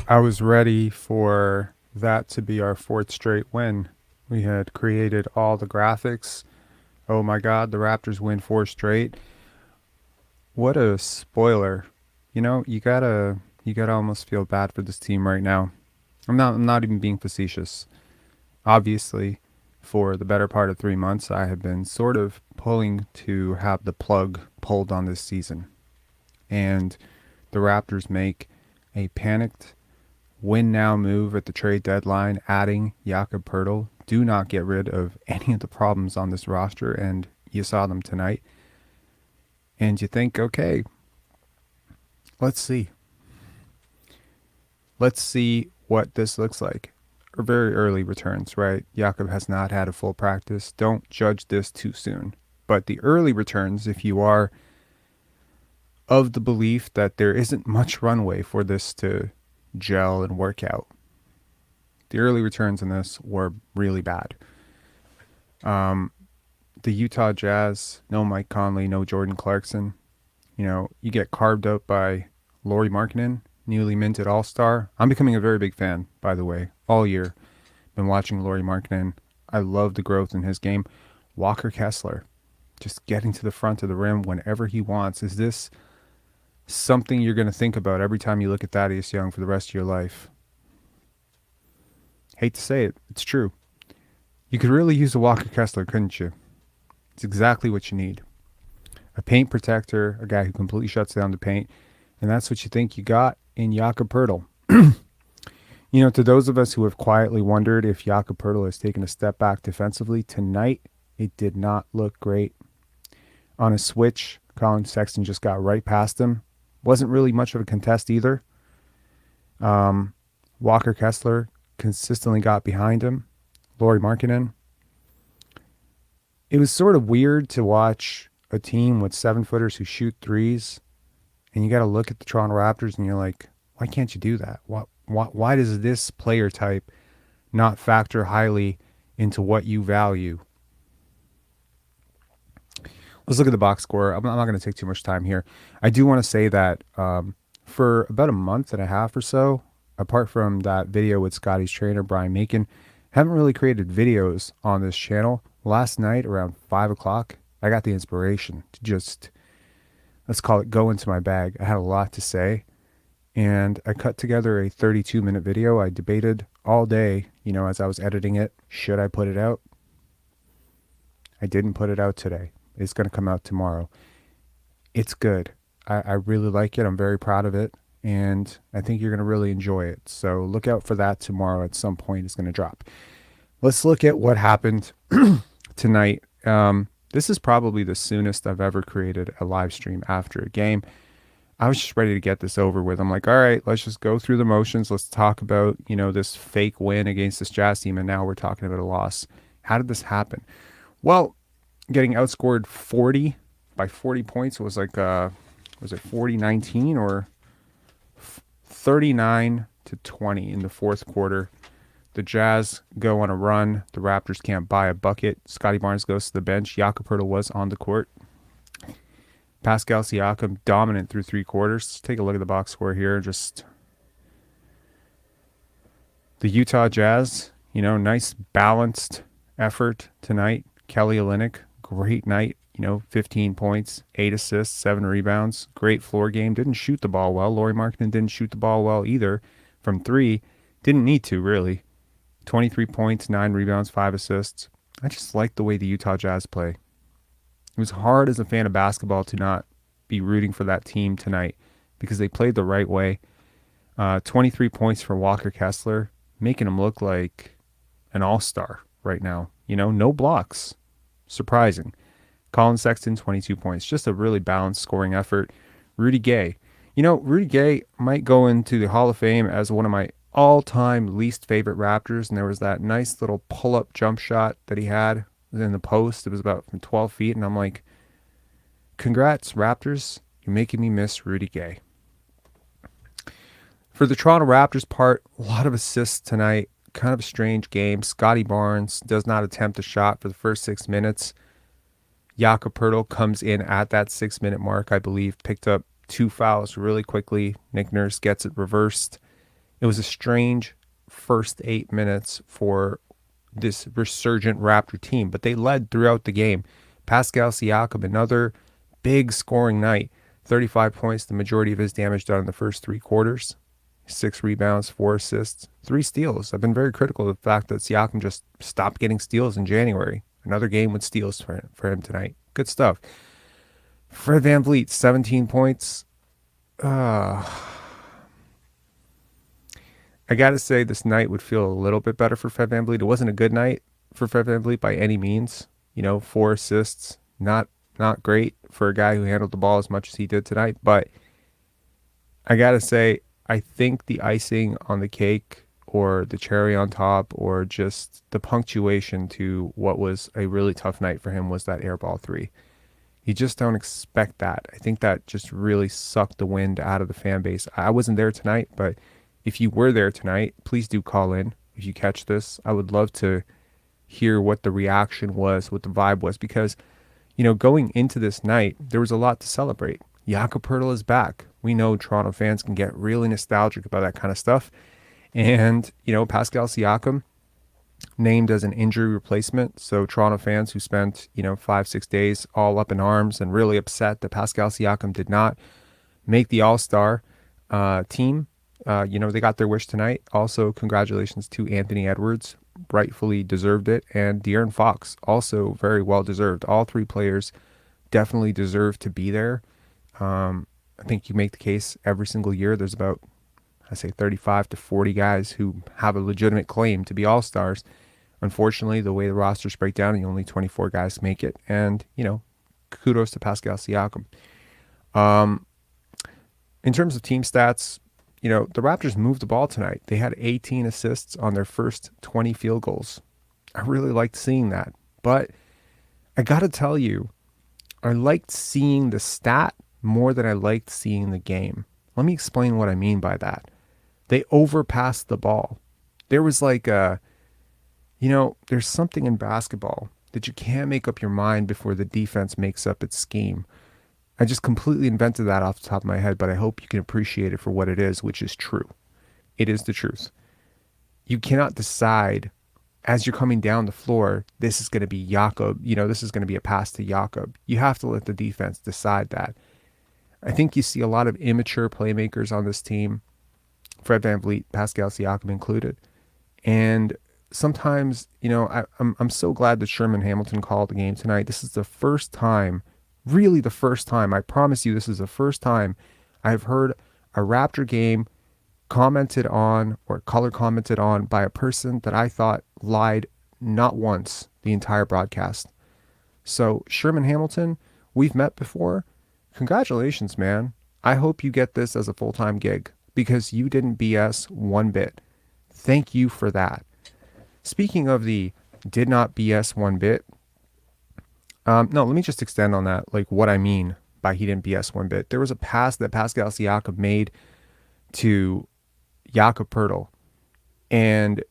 I was ready for that to be our fourth straight win. We had created all the graphics. Oh my God, the Raptors win four straight. What a spoiler. You gotta almost feel bad for this team right now. I'm not even being facetious. Obviously, for the better part of 3 months, I have been sort of pulling to have the plug pulled on this season. And the Raptors make a panicked win now move at the trade deadline, adding Jakob Poeltl. Do not get rid of any of the problems on this roster, and you saw them tonight. And you think, okay, let's see. Let's see what this looks like. Or very early returns, right? Jakob has not had a full practice. Don't judge this too soon. But the early returns, if you are of the belief that there isn't much runway for this to gel and work out, the early returns in this were really bad. The Utah Jazz, no Mike Conley, no Jordan Clarkson. You get carved up by Lauri Markkenan, newly minted All-Star. I'm becoming a very big fan, by the way, all year. Been watching Lauri Markkenan. I love the growth in his game. Walker Kessler, just getting to the front of the rim whenever he wants. Is this something you're going to think about every time you look at Thaddeus Young for the rest of your life? Hate to say it, it's true. You could really use a Walker Kessler, couldn't you? It's exactly what you need. A paint protector, a guy who completely shuts down the paint, and that's what you think you got in Jakob Poeltl. To those of us who have quietly wondered if Jakob Poeltl has taken a step back defensively, tonight it did not look great. On a switch, Collin Sexton just got right past him. Wasn't really much of a contest either. Walker Kessler consistently got behind him. Lauri Markkenan. It was sort of weird to watch a team with 7-footers who shoot threes, and you got to look at the Toronto Raptors and you're like, why can't you do that? Why does this player type not factor highly into what you value? Let's look at the box score. I'm not going to take too much time here. I do want to say that for about a month and a half or so, apart from that video with Scottie's trainer, Brian Macon, haven't really created videos on this channel. Last night around 5 o'clock, I got the inspiration to just, let's call it, go into my bag. I had a lot to say, and I cut together a 32-minute video. I debated all day, as I was editing it, should I put it out? I didn't put it out today. It's going to come out tomorrow. It's good. I really like it. I'm very proud of it, and I think you're going to really enjoy it. So look out for that tomorrow. At some point, it's going to drop. Let's look at what happened tonight. This is probably the soonest I've ever created a live stream after a game. I was just ready to get this over with. I'm like, all right, let's just go through the motions. Let's talk about, this fake win against this Jazz team, and now we're talking about a loss. How did this happen? Well, getting outscored 40 points was like, was it 40-19 or 39-20 in the fourth quarter? The Jazz go on a run. The Raptors can't buy a bucket. Scottie Barnes goes to the bench. Jakob Poeltl was on the court. Pascal Siakam dominant through three quarters. Let's take a look at the box score here. Just the Utah Jazz, nice balanced effort tonight. Kelly Olynyk, great night. 15 points, 8 assists, 7 rebounds. Great floor game. Didn't shoot the ball well. Lauri Markkenan didn't shoot the ball well either from three. Didn't need to, really. 23 points, 9 rebounds, 5 assists. I just like the way the Utah Jazz play. It was hard as a fan of basketball to not be rooting for that team tonight because they played the right way. 23 points for Walker Kessler, making him look like an all-star right now. No blocks. Surprising. Collin Sexton, 22 points. Just a really balanced scoring effort. Rudy Gay. Rudy Gay might go into the Hall of Fame as one of my all-time least favorite Raptors, and there was that nice little pull-up jump shot that he had in the post. It was about from 12 feet, and I'm like, congrats, Raptors. You're making me miss Rudy Gay. For the Toronto Raptors part, a lot of assists tonight. Kind of a strange game. Scottie Barnes does not attempt a shot for the first 6 minutes. Jakob Poeltl comes in at that 6-minute mark, I believe, picked up 2 fouls really quickly. Nick Nurse gets it reversed, It was a strange first 8 minutes for this resurgent Raptor team, but they led throughout the game. Pascal Siakam, another big scoring night, 35 points, the majority of his damage done in the first 3 quarters. 6 rebounds, 4 assists, 3 steals. I've been very critical of the fact that Siakam just stopped getting steals in January. Another game with steals for him tonight. Good stuff. Fred VanVleet, 17 points. I got to say this night would feel a little bit better for Fred VanVleet. It wasn't a good night for Fred VanVleet by any means. 4 assists, not great for a guy who handled the ball as much as he did tonight. But I got to say, I think the icing on the cake or the cherry on top or just the punctuation to what was a really tough night for him was that airball 3. You just don't expect that. I think that just really sucked the wind out of the fan base. I wasn't there tonight, but if you were there tonight, please do call in if you catch this. I would love to hear what the reaction was, what the vibe was, because, going into this night, there was a lot to celebrate. Jakob Poeltl is back. We know Toronto fans can get really nostalgic about that kind of stuff. And, Pascal Siakam named as an injury replacement. So Toronto fans who spent, 5-6 days all up in arms and really upset that Pascal Siakam did not make the All-Star team. They got their wish tonight. Also, congratulations to Anthony Edwards. Rightfully deserved it. And De'Aaron Fox, also very well deserved. All 3 players definitely deserve to be there. I think you make the case every single year. There's about, 35 to 40 guys who have a legitimate claim to be All-Stars. Unfortunately, the way the rosters break down, only 24 guys make it. And, kudos to Pascal Siakam. In terms of team stats, the Raptors moved the ball tonight. They had 18 assists on their first 20 field goals. I really liked seeing that. But I got to tell you, I liked seeing the stat more than I liked seeing the game. Let me explain what I mean by that. They overpassed the ball. There was there's something in basketball that you can't make up your mind before the defense makes up its scheme. I just completely invented that off the top of my head, but I hope you can appreciate it for what it is, which is true. It is the truth. You cannot decide as you're coming down the floor, this is going to be Jakob, this is going to be a pass to Jakob. You have to let the defense decide that. I think you see a lot of immature playmakers on this team, Fred VanVleet, Pascal Siakam included. And sometimes, I'm so glad that Sherman Hamilton called the game tonight. This is the first time, really the first time, I promise you this is the first time I've heard a Raptor game commented on or color commented on by a person that I thought lied not once the entire broadcast. So Sherman Hamilton, we've met before. Congratulations, man. I hope you get this as a full-time gig because you didn't BS one bit. Thank you for that. Speaking of the did not BS one bit, no, let me just extend on that, what I mean by he didn't BS one bit. There was a pass that Pascal Siakam made to Jakob Poeltl, and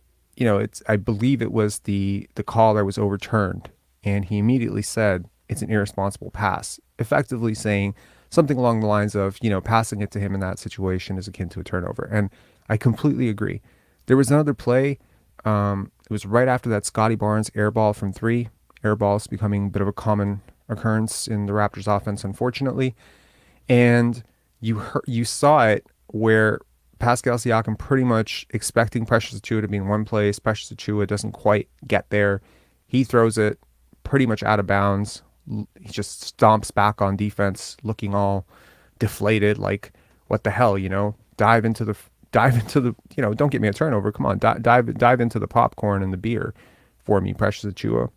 I believe it was the call that was overturned, and he immediately said it's an irresponsible pass, effectively saying something along the lines of, passing it to him in that situation is akin to a turnover. And I completely agree. There was another play. It was right after that Scottie Barnes airball from 3. Airballs becoming a bit of a common occurrence in the Raptors offense, unfortunately. And you saw it where Pascal Siakam pretty much expecting Precious Achiuwa to be in one place. Precious Achiuwa doesn't quite get there. He throws it pretty much out of bounds. He just stomps back on defense looking all deflated, like, what the hell, dive into the, don't get me a turnover. Come on, dive into the popcorn and the beer for me, Precious Achiuwa.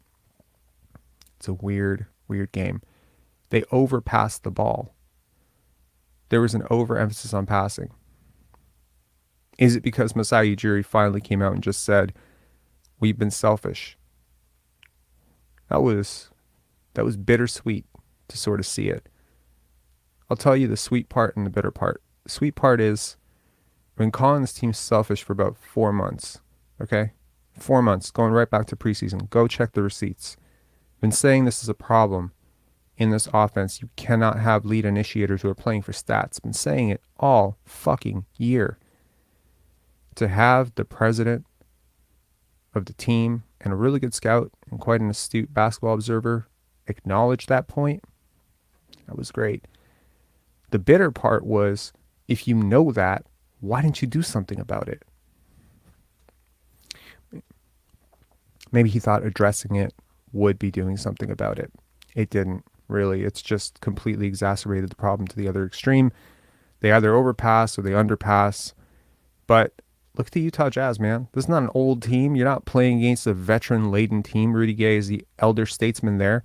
It's a weird game. They overpassed the ball. There was an overemphasis on passing. Is it because Masai Ujiri finally came out and just said, we've been selfish? That was bittersweet to sort of see it. I'll tell you the sweet part and the bitter part. The sweet part is when calling this team selfish for about 4 months, okay? 4 months, going right back to preseason. Go check the receipts. Been saying this is a problem in this offense. You cannot have lead initiators who are playing for stats. Been saying it all fucking year. to have the president of the team and a really good scout and quite an astute basketball observer acknowledge that point, that was great. The bitter part was, if you know that, why didn't you do something about it? Maybe he thought addressing it would be doing something about it. It didn't really. It's just completely exacerbated the problem to the other extreme. They either overpass or they underpass. But look at the Utah Jazz, man. This is not an old team. You're not playing against a veteran-laden team. Rudy Gay is the elder statesman there.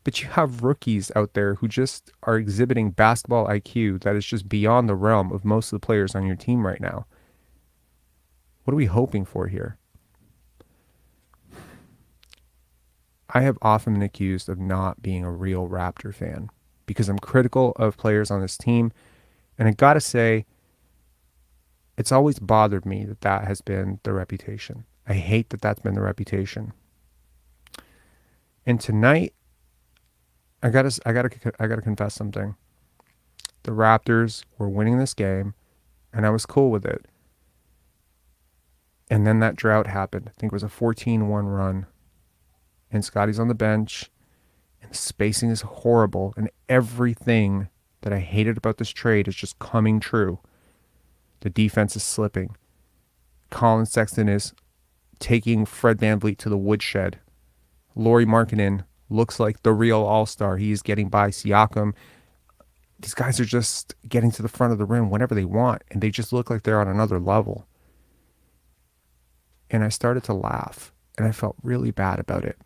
But you have rookies out there who just are exhibiting basketball IQ that is just beyond the realm of most of the players on your team right now. What are we hoping for here? I have often been accused of not being a real Raptor fan because I'm critical of players on this team. And I got to say, it's always bothered me that that has been the reputation. I hate that that's been the reputation. And tonight, I gotta confess something. The Raptors were winning this game, and I was cool with it. And then that drought happened. I think it was a 14-1 run. And Scottie's on the bench, and the spacing is horrible, and everything that I hated about this trade is just coming true. The defense is slipping. Collin Sexton is taking Fred VanVleet to the woodshed. Lauri Markkenan looks like the real all-star. He is getting by Siakam. These guys are just getting to the front of the rim whenever they want, and they just look like they're on another level. And I started to laugh, and I felt really bad about it.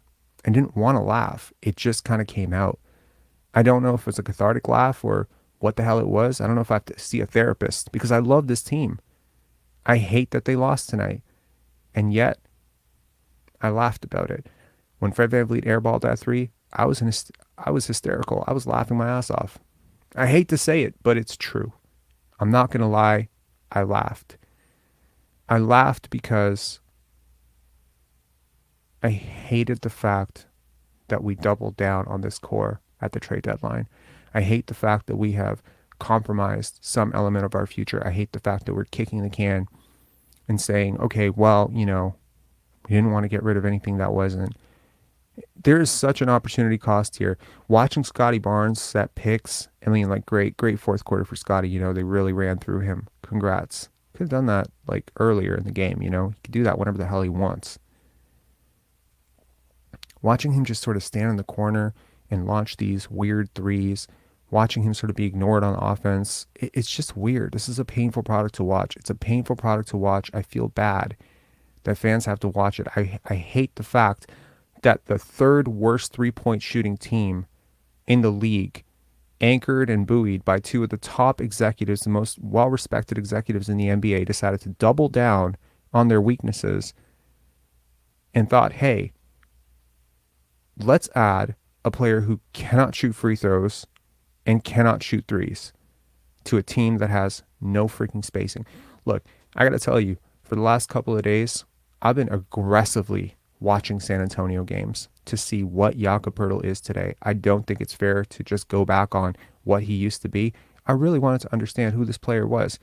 I didn't want to laugh. It just kind of came out. I don't know if it was a cathartic laugh or what the hell it was. I don't know if I have to see a therapist because I love this team. I hate that they lost tonight. And yet, I laughed about it. When Fred VanVleet airballed that three, I was hysterical. I was laughing my ass off. I hate to say it, but it's true. I'm not going to lie. I laughed. I laughed because I hated the fact that we doubled down on this core at the trade deadline. I hate the fact that we have compromised some element of our future. I hate the fact that we're kicking the can and saying, okay, well, we didn't want to get rid of anything that wasn't. There is such an opportunity cost here. Watching Scottie Barnes set picks, great fourth quarter for Scottie. They really ran through him. Congrats. Could have done that earlier in the game. He could do that whenever the hell he wants. Watching him just sort of stand in the corner and launch these weird threes, watching him sort of be ignored on offense, it's just weird. This is a painful product to watch. It's a painful product to watch. I feel bad that fans have to watch it. I hate the fact that the third worst three-point shooting team in the league, anchored and buoyed by two of the top executives, the most well-respected executives in the NBA, decided to double down on their weaknesses and thought, hey, let's add a player who cannot shoot free throws and cannot shoot threes to a team that has no freaking spacing. Look, I got to tell you, for the last couple of days, I've been aggressively watching San Antonio games to see what Jakob Poeltl is today. I don't think it's fair to just go back on what he used to be. I really wanted to understand who this player was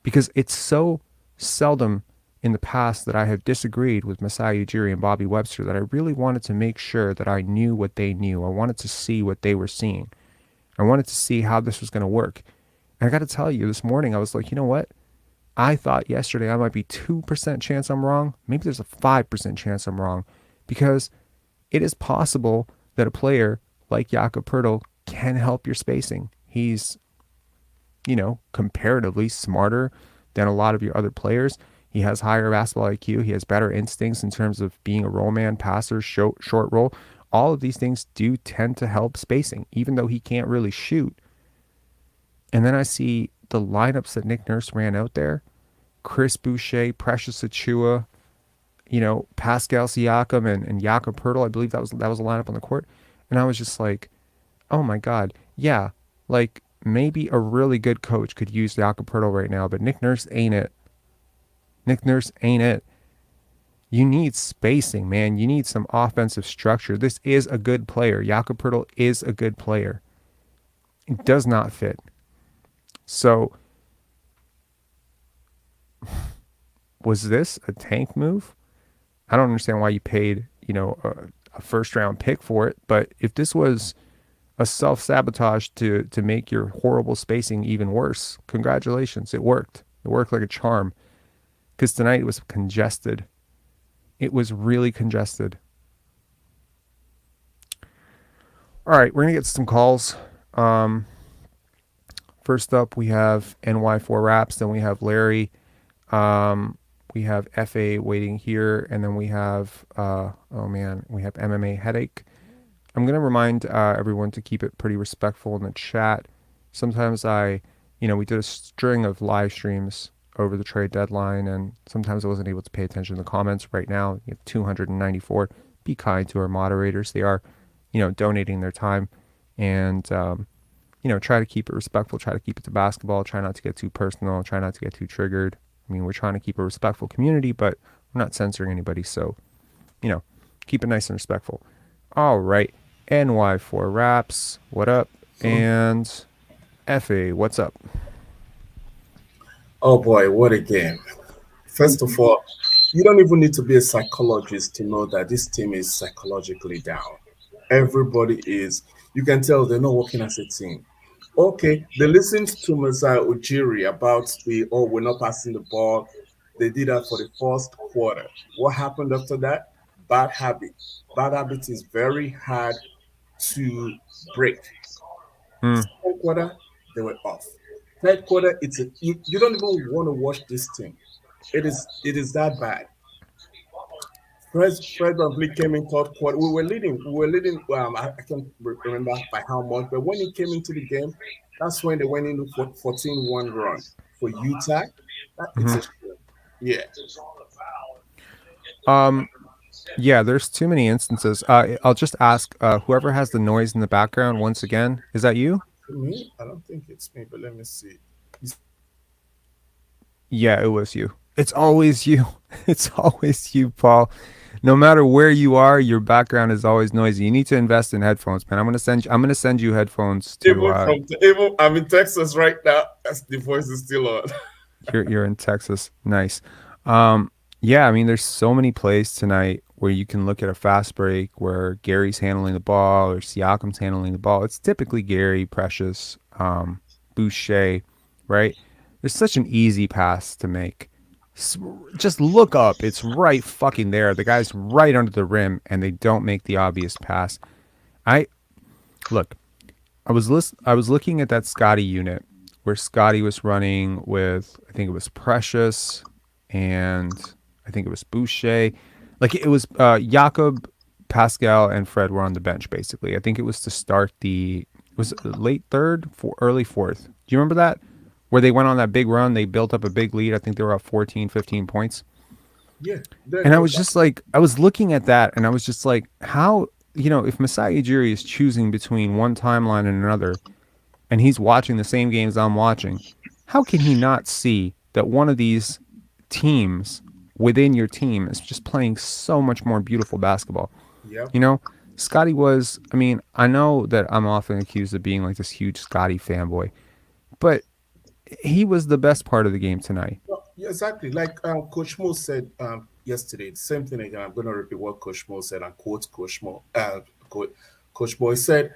because it's so seldom in the past that I have disagreed with Masai Ujiri and Bobby Webster that I really wanted to make sure that I knew what they knew. I wanted to see what they were seeing. I wanted to see how this was going to work. And I got to tell you, this morning I was like, you know what? I thought yesterday I might be 2% chance I'm wrong. Maybe there's a 5% chance I'm wrong because it is possible that a player like Jakob Poeltl can help your spacing. He's, comparatively smarter than a lot of your other players. He has higher basketball IQ. He has better instincts in terms of being a roll man, passer, short roll. All of these things do tend to help spacing, even though he can't really shoot. And then I see the lineups that Nick Nurse ran out there. Chris Boucher, Precious Achiuwa, Pascal Siakam and Jakob Poeltl. I believe that was a lineup on the court. And I was just like, oh my God. Yeah, maybe a really good coach could use Jakob Poeltl right now, but Nick Nurse ain't it. Nick Nurse ain't it. You need spacing, man. You need some offensive structure. This is a good player. Jakob Poeltl is a good player. It does not fit. So was this a tank move? I don't understand why you paid, a first round pick for it. But if this was a self sabotage to make your horrible spacing even worse, congratulations, it worked. It worked like a charm. Because tonight it was congested. It was really congested. All right, we're gonna get some calls. First up, we have NY4 Raps. Then we have Larry. We have FA waiting here, and then we have we have MMA Headache. I'm gonna remind everyone to keep it pretty respectful in the chat. Sometimes we did a string of live streams over the trade deadline, and sometimes I wasn't able to pay attention to the comments. Right now, you have 294. Be kind to our moderators; they are, donating their time, and try to keep it respectful. Try to keep it to basketball. Try not to get too personal. Try not to get too triggered. I mean, we're trying to keep a respectful community, but we're not censoring anybody. So, keep it nice and respectful. All right. NY4 Raps, what up? And FA, what's up? Oh boy, what a game. First of all, you don't even need to be a psychologist to know that this team is psychologically down. Everybody is, you can tell they're not working as a team. Okay, they listened to Masai Ujiri about we're not passing the ball. They did that for the first quarter. What happened after that? Bad habit. Bad habit is very hard to break. Second quarter, they were off. Third quarter, you don't even want to watch this team. It is that bad. Fred VanVleet came in third quarter. We were leading. I can't remember by how much, but when he came into the game, that's when they went into 14-1 run for Utah. It's a shame. Yeah. Yeah, there's too many instances. I'll just ask whoever has the noise in the background once again. Is that you? Me? I don't think it's me, but let me see. Yeah, it was you. It's always you. It's always you, Paul. No matter where you are, your background is always noisy. You need to invest in headphones, man. I'm gonna send you headphones to. Even I'm in Texas right now. The voice is still on. You're in Texas. Nice. Yeah, I mean, there's so many plays tonight where you can look at a fast break where Gary's handling the ball or Siakam's handling the ball. It's typically Gary, Precious, Boucher, right? There's such an easy pass to make. Just look up. It's right fucking there. The guy's right under the rim, and they don't make the obvious pass. I was looking at that Scottie unit where Scottie was running with, I think it was Precious, and I think it was Boucher. Like it was Jakob, Pascal, and Fred were on the bench basically. I think it was to start it was late third, early fourth. Do you remember that? Where they went on that big run, they built up a big lead. I think they were up 14, 15 points. Yeah. And I was just like, I was looking at that and I was just like, how, if Masai Ujiri is choosing between one timeline and another, and he's watching the same games I'm watching, how can he not see that one of these teams within your team is just playing so much more beautiful basketball? Yeah. Scottie was, I mean, I know that I'm often accused of being like this huge Scottie fanboy, but he was the best part of the game tonight. Well, yeah, exactly. Like Coach Mo said yesterday, the same thing again. I'm going to repeat what Coach Mo said and quote Coach Mo. Coach Mo said,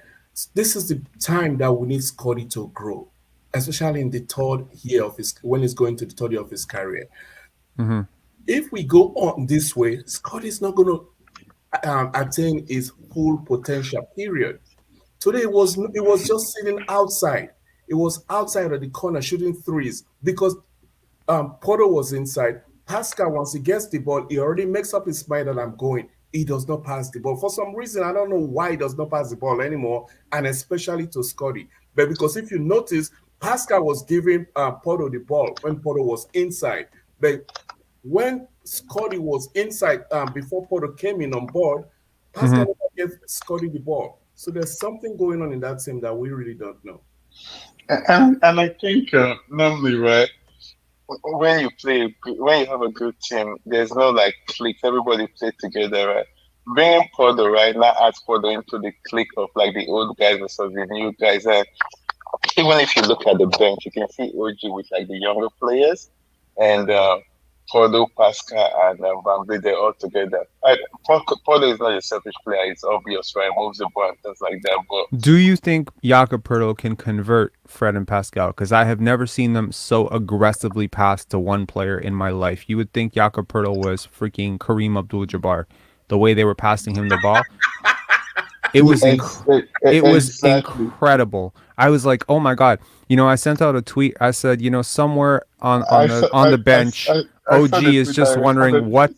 this is the time that we need Scottie to grow, especially in the third year of when he's going to the third year of his career. Mm-hmm. If we go on this way, Scottie's not going to attain his full potential, period. Today it was just sitting outside. It was outside of the corner shooting threes because Poeltl was inside. Pascal, once he gets the ball, he already makes up his mind that I'm going. He does not pass the ball. For some reason, I don't know why he does not pass the ball anymore, and especially to Scottie. But because if you notice, Pascal was giving Poeltl the ball when Poeltl was inside. But when Scottie was inside before Poeltl came in on board, Pascal never gave Scottie the ball. So there's something going on in that team that we really don't know. And I think normally, right, when you have a good team, there's no like cliques. Everybody plays together, right? Bringing Poeltl right now adds Poeltl into the clique of like the old guys versus the new guys. And even if you look at the bench, you can see OG with like the younger players, and Poeltl, Pascal, and Van Vliet all together. Poeltl is not a selfish player. It's obvious, right? Moves the ball and things like that. But Do you think Jakob Poeltl can convert Fred and Pascal? Because I have never seen them so aggressively pass to one player in my life. You would think Jakob Poeltl was freaking Kareem Abdul-Jabbar. The way they were passing him the ball, it was exactly. incredible. I was like, oh my god. I sent out a tweet. I said, somewhere on the bench, OG is just wondering what.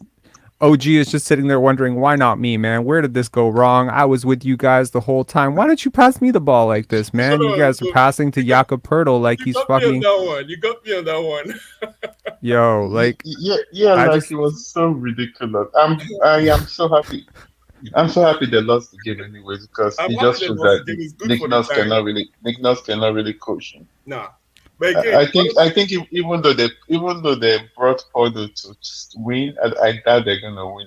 OG is just sitting there wondering, why not me, man? Where did this go wrong? I was with you guys the whole time. Why don't you pass me the ball like this, man? You guys are passing to Jakob Poeltl like he's fucking. You got me on that one. Yo, like it was so ridiculous. I am so happy. I'm so happy they lost the game anyways because it just shows that Nick Nurse cannot really coach him. Nah. But again, I think even though they brought Poeltl to win, I doubt they're gonna win.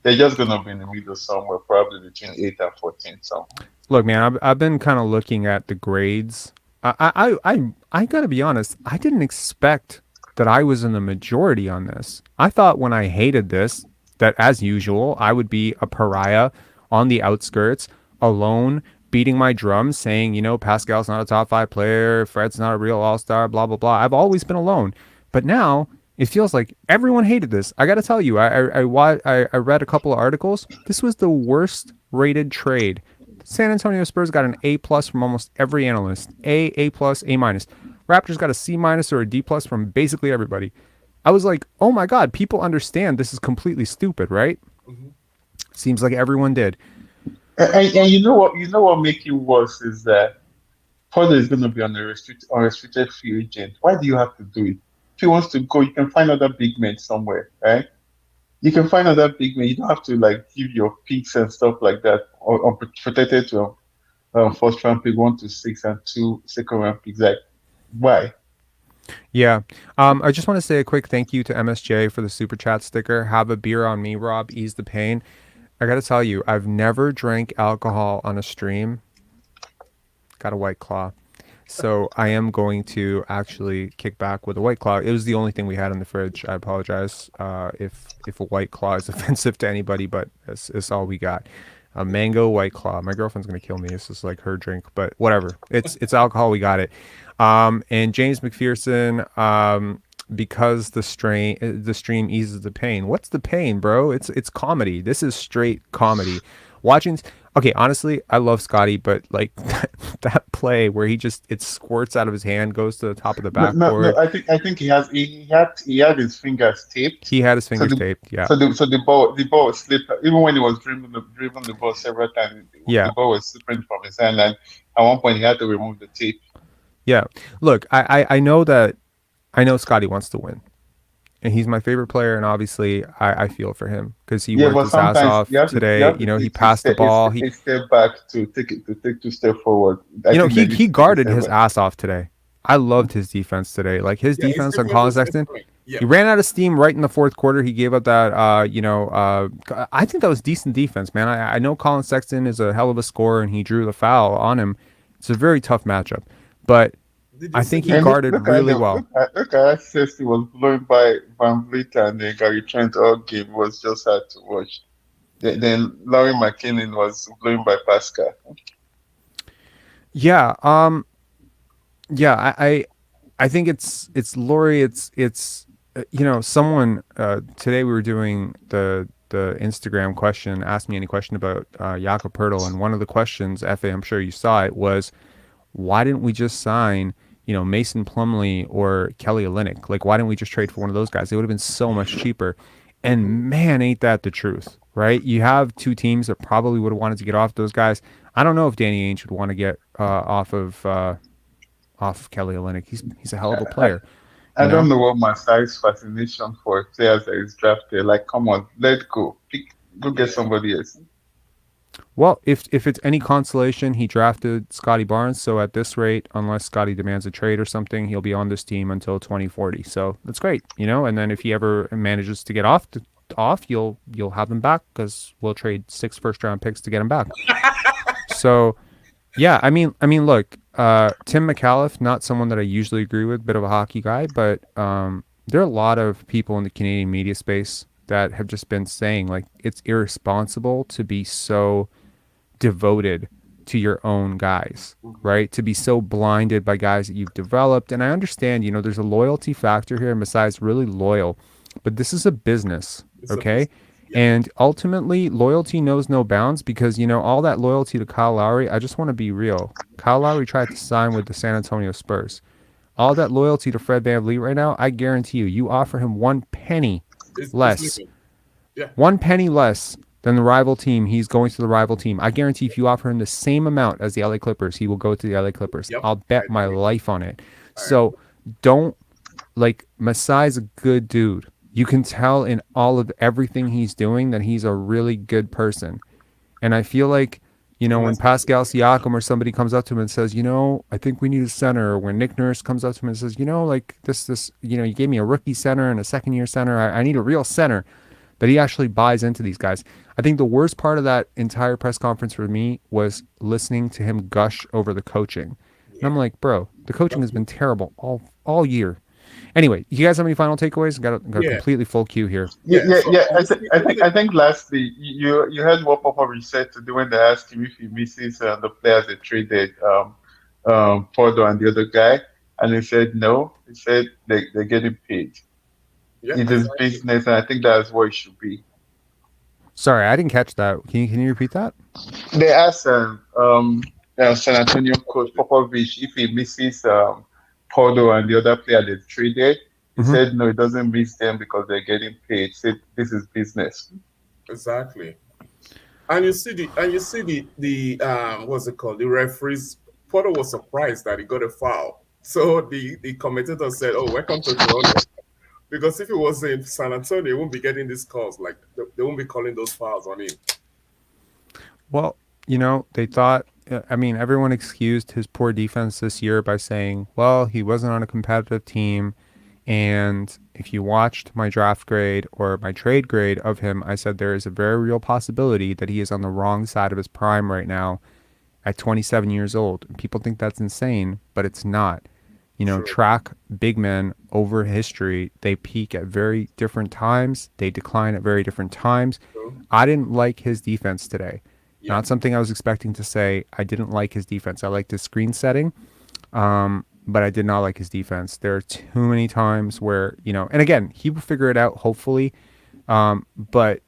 They're just gonna be in the middle somewhere, probably between 8 and 14 somewhere. Look, man, I've been kind of looking at the grades. I gotta be honest. I didn't expect that I was in the majority on this. I thought when I hated this, that as usual, I would be a pariah on the outskirts, alone, beating my drum, saying, Pascal's not a top 5 player, Fred's not a real all-star, blah, blah, blah. I've always been alone. But now it feels like everyone hated this. I got to tell you, I read a couple of articles. This was the worst rated trade. San Antonio Spurs got an A+ from almost every analyst. A+, A-. Raptors got a C- or a D+ from basically everybody. I was like, oh my God, people understand this is completely stupid, right? Mm-hmm. Seems like everyone did. And you know what makes it worse is that Poeltl is going to be on a restricted free agent. Why do you have to do it? If he wants to go, you can find other big men somewhere, right? You can find other big men. You don't have to give your picks and stuff like that or protected to first round pick 1 to 6 and 2 second round picks. Why? Yeah. I just want to say a quick thank you to MSJ for the super chat sticker. Have a beer on me, Rob. Ease the pain. I got to tell you, I've never drank alcohol on a stream. Got a White Claw. So I am going to actually kick back with a White Claw. It was the only thing we had in the fridge. I apologize if a White Claw is offensive to anybody, but it's all we got. A mango White Claw. My girlfriend's going to kill me. This is like her drink, but whatever. It's alcohol. We got it. And James McPherson, because the stream eases the pain. What's the pain, bro? It's comedy. This is straight comedy. Okay, honestly, I love Scottie, but that play where it squirts out of his hand, goes to the top of the backboard. No, I think he had his fingers taped. He had his fingers taped. Yeah. So the ball was slipped. Even when he was dribbling the ball several times, yeah, the ball was slipping from his hand, and at one point he had to remove the tape. Yeah. Look, I know Scottie wants to win. And he's my favorite player, and obviously I feel for him because he worked his ass off today. He passed the ball. He stepped back to take 2 steps forward. He guarded his ass off today. I loved his defense today. Like his defense on Collin Sexton. Yeah. He ran out of steam right in the fourth quarter. He gave up that, I think that was decent defense, man. I know Collin Sexton is a hell of a scorer, and he drew the foul on him. It's a very tough matchup, but I think he guarded really well. Look at Sexton was blown by Van Vliet and then Gary Trent all game. Was just hard to watch. Then Lauri Markkenan was blown by Pascal. Yeah. I think it's Lauri. It's someone today we were doing the Instagram question, asked me any question about Jakob Poeltl, and one of the questions, FA, I'm sure you saw it, was why didn't we just sign Mason Plumlee or Kelly Olynyk? Like, why didn't we just trade for one of those guys? It would have been so much cheaper. And man, ain't that the truth, right? You have two teams that probably would have wanted to get off those guys. I don't know if Danny Ainge would want to get off of Kelly Olynyk. He's a hell of a player. I don't know what Masai's fascination for players that is drafted. Like, come on, let go. Go get somebody else. Well, if it's any consolation, he drafted Scottie Barnes. So at this rate, unless Scottie demands a trade or something, he'll be on this team until 2040. So that's great, And then if he ever manages to get off, you'll have him back because we'll trade 6 first-round picks to get him back. So, yeah, I mean, look, Tim McAuliffe, not someone that I usually agree with, bit of a hockey guy, but there are a lot of people in the Canadian media space that have just been saying like it's irresponsible to be so devoted to your own guys, right? To be so blinded by guys that you've developed. And I understand, there's a loyalty factor here. Masai's really loyal, but this is a business, okay? And ultimately, loyalty knows no bounds because, all that loyalty to Kyle Lowry, I just want to be real. Kyle Lowry tried to sign with the San Antonio Spurs. All that loyalty to Fred VanVleet right now, I guarantee you offer him 1 penny less. 1 penny less than the rival team, he's going to the rival team. I guarantee if you offer him the same amount as the LA Clippers, he will go to the LA Clippers. Yep. I'll bet my life on it. So don't, Masai's a good dude. You can tell in all of everything he's doing that he's a really good person. And I feel like, when Pascal Siakam or somebody comes up to him and says, I think we need a center, or when Nick Nurse comes up to him and says, this, you gave me a rookie center and a second-year center. I need a real center. That he actually buys into these guys. I think the worst part of that entire press conference for me was listening to him gush over the coaching. And I'm like, bro, the coaching has been terrible all year. Anyway, you guys have any final takeaways? Got a completely full queue here. I think lastly, you heard what Popovich said to do when they asked him if he misses the players they traded, Poeltl and the other guy, and he said no. He said they're getting paid. It is business, and I think that's what it should be. Sorry, I didn't catch that. Can you repeat that? They asked San Antonio coach Popovich if he misses Poeltl and the other player they traded. He said no, he doesn't miss them because they're getting paid. He said this is business. Exactly. And you see the what's it called? The referees. Poeltl was surprised that he got a foul. So the commentator said, "Oh, welcome to Toronto." Because if it was in San Antonio, he won't be getting these calls. Like, they won't be calling those fouls on him. Well, they thought, everyone excused his poor defense this year by saying, well, he wasn't on a competitive team. And if you watched my draft grade or my trade grade of him, I said there is a very real possibility that he is on the wrong side of his prime right now at 27 years old. And people think that's insane, but it's not. Track big men over history. They peak at very different times. They decline at very different times. I didn't like his defense today. Not something I was expecting to say. I didn't like his defense. I liked his screen setting, but I did not like his defense. There are too many times where, and again, he will figure it out, hopefully. But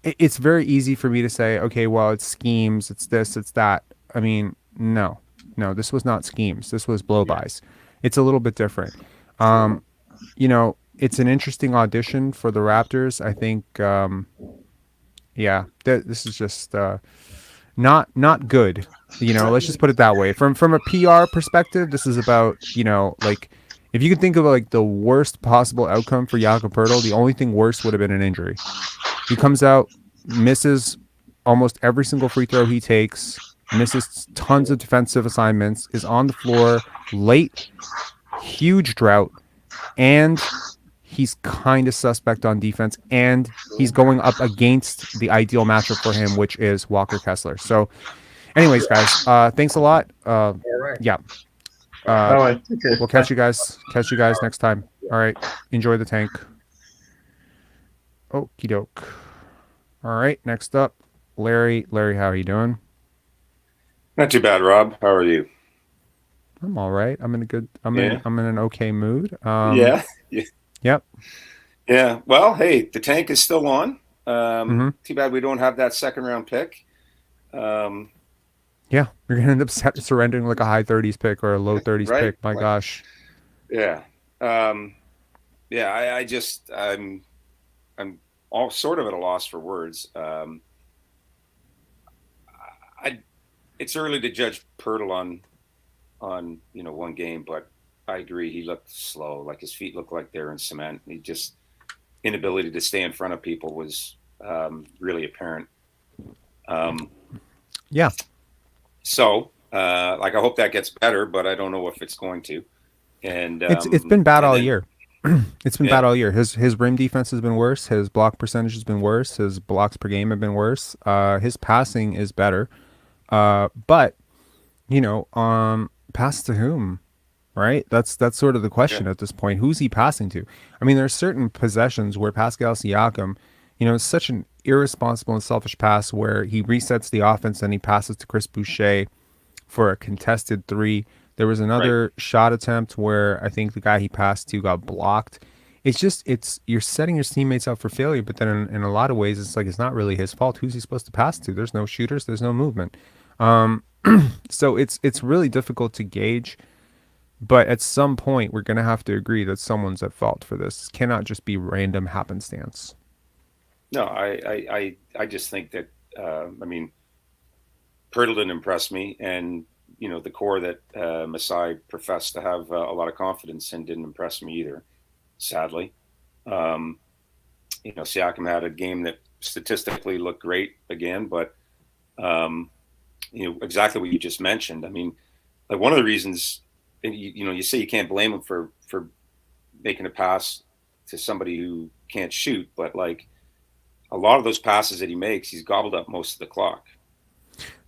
it's very easy for me to say, okay, well, it's schemes. It's this, it's that. No, this was not schemes. This was blow-bys. It's a little bit different. It's an interesting audition for the Raptors. I think, this is just not good. Let's just put it that way. From a PR perspective, this is about, if you could think of the worst possible outcome for Jakob Poeltl, the only thing worse would have been an injury. He comes out, misses almost every single free throw he takes, misses tons of defensive assignments, is on the floor late, huge drought, and he's kind of suspect on defense, and he's going up against the ideal matchup for him, which is Walker Kessler. So anyways, guys, thanks a lot. Yeah. All right. Okay. We'll catch you guys next time. All right. Enjoy the tank. Okie doke. All right. Next up, Larry. Larry, how are you doing? Not too bad, Rob. How are you? I'm all right. I'm in an okay mood. Yeah. Yep. Yeah. Well, hey, the tank is still on. Too bad we don't have that second round pick. Yeah, you're gonna end up surrendering like a high 30s pick or a low 30s pick. My gosh. Yeah. I'm all sort of at a loss for words. It's early to judge Poeltl on one game, but I agree he looked slow. Like his feet looked like they're in cement. He just inability to stay in front of people was really apparent. Yeah. So I hope that gets better, but I don't know if it's going to. And it's been bad all year. It's been bad all year. His rim defense has been worse. His block percentage has been worse. His blocks per game have been worse. His passing is better. But pass to whom? right? That's sort of the Yeah. question at this point. Who's he passing to? I mean, there's certain possessions where Pascal Siakam, it's such an irresponsible and selfish pass where he resets the offense and he passes to Chris Boucher for a contested three. There was Right. another shot attempt where I think the guy he passed to got blocked. It's you're setting your teammates up for failure, but then in a lot of ways it's like it's not really his fault. Who's he supposed to pass to? There's no shooters, there's no movement. So it's really difficult to gauge. But at some point, we're going to have to agree that someone's at fault for this. It cannot just be random happenstance. No, I just think that I mean, Poeltl didn't impress me, and the core that Masai professed to have a lot of confidence in didn't impress me either. Sadly, Siakam had a game that statistically looked great again, but exactly what you just mentioned. I mean, like one of the reasons, and you say you can't blame him for making a pass to somebody who can't shoot, but like a lot of those passes that he makes, he's gobbled up most of the clock,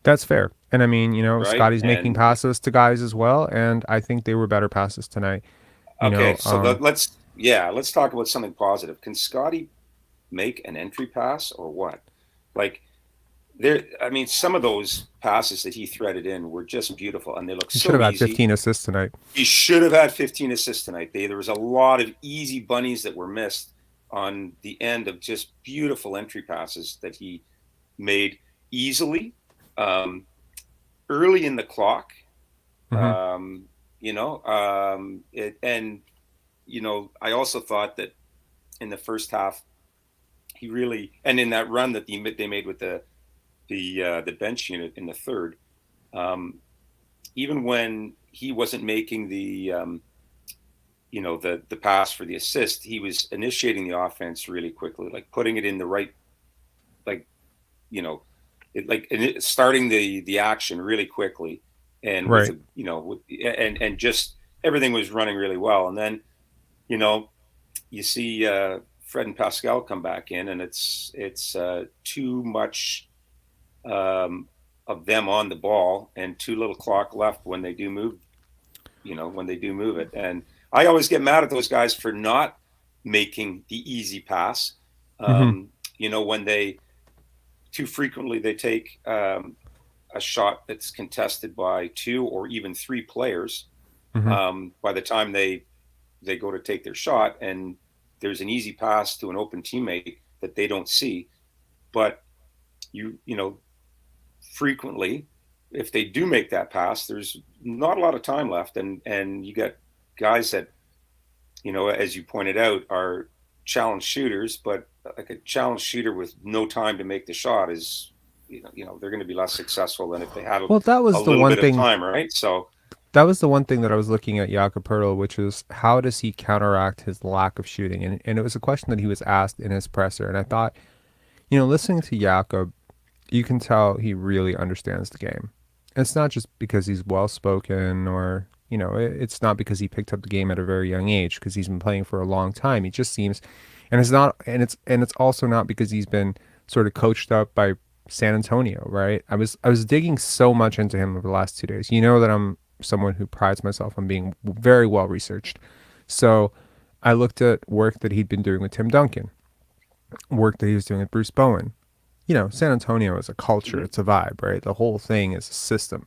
That's fair. And I mean, right? Scotty's making And passes to guys as well, and I think they were better passes tonight. You okay, know, so let's talk about something positive. Can Scottie make an entry pass or what? Like I mean, some of those passes that he threaded in were just beautiful, and they look he should have so had easy. 15 assists tonight. He should have had 15 assists tonight. There was a lot of easy bunnies that were missed on the end of just beautiful entry passes that he made easily, early in the clock. Mm-hmm. I also thought that in the first half, he really, and in that run that they made with the bench unit in the third, even when he wasn't making the pass for the assist, he was initiating the offense really quickly, like putting it in the right, like, starting the action really quickly, and Right. and just everything was running really well. And then, you see Fred and Pascal come back in, and it's too much of them on the ball and too little clock left when they do move. When they do move it, and I always get mad at those guys for not making the easy pass. Mm-hmm. When they too frequently they take a shot that's contested by 2 or even 3 players. Mm-hmm. By the time they go to take their shot, and there's an easy pass to an open teammate that they don't see, but frequently, if they do make that pass, there's not a lot of time left, and you got guys that, as you pointed out, are challenge shooters, but like a challenge shooter with no time to make the shot is, they're going to be less successful than if they had Well, that a was the little one bit of thing. time, right? So That was the one thing that I was looking at Jakob Poeltl, which is how does he counteract his lack of shooting? And it was a question that he was asked in his presser. And I thought, listening to Jakob, you can tell he really understands the game. And it's not just because he's well spoken or, it's not because he picked up the game at a very young age, because he's been playing for a long time. He just seems, and it's also not because he's been sort of coached up by San Antonio, right? I was digging so much into him over the last 2 days. You know that I'm someone who prides myself on being very well researched. So I looked at work that he'd been doing with Tim Duncan, work that he was doing with Bruce Bowen. San Antonio is a culture, it's a vibe, right? The whole thing is a system.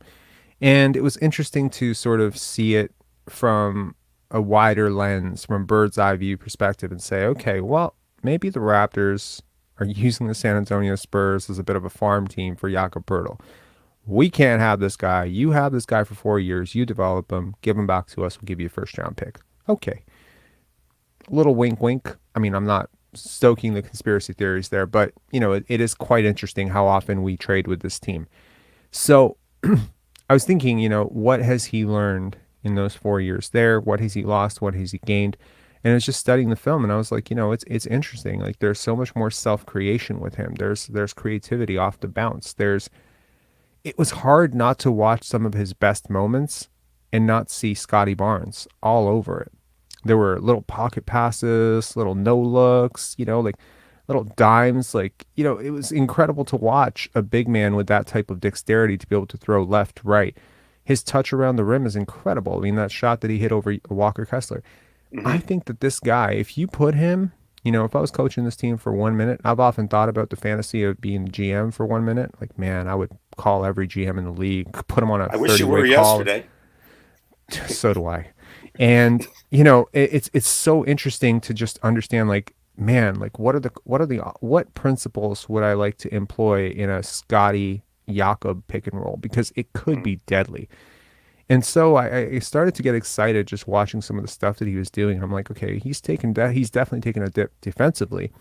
And it was interesting to sort of see it from a wider lens, from a bird's eye view perspective, and say, okay, well, maybe the Raptors are using the San Antonio Spurs as a bit of a farm team for Jakob Poeltl. We can't have this guy. You have this guy for 4 years. You develop him, give him back to us. We'll give you a first round pick. Okay. A little wink, wink. I mean, I'm not stoking the conspiracy theories there, but it is quite interesting how often we trade with this team. So I was thinking, what has he learned in those 4 years there? What has he lost? What has he gained? And I was just studying the film, and I was like, it's interesting. Like, there's so much more self-creation with him. There's creativity off the bounce. It was hard not to watch some of his best moments and not see Scottie Barnes all over it. There were little pocket passes, little no looks, like little dimes. Like, it was incredible to watch a big man with that type of dexterity to be able to throw left, right. His touch around the rim is incredible. I mean, that shot that he hit over Walker Kessler. Mm-hmm. I think that this guy, if you put him, if I was coaching this team for 1 minute, I've often thought about the fantasy of being the GM for 1 minute. Like, man, I would call every GM in the league, put him on a I wish you were 30-way call. yesterday. So do I. And it's so interesting to just understand, like, man, like what principles would I like to employ in a Scottie Jakob pick and roll, because it could be deadly. And so I started to get excited just watching some of the stuff that he was doing. I'm like, okay, he's definitely taken a dip defensively,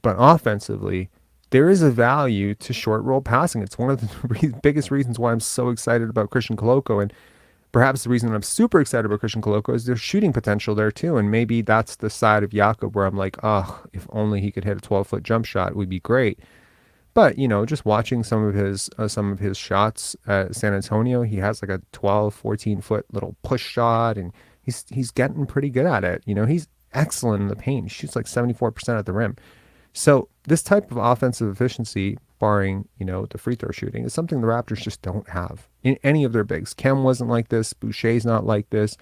but offensively, there is a value to short roll passing. It's one of the biggest reasons why I'm so excited about Christian Koloko, and perhaps the reason I'm super excited about Christian Koloko is there's shooting potential there too. And maybe that's the side of Jakob where I'm like, oh, if only he could hit a 12-foot jump shot, it would be great. But, just watching some of his shots at San Antonio, he has like a 12, 14-foot little push shot, and he's getting pretty good at it. He's excellent in the paint. He shoots like 74% at the rim. So this type of offensive efficiency, barring, the free throw shooting, is something the Raptors just don't have in any of their bigs. Kem wasn't like this. Boucher's not like this.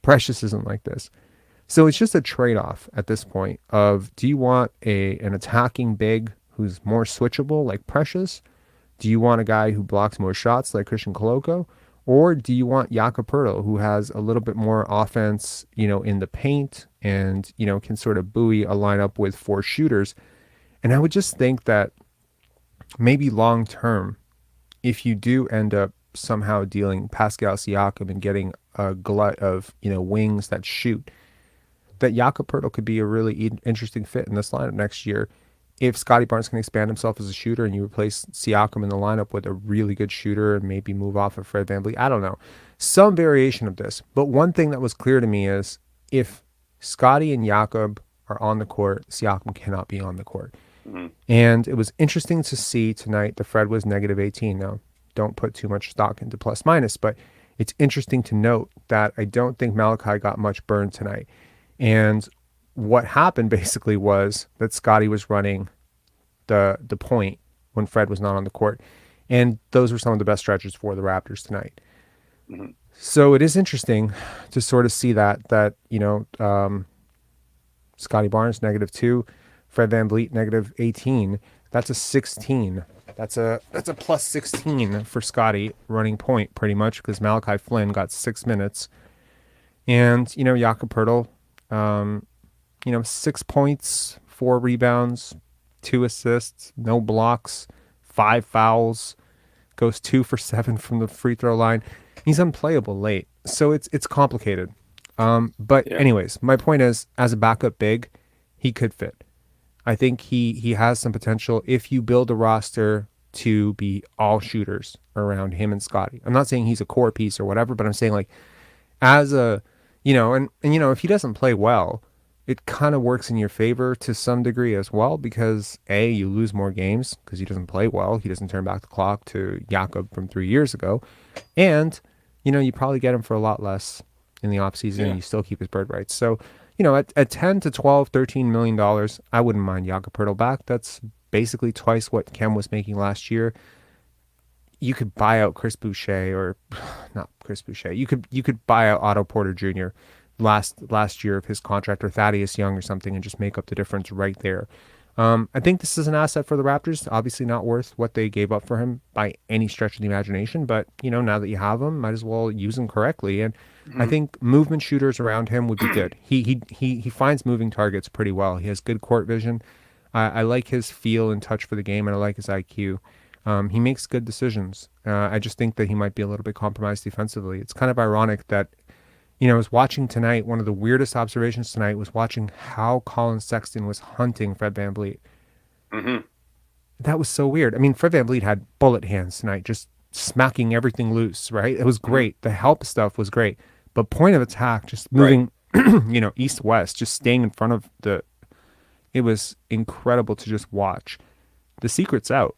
Precious isn't like this. So it's just a trade-off at this point of, do you want an attacking big who's more switchable like Precious? Do you want a guy who blocks more shots like Christian Koloko? Or do you want Jakob Poeltl, who has a little bit more offense, in the paint and, can sort of buoy a lineup with 4 shooters? And I would just think that maybe long term, if you do end up somehow dealing Pascal Siakam and getting a glut of, wings that shoot, that Jakob Poeltl could be a really interesting fit in this lineup next year. If Scottie Barnes can expand himself as a shooter and you replace Siakam in the lineup with a really good shooter and maybe move off of Fred VanVleet, I don't know. Some variation of this. But one thing that was clear to me is if Scottie and Jakob are on the court, Siakam cannot be on the court. Mm-hmm. And it was interesting to see tonight that Fred was negative 18. Now, don't put too much stock into plus minus, but it's interesting to note that I don't think Malachi got much burn tonight. And what happened basically was that Scottie was running the point when Fred was not on the court. And those were some of the best stretches for the Raptors tonight. Mm-hmm. So it is interesting to sort of see that Scottie Barnes, -2, Fred VanVleet, -18. That's a 16. That's a plus 16 for Scottie running point pretty much, because Malachi Flynn got 6 minutes. And, Jakob Poeltl, 6 points, 4 rebounds, 2 assists, no blocks, 5 fouls, goes 2 for 7 from the free throw line. He's unplayable late, so it's complicated. But anyways, my point is, as a backup big, he could fit. I think he has some potential if you build a roster to be all shooters around him and Scottie. I'm not saying he's a core piece or whatever, but I'm saying, like, as a, and if he doesn't play well, it kind of works in your favor to some degree as well, because A, you lose more games because he doesn't play well. He doesn't turn back the clock to Jakob from 3 years ago. And, you probably get him for a lot less in the offseason, and you still keep his bird rights. So, at 10 to 12, $13 million, I wouldn't mind Jakob Poeltl back. That's basically twice what Kem was making last year. You could buy out Chris Boucher, or not Chris Boucher. You could buy out Otto Porter Jr. last year of his contract, or Thaddeus Young or something, and just make up the difference right there. I think this is an asset for the Raptors. Obviously not worth what they gave up for him by any stretch of the imagination, but now that you have him, might as well use him correctly. And I think movement shooters around him would be good. He finds moving targets pretty well. He has good court vision. I like his feel and touch for the game, and I like his IQ. He makes good decisions. I just think that he might be a little bit compromised defensively. It's kind of ironic that, I was watching tonight, one of the weirdest observations tonight was watching how Collin Sexton was hunting Fred VanVleet. Mm-hmm. That was so weird. I mean, Fred VanVleet had bullet hands tonight, just smacking everything loose, right? It was great. The help stuff was great. But point of attack, just moving, east-west, just staying in front of it was incredible to just watch. The secret's out.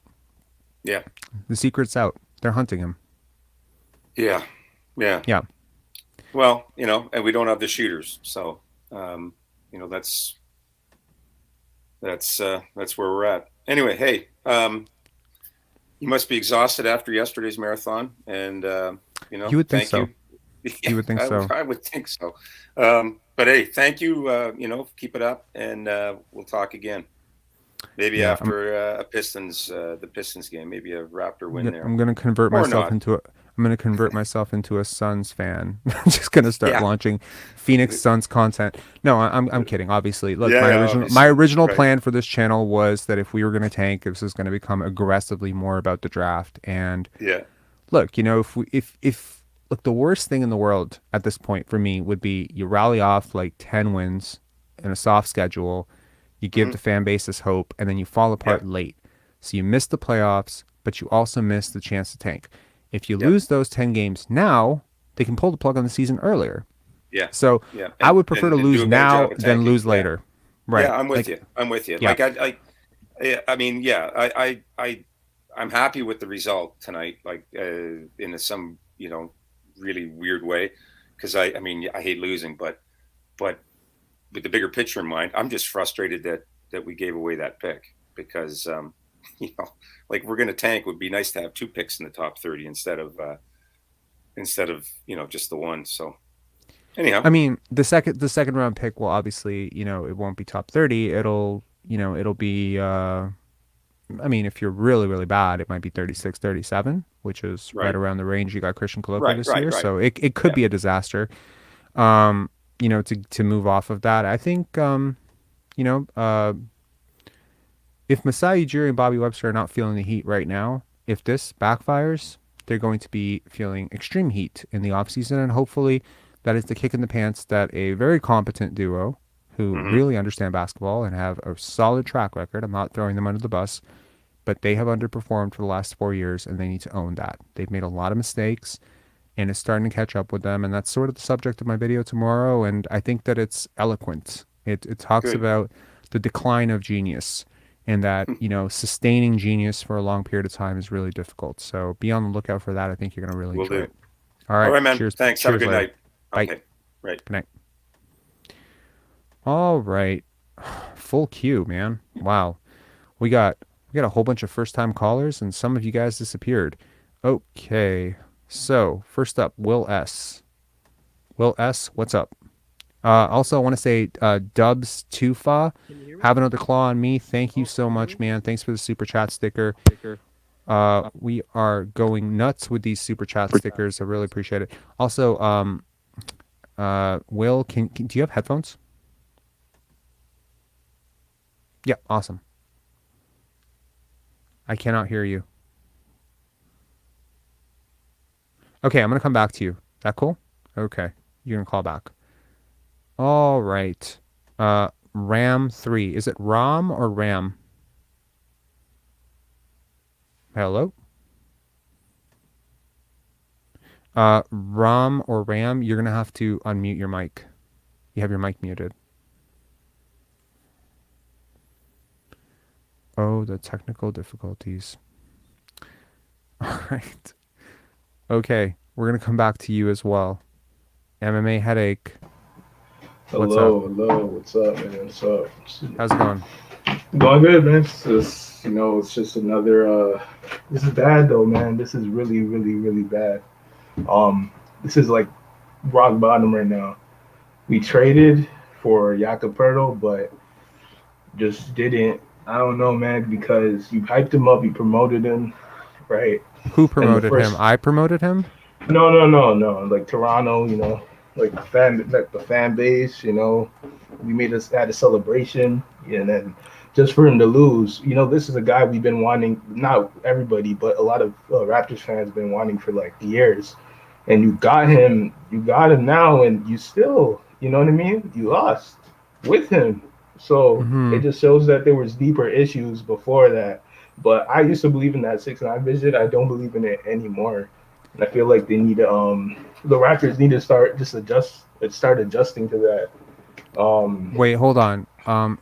Yeah. The secret's out. They're hunting him. Yeah. Yeah. Yeah. Well, and we don't have the shooters, so that's where we're at. Anyway, hey, you must be exhausted after yesterday's marathon, and You would think thank so. you. You would think so. I would think so. But hey, thank you. Keep it up, and we'll talk again. Maybe Yeah, after the Pistons game, maybe a Raptor win there. I'm gonna convert Or myself not. into a. I'm gonna convert myself into a Suns fan. I'm just gonna start Yeah. launching Phoenix Suns content. No, I'm kidding. Obviously, look, Yeah, my yeah, original obviously. Right. plan for this channel was that if we were gonna tank, this was gonna become aggressively more about the draft. And Yeah. look, if look, the worst thing in the world at this point for me would be you rally off like 10 wins in a soft schedule, you give the fan base this hope, and then you fall apart late. So you miss the playoffs, but you also miss the chance to tank. If you lose those 10 games now, they can pull the plug on the season earlier. Yeah. So Yeah. I would prefer to do lose a better now job of than tanking. lose later. Right. Yeah, I'm with you. Yeah. Like I'm happy with the result tonight. Like in some really weird way, because I hate losing, but with the bigger picture in mind, I'm just frustrated that we gave away that pick because like we're going to tank. It would be nice to have 2 picks in the top 30 instead of just the one. So anyhow, I mean, the second round pick will obviously, it won't be top 30. It'll be I mean, if you're really, really bad, it might be 36, 37, which is right around the range you got Christian Koloko this year. So it could be a disaster. To move off of that, I think, if Masai Ujiri and Bobby Webster are not feeling the heat right now, if this backfires, they're going to be feeling extreme heat in the offseason. And hopefully that is the kick in the pants that a very competent duo who really understand basketball and have a solid track record. I'm not throwing them under the bus, but they have underperformed for the last 4 years, and they need to own that. They've made a lot of mistakes, and it's starting to catch up with them, and that's sort of the subject of my video tomorrow, and I think that it's eloquent. It talks about the decline of genius, and that, sustaining genius for a long period of time is really difficult. So be on the lookout for that. I think you're going to really enjoy it. All right, man. Cheers. Thanks. Cheers Have a good later. night. Bye. Okay. Right. Good night. All right. Full queue, man. Wow. We got a whole bunch of first-time callers, and some of you guys disappeared. Okay. So, first up, Will S. Will S, what's up? Also, I want to say, Dubs Tufa, have another claw on me. Thank you so much, man. Thanks for the super chat sticker. We are going nuts with these super chat stickers. I really appreciate it. Also, Will, do you have headphones? Yeah, awesome. I cannot hear you. Okay, I'm going to come back to you. Is that cool? Okay, you're going to call back. All right. Ram 3. Is it Ram or Ram? Hello? Ram or Ram, you're going to have to unmute your mic. You have your mic muted. Oh, the technical difficulties. All right. Okay, we're going to come back to you as well. MMA Headache. Hello, what's up, man? What's up? How's it going? Going good, man. It's just, it's just another, this is bad though, man. This is really, really, really bad. This is like rock bottom right now. We traded for Jakob Poeltl, but just didn't. I don't know, man, because you hyped him up, you promoted him, right? Who promoted him? I promoted him? No. Like Toronto, like the fan base, we had a celebration, and then just for him to lose, this is a guy we've been wanting, not everybody, but a lot of Raptors fans have been wanting for like years, and you got him now, and you still, you know what I mean? You lost with him, so it just shows that there was deeper issues before that. But I used to believe in that 6'9" vision. I don't believe in it anymore. And I feel like they need to, the Raptors need to start adjusting to that. Wait, hold on.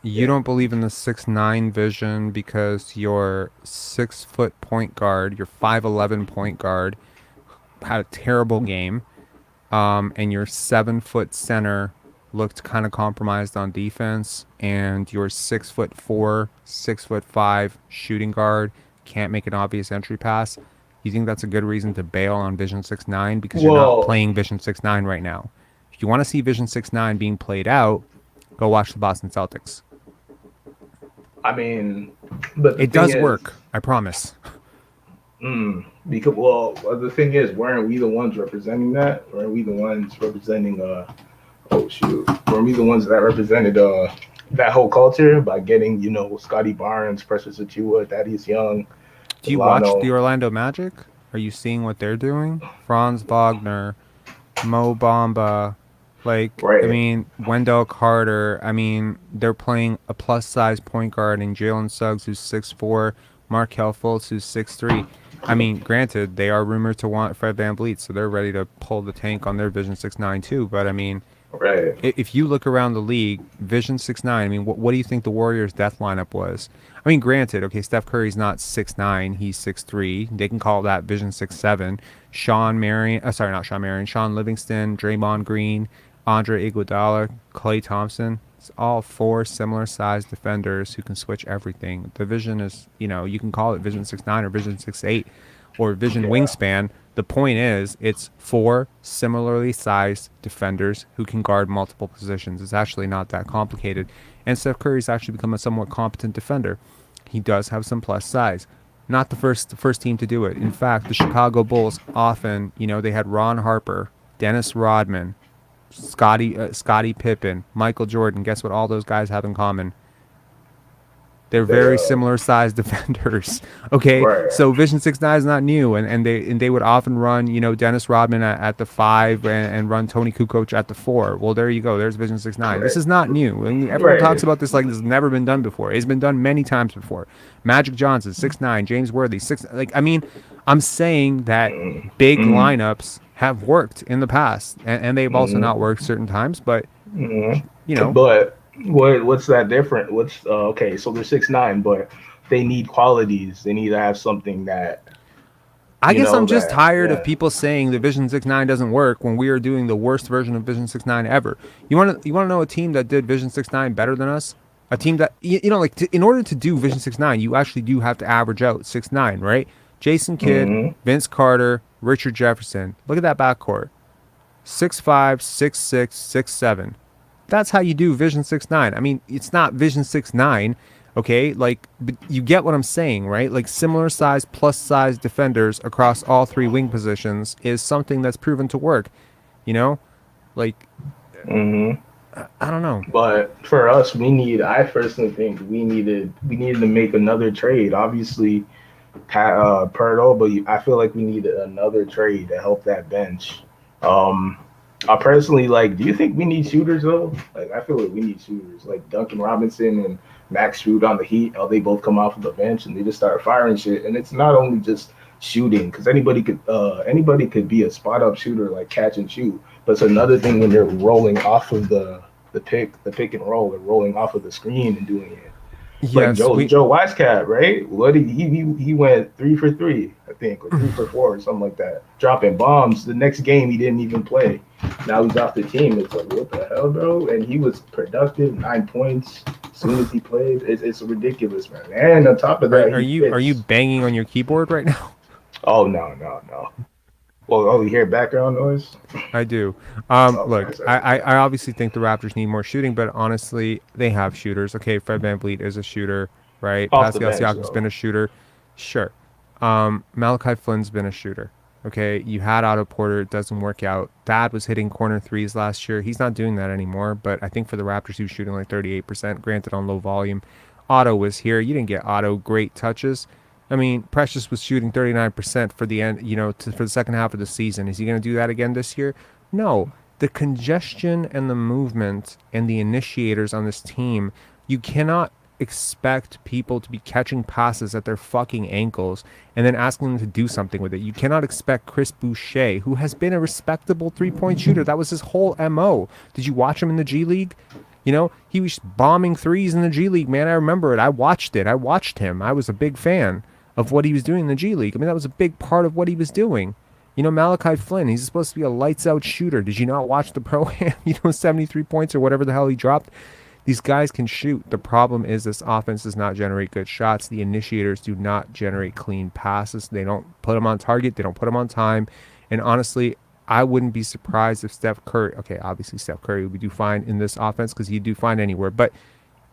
You don't believe in the 6'9" vision because your 6-foot point guard, your 5'11" point guard had a terrible game, and your 7-foot center looked kind of compromised on defense, and your 6'4", 6'5" shooting guard can't make an obvious entry pass. You think that's a good reason to bail on Vision 6-9 because you're Well, not playing Vision 6-9 right now? If you want to see Vision 6-9 being played out, go watch the Boston Celtics. I mean, but it does work. I promise. Because the thing is, weren't we the ones representing that? Weren't we the ones representing? Weren't we the ones that represented that whole culture by getting Scottie Barnes, Precious Achiuwa, Thaddeus Young? Do you watch the Orlando Magic? Are you seeing what they're doing? Franz Wagner, Mo Bamba, right. I mean, Wendell Carter. I mean, they're playing a plus-size point guard in Jalen Suggs, who's 6'4", Markelle Fultz, who's 6'3". I mean, granted, they are rumored to want Fred VanVleet, so they're ready to pull the tank on their Vision 6-9 too. But I mean, if you look around the league, Vision 6-9, I mean, what do you think the Warriors' death lineup was? I mean, granted, okay, Steph Curry's not 6'9", he's 6'3". They can call that Vision 6-7. Sean Livingston, Draymond Green, Andre Iguodala, Klay Thompson. It's all four similar-sized defenders who can switch everything. The vision is, you can call it Vision 6-9 or Vision 6-8 or Vision Wingspan. The point is, it's four similarly sized defenders who can guard multiple positions. It's actually not that complicated. And Steph Curry's actually become a somewhat competent defender. He does have some plus size. Not the first team to do it. In fact, the Chicago Bulls often, they had Ron Harper, Dennis Rodman, Scottie Pippen, Michael Jordan. Guess what all those guys have in common? They're very similar sized defenders. Okay, so Vision 6-9 is not new, and they would often run Dennis Rodman at the 5 and run Tony Kukoc at the 4. Well, there you go. There's Vision 6-9. This is not new. And everyone talks about this like this has never been done before. It's been done many times before. Magic Johnson 6'9", James Worthy 6. I'm saying that big lineups have worked in the past, and they've also not worked certain times. But But what's that different? Okay? So they're 6'9", but they need qualities. They need to have something that. I guess I'm just tired of people saying the Vision 6-9 doesn't work when we are doing the worst version of Vision 6-9 ever. You want to know a team that did Vision 6-9 better than us? A team that in order to do Vision 6-9, you actually do have to average out 6'9", right? Jason Kidd, Vince Carter, Richard Jefferson. Look at that backcourt. 6'5", 6'6", 6'7". That's how you do Vision 6-9. I mean, it's not Vision 6-9, okay? But you get what I'm saying, right? Similar size, plus size defenders across all three wing positions is something that's proven to work. I don't know. But for us, I personally think we needed to make another trade. Obviously, Poeltl, but I feel like we need another trade to help that bench. I personally do you think we need shooters though? I feel like we need shooters like Duncan Robinson and Max Strud on the Heat. How they both come off of the bench and they just start firing shit. And it's not only just shooting, because anybody could be a spot up shooter, catch and shoot. But it's another thing when they're rolling off of the pick and roll, they're rolling off of the screen and doing it. Yes, Joe Wisecat, right? What he went 3 for 3, I think, or 3 for 4, or something like that. Dropping bombs. The next game he didn't even play. Now he's off the team. It's what the hell, bro? And he was productive, 9 points as soon as he played. It's ridiculous, man. And on top of that, are you banging on your keyboard right now? Oh no. Well, you hear background noise? I do. Look, I obviously think the Raptors need more shooting, but honestly, they have shooters. Okay, Fred VanVleet is a shooter, right? Pascal Siakam's been a shooter. Sure. Malachi Flynn's been a shooter. Okay, you had Otto Porter. It doesn't work out. Thad was hitting corner threes last year. He's not doing that anymore, but I think for the Raptors, he was shooting 38%, granted on low volume. Otto was here. You didn't get Otto great touches. I mean, Precious was shooting 39% for the end, for the second half of the season. Is he going to do that again this year? No. The congestion and the movement and the initiators on this team, you cannot expect people to be catching passes at their fucking ankles and then asking them to do something with it. You cannot expect Chris Boucher, who has been a respectable three-point shooter. That was his whole MO. Did you watch him in the G League? He was bombing threes in the G League, man. I remember it. I watched him. I was a big fan of what he was doing in the G League. I mean, that was a big part of what he was doing. Malachi Flynn, he's supposed to be a lights-out shooter. Did you not watch the Pro-Am? 73 points or whatever the hell he dropped. These guys can shoot. The problem is this offense does not generate good shots. The initiators do not generate clean passes. They don't put them on target. They don't put them on time. And honestly, I wouldn't be surprised if Steph Curry, okay, obviously Steph Curry would do fine in this offense because he'd do fine anywhere, but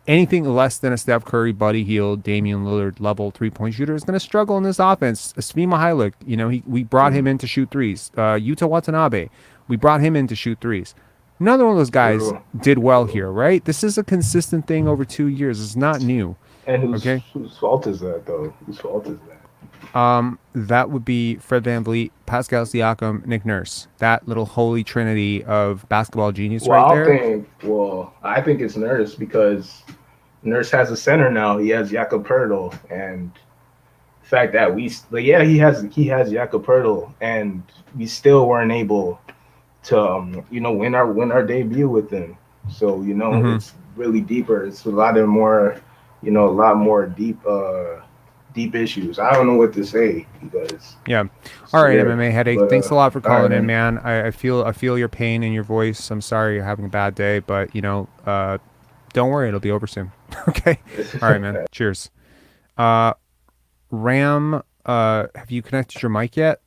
anything less than a Steph Curry, Buddy Hield, Damian Lillard level 3-point shooter is going to struggle in this offense. Svi Mykhailiuk, we brought him in to shoot threes. Yuta Watanabe, we brought him in to shoot threes. Neither one of those guys did well here, right? This is a consistent thing over 2 years. It's not new. And whose fault is that, though? Whose fault is that? That would be Fred VanVleet, Pascal Siakam, Nick Nurse. That little holy trinity of basketball genius right there. I think it's Nurse because Nurse has a center now. He has Jakob Poeltl, and the fact that he has Jakob Poeltl, and we still weren't able to win our debut with him. So it's really deeper. It's a lot more deep issues. I don't know what to say because all right, MMA headache. Thanks a lot for calling in, man. I feel your pain in your voice. I'm sorry you're having a bad day, but don't worry, it'll be over soon. Okay. All right, man. Cheers. Ram, have you connected your mic yet?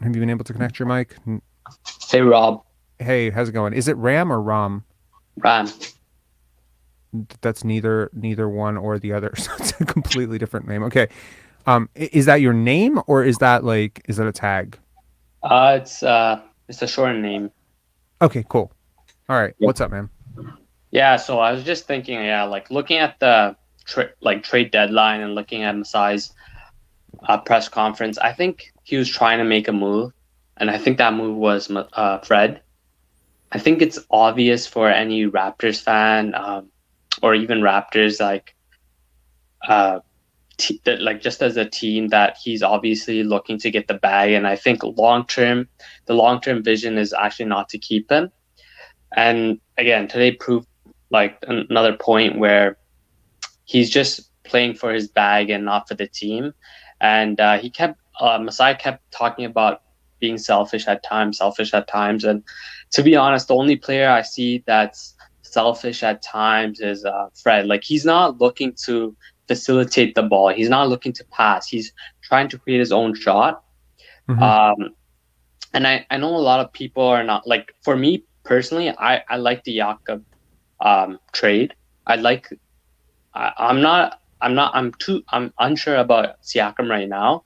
Have you been able to connect your mic? Hey, Rob. Hey, how's it going? Is it Ram or Ram? Ram. That's neither one or the other. So it's a completely different name. Okay. Is that your name or is that a tag? It's a short name. Okay, cool. All right. Yep. What's up, man? Yeah, so I was just thinking, looking at the trade deadline and looking at Masai's press conference, I think he was trying to make a move, and I think that move was Fred. I think it's obvious for any Raptors fan, or even Raptors, just as a team, that he's obviously looking to get the bag. And I think the long-term vision is actually not to keep him. And again, today proved another point where he's just playing for his bag and not for the team. And Masai kept talking about being selfish at times. And to be honest, the only player I see that's selfish at times is Fred. He's not looking to facilitate the ball. He's not looking to pass. He's trying to create his own shot. Mm-hmm. And I know a lot of people are not for me personally, I like the Jakob trade. I'm unsure about Siakam right now,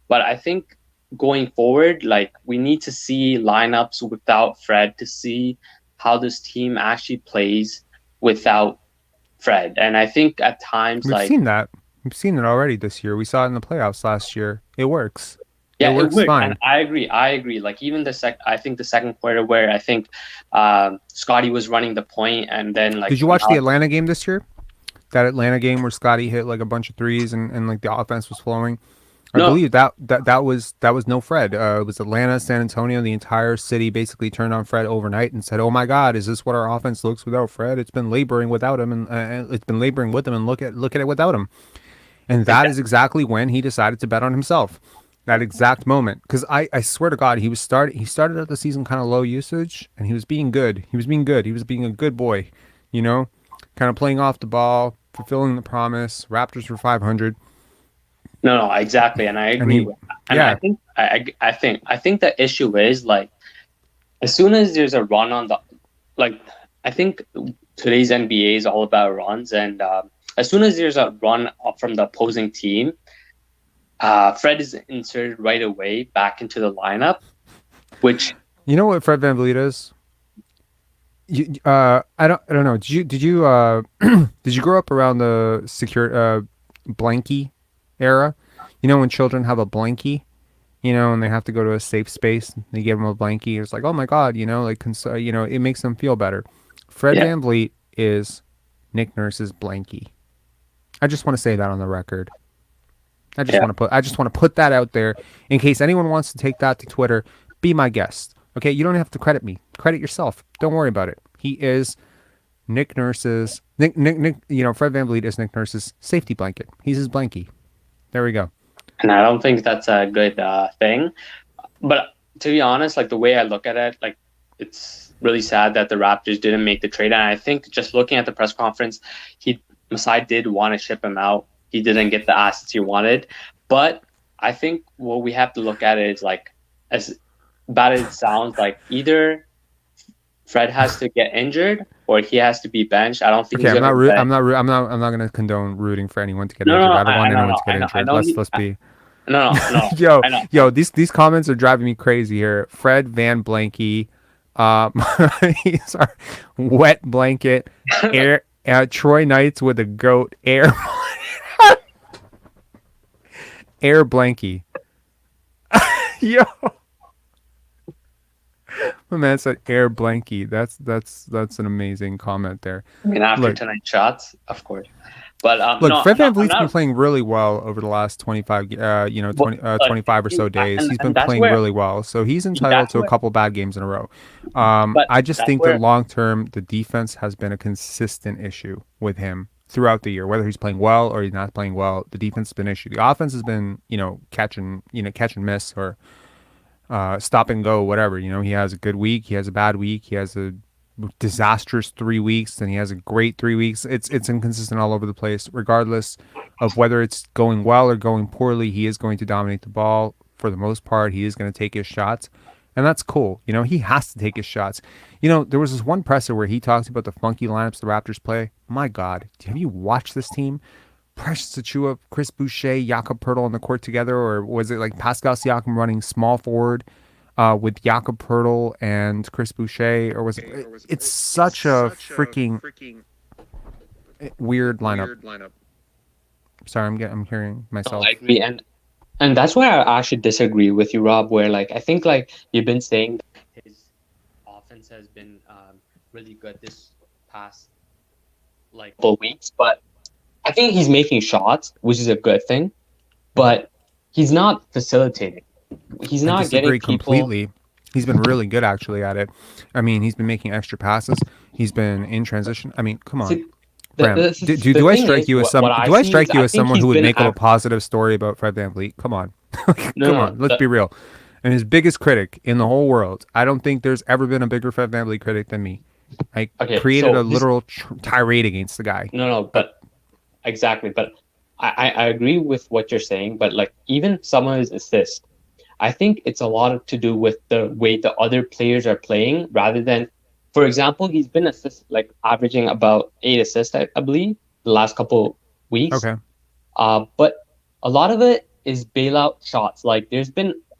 but I think going forward, we need to see lineups without Fred to see how this team actually plays without Fred. And I think at times we've seen that. We've seen it already this year. We saw it in the playoffs last year. It works. Yeah, it works fine. And I agree. Even I think the second quarter where I think Scottie was running the point, and then did you watch the Atlanta game this year? That Atlanta game where Scottie hit a bunch of threes and the offense was flowing. I believe that was no Fred. It was Atlanta, San Antonio. The entire city basically turned on Fred overnight and said, "Oh my God, is this what our offense looks without Fred? It's been laboring without him, and it's been laboring with him, and look at it without him." And that is exactly when he decided to bet on himself. That exact moment, because I swear to God, he started out the season kind of low usage, and he was being good. He was being a good boy, kind of playing off the ball, fulfilling the promise. Raptors for 500. No, exactly, and I agree. I think the issue is as soon as there's a run on the I think today's NBA is all about runs, and as soon as there's a run from the opposing team, Fred is inserted right away back into the lineup. Which what Fred VanVleet is? I don't know. Did you did you grow up around the secure Blankie era? When children have a blankie, and they have to go to a safe space, they give them a blankie. It's oh my God, it makes them feel better. Fred VanVleet is Nick Nurse's blankie. I just want to say that on the record. I just want to put that out there in case anyone wants to take that to Twitter. Be my guest, okay? You don't have to credit me. Credit yourself. Don't worry about it. He is Nick Nurse's Nick. Fred VanVleet is Nick Nurse's safety blanket. He's his blankie. There we go. And I don't think that's a good thing. But to be honest, the way I look at it, it's really sad that the Raptors didn't make the trade. And I think just looking at the press conference, Masai did want to ship him out. He didn't get the assets he wanted. But I think what we have to look at is like, as bad as it sounds, like either Fred has to get injured or he has to be benched. I don't think Okay, he's I'm not going to condone rooting for anyone to get injured. I don't want anyone to get injured. Let's be. No. Yo, these comments are driving me crazy here. Fred Van Blankie, he's our wet blanket, air. Troy Knights with a goat, air Blankie. Yo, my man said air Blankie. That's an amazing comment there. I mean, after tonight's shots, of course. But Fred VanVleet's been playing really well over the last 25 or so days. He's been playing really well, so he's entitled to a couple bad games in a row. I just think that long term, the defense has been a consistent issue with him throughout the year. Whether he's playing well or he's not playing well, the defense has been an issue. The offense has been, catch and miss or stop and go, whatever. He has a good week, he has a bad week, he has a disastrous 3 weeks, and he has a great 3 weeks. It's inconsistent all over the place. Regardless of whether it's going well or going poorly, he is going to dominate the ball for the most part. He is going to take his shots, and that's cool. He has to take his shots. There was this one presser where he talks about the funky lineups the Raptors play. My God, have you watched this team? Precious Achiuwa, Chris Boucher, Jakob Poeltl on the court together, or was it like Pascal Siakam running small forward with Jakob Poeltl and Chris Boucher, or was it? It's such a freaking weird lineup. Sorry, I'm hearing myself. I agree, and that's where I actually disagree with you, Rob. Where I think you've been saying his offense has been really good this past couple weeks, but I think he's making shots, which is a good thing, but he's not facilitating. He's not getting people completely. He's been really good actually at it. I mean, he's been making extra passes. He's been in transition. I mean, come on. Bram, do I strike you as someone who would make up a positive story about Fred VanVleet? Come on. Come on. Let's be real. And his biggest critic in the whole world. I don't think there's ever been a bigger Fred VanVleet critic than me. I created a literal tirade against the guy. But exactly. But I agree with what you're saying. But even some of his assists, I think it's a lot to do with the way the other players are playing rather than, for example, he's been averaging about 8 assists, I believe, the last couple weeks. Okay. But a lot of it is bailout shots. I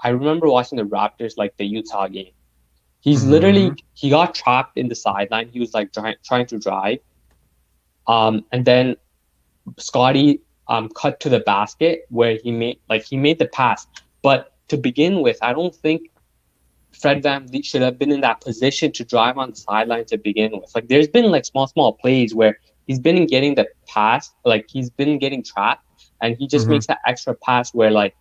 remember watching the Raptors, the Utah game. He's literally, he got trapped in the sideline. He was trying to drive. And then Scottie cut to the basket where he made the pass. But to begin with, I don't think Fred VanVleet should have been in that position to drive on the sideline to begin with. There's been small plays where he's been getting the pass, he's been getting trapped, and he just makes that extra pass where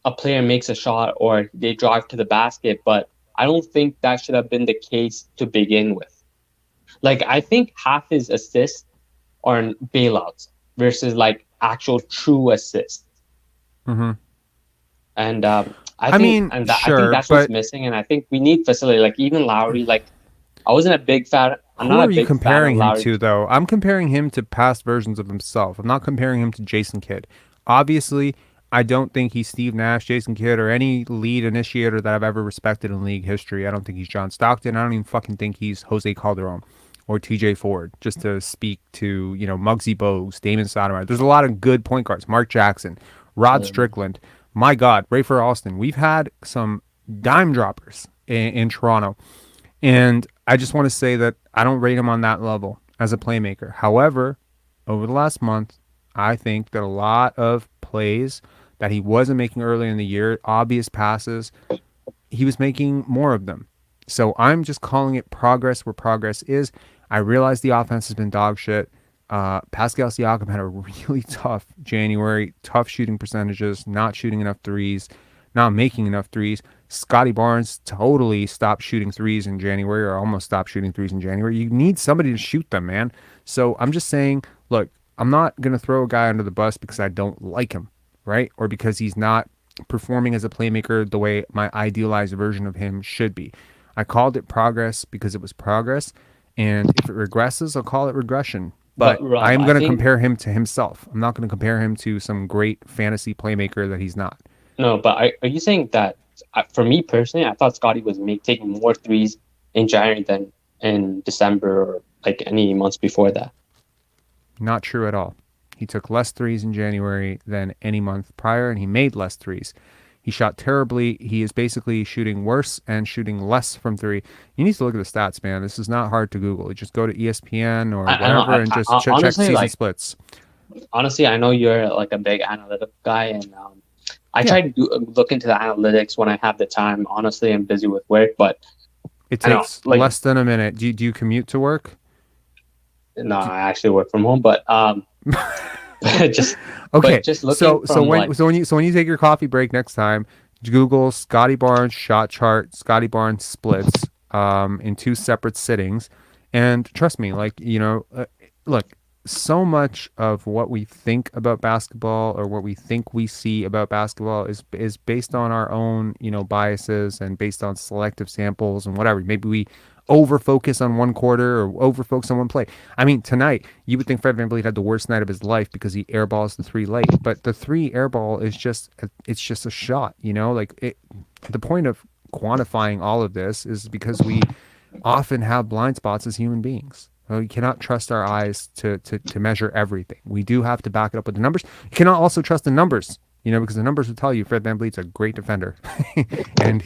a player makes a shot or they drive to the basket, but I don't think that should have been the case to begin with. I think half his assists are bailouts versus actual true assists. Mm-hmm. And I think that's what's missing, and I think we need facility. Even Lauri, I wasn't a big fan. Who are you comparing him to, though? I'm comparing him to past versions of himself. I'm not comparing him to Jason Kidd. Obviously, I don't think he's Steve Nash, Jason Kidd, or any lead initiator that I've ever respected in league history. I don't think he's John Stockton. I don't even fucking think he's Jose Calderon or TJ Ford, just to speak to, Muggsy Bogues, Damon Stoudemire. There's a lot of good point guards. Mark Jackson, Rod Strickland. My God, Rafer Alston. We've had some dime droppers in Toronto. And I just want to say that I don't rate him on that level as a playmaker. However, over the last month, I think that a lot of plays that he wasn't making earlier in the year, obvious passes, he was making more of them. So I'm just calling it progress where progress is. I realize the offense has been dog shit. Pascal Siakam had a really tough January, tough shooting percentages, not shooting enough threes, not making enough threes. Scottie Barnes totally stopped shooting threes in January, or almost stopped shooting threes in January. You need somebody to shoot them, man. So I'm just saying, look, I'm not going to throw a guy under the bus because I don't like him, right? Or because he's not performing as a playmaker the way my idealized version of him should be. I called it progress because it was progress, and if it regresses, I'll call it regression. But Rob, I'm I going to think compare him to himself. I'm not going to compare him to some great fantasy playmaker that he's not. no, but are you saying that for me personally, I thought Scottie was taking more threes in January than in December or like any months before that? Not true at all. He took less threes in January than any month prior, and he made less threes. He shot terribly. He is basically shooting worse and shooting less from three. You need to look at the stats, man. This is not hard to Google. You just go to ESPN or I know. whatever and just check Honestly, season like splits. honestly, I know you're like a big analytic guy, and I Yeah. try to look into the analytics when I have the time. Honestly, I'm busy with work, but It I know, takes like, less than a minute. Do you commute to work? no, I actually work from home, but just Okay. but just looking So from when you take your coffee break next time, Google Scottie Barnes shot chart, Scottie Barnes splits in 2 separate sittings, and trust me, like, look, so much of what we think about basketball or what we think we see about basketball is based on our own, biases and based on selective samples and whatever. Maybe we over focus on one quarter or over focus on one play. I mean, tonight you would think Fred VanVleet had the worst night of his life because he airballs the 3 late, but the 3 airball is just a shot, the point of quantifying all of this is because we often have blind spots as human beings. We cannot trust our eyes to measure everything. We do have to back it up with the numbers. You cannot also trust the numbers, because the numbers will tell you Fred VanVleet's a great defender. And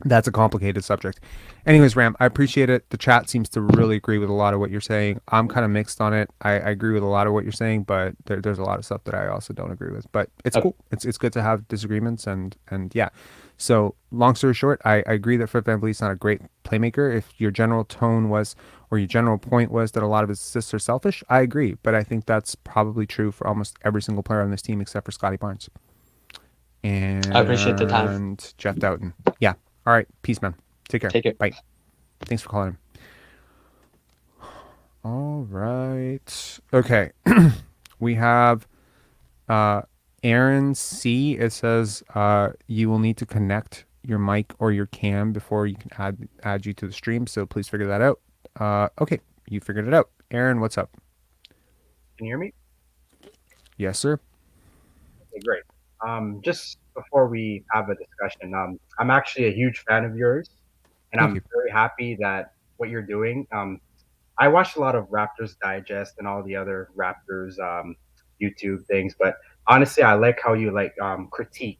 that's a complicated subject. Anyways, Ram, I appreciate it. The chat seems to really agree with a lot of what you're saying. I'm kind of mixed on it. I agree with a lot of what you're saying, but there's a lot of stuff that I also don't agree with. But it's cool. It's good to have disagreements and yeah. So long story short, I agree that Fred VanVleet's not a great playmaker. If your general tone was, or your general point was that a lot of his assists are selfish, I agree. But I think that's probably true for almost every single player on this team except for Scottie Barnes. And I appreciate the time. Jeff Doughton. Yeah. All right. Peace, man. Take care. Take it. Bye. Thanks for calling him. All right. Okay. We have Aaron C. It says you will need to connect your mic or your cam before you can add you to the stream. So please figure that out. Okay. You figured it out. Aaron, what's up? Can you hear me? Yes, sir. Okay, great. Just before we have a discussion, I'm actually a huge fan of yours, and Thank I'm you. very happy that what you're doing. I watched a lot of Raptors Digest and all the other Raptors YouTube things, but honestly, I like how you critique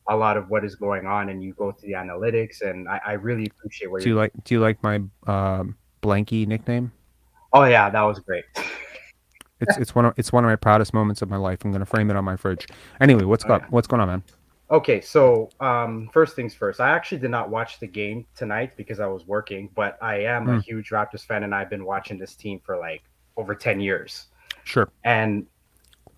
a lot of what is going on, and you go to the analytics, and I really appreciate what Do you like my Blankie nickname? Oh yeah, that was great. It's one of my proudest moments of my life. I'm gonna frame it on my fridge. Anyway, what's going on, man? Okay, so first things first. I actually did not watch the game tonight because I was working, but I am a huge Raptors fan, and I've been watching this team for like over 10 years. Sure. And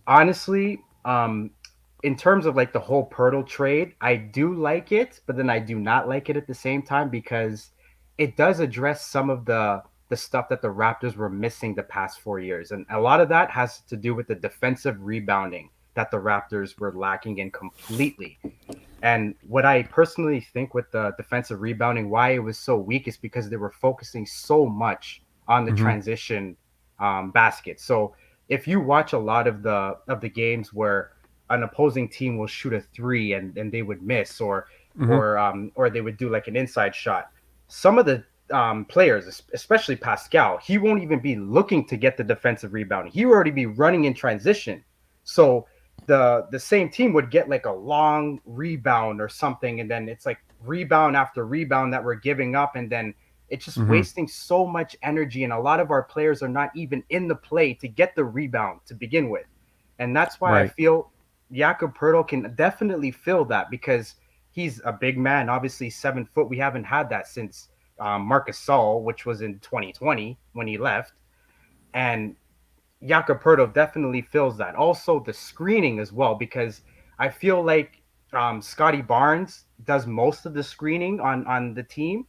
honestly, in terms of like the whole Poeltl trade, I do like it, but then I do not like it at the same time because it does address some of the stuff that the Raptors were missing the past 4 years. And a lot of that has to do with the defensive rebounding that the Raptors were lacking in completely. And what I personally think with the defensive rebounding, why it was so weak, is because they were focusing so much on the transition basket. So if you watch a lot of the games where an opposing team will shoot a 3 and they would miss, or they would do like an inside shot, some of the players, especially Pascal, he won't even be looking to get the defensive rebound. He would already be running in transition. So the same team would get like a long rebound or something, and then it's like rebound after rebound that we're giving up, and then it's just wasting so much energy, and a lot of our players are not even in the play to get the rebound to begin with. And that's why I feel Jakob Poeltl can definitely fill that, because he's a big man, obviously 7 foot. We haven't had that since Marcus Gasol, which was in 2020 when he left. And Jakob Poeltl definitely fills that. Also, the screening as well, because I feel like Scottie Barnes does most of the screening on the team,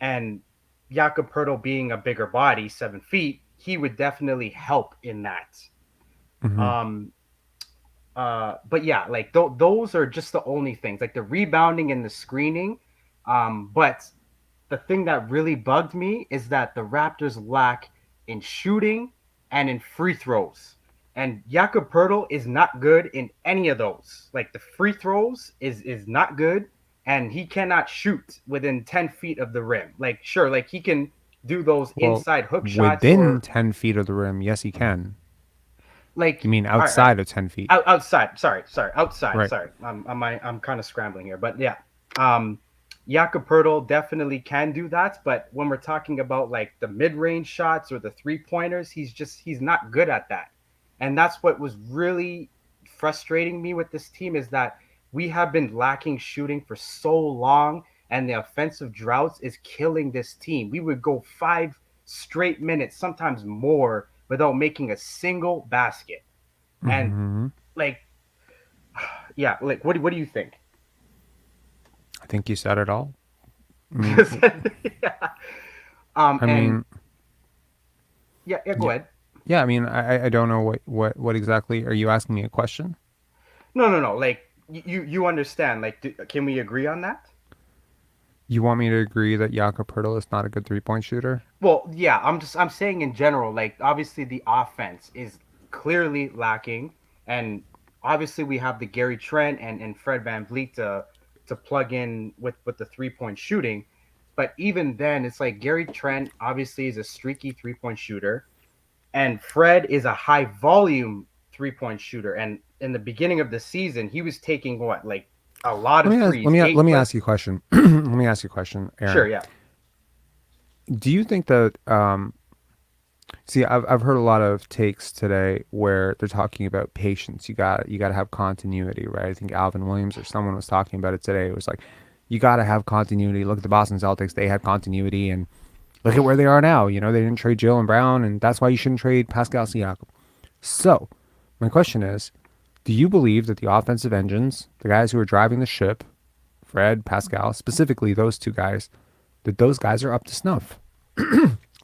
and Jakob Poeltl being a bigger body, 7 feet, he would definitely help in that. But yeah, like those are just the only things, like the rebounding and the screening. But the thing that really bugged me is that the Raptors lack in shooting and in free throws. And Jakob Poeltl is not good in any of those. Like the free throws is not good, and he cannot shoot within 10 feet of the rim. Like sure, like he can do those inside hook shots within 10 feet of the rim. Yes, he can. like You mean all right, outside of 10 feet? outside. Sorry, outside. Right. Sorry, I'm kind of scrambling here, but yeah, Jakob Poeltl definitely can do that. But when we're talking about like the mid-range shots or the 3-pointers, he's not good at that, and that's what was really frustrating me with this team is that we have been lacking shooting for so long, and the offensive droughts is killing this team. We would go 5 straight minutes, sometimes more, without making a single basket. And Mhm. like, yeah, like what do you think? I think you said it all. I mean, Yeah. I And mean, yeah, go ahead. yeah. I mean, I don't know what exactly. Are you asking me a question? No. Like you understand? Like, can we agree on that? You want me to agree that Jakob Poeltl is not a good 3-point shooter? Well, yeah. I'm saying in general. Like, obviously the offense is clearly lacking, and obviously we have the Gary Trent and Fred VanVleet to plug in with the 3-point shooting. But even then, it's like Gary Trent obviously is a streaky 3-point shooter, and Fred is a high volume 3-point shooter. And in the beginning of the season, he was taking what, like a lot of threes. Let me ask you a question. Let me ask you a question, Aaron. Sure, yeah. Do you think that see, I've heard a lot of takes today where they're talking about patience. You got to have continuity, right? I think Alvin Williams or someone was talking about it today. It was like, you got to have continuity. Look at the Boston Celtics; they had continuity, and look at where they are now. You know, they didn't trade Jalen Brown, and that's why you shouldn't trade Pascal Siakam. So, my question is, do you believe that the offensive engines, the guys who are driving the ship, Fred, Pascal, specifically those two guys, that those guys are up to snuff?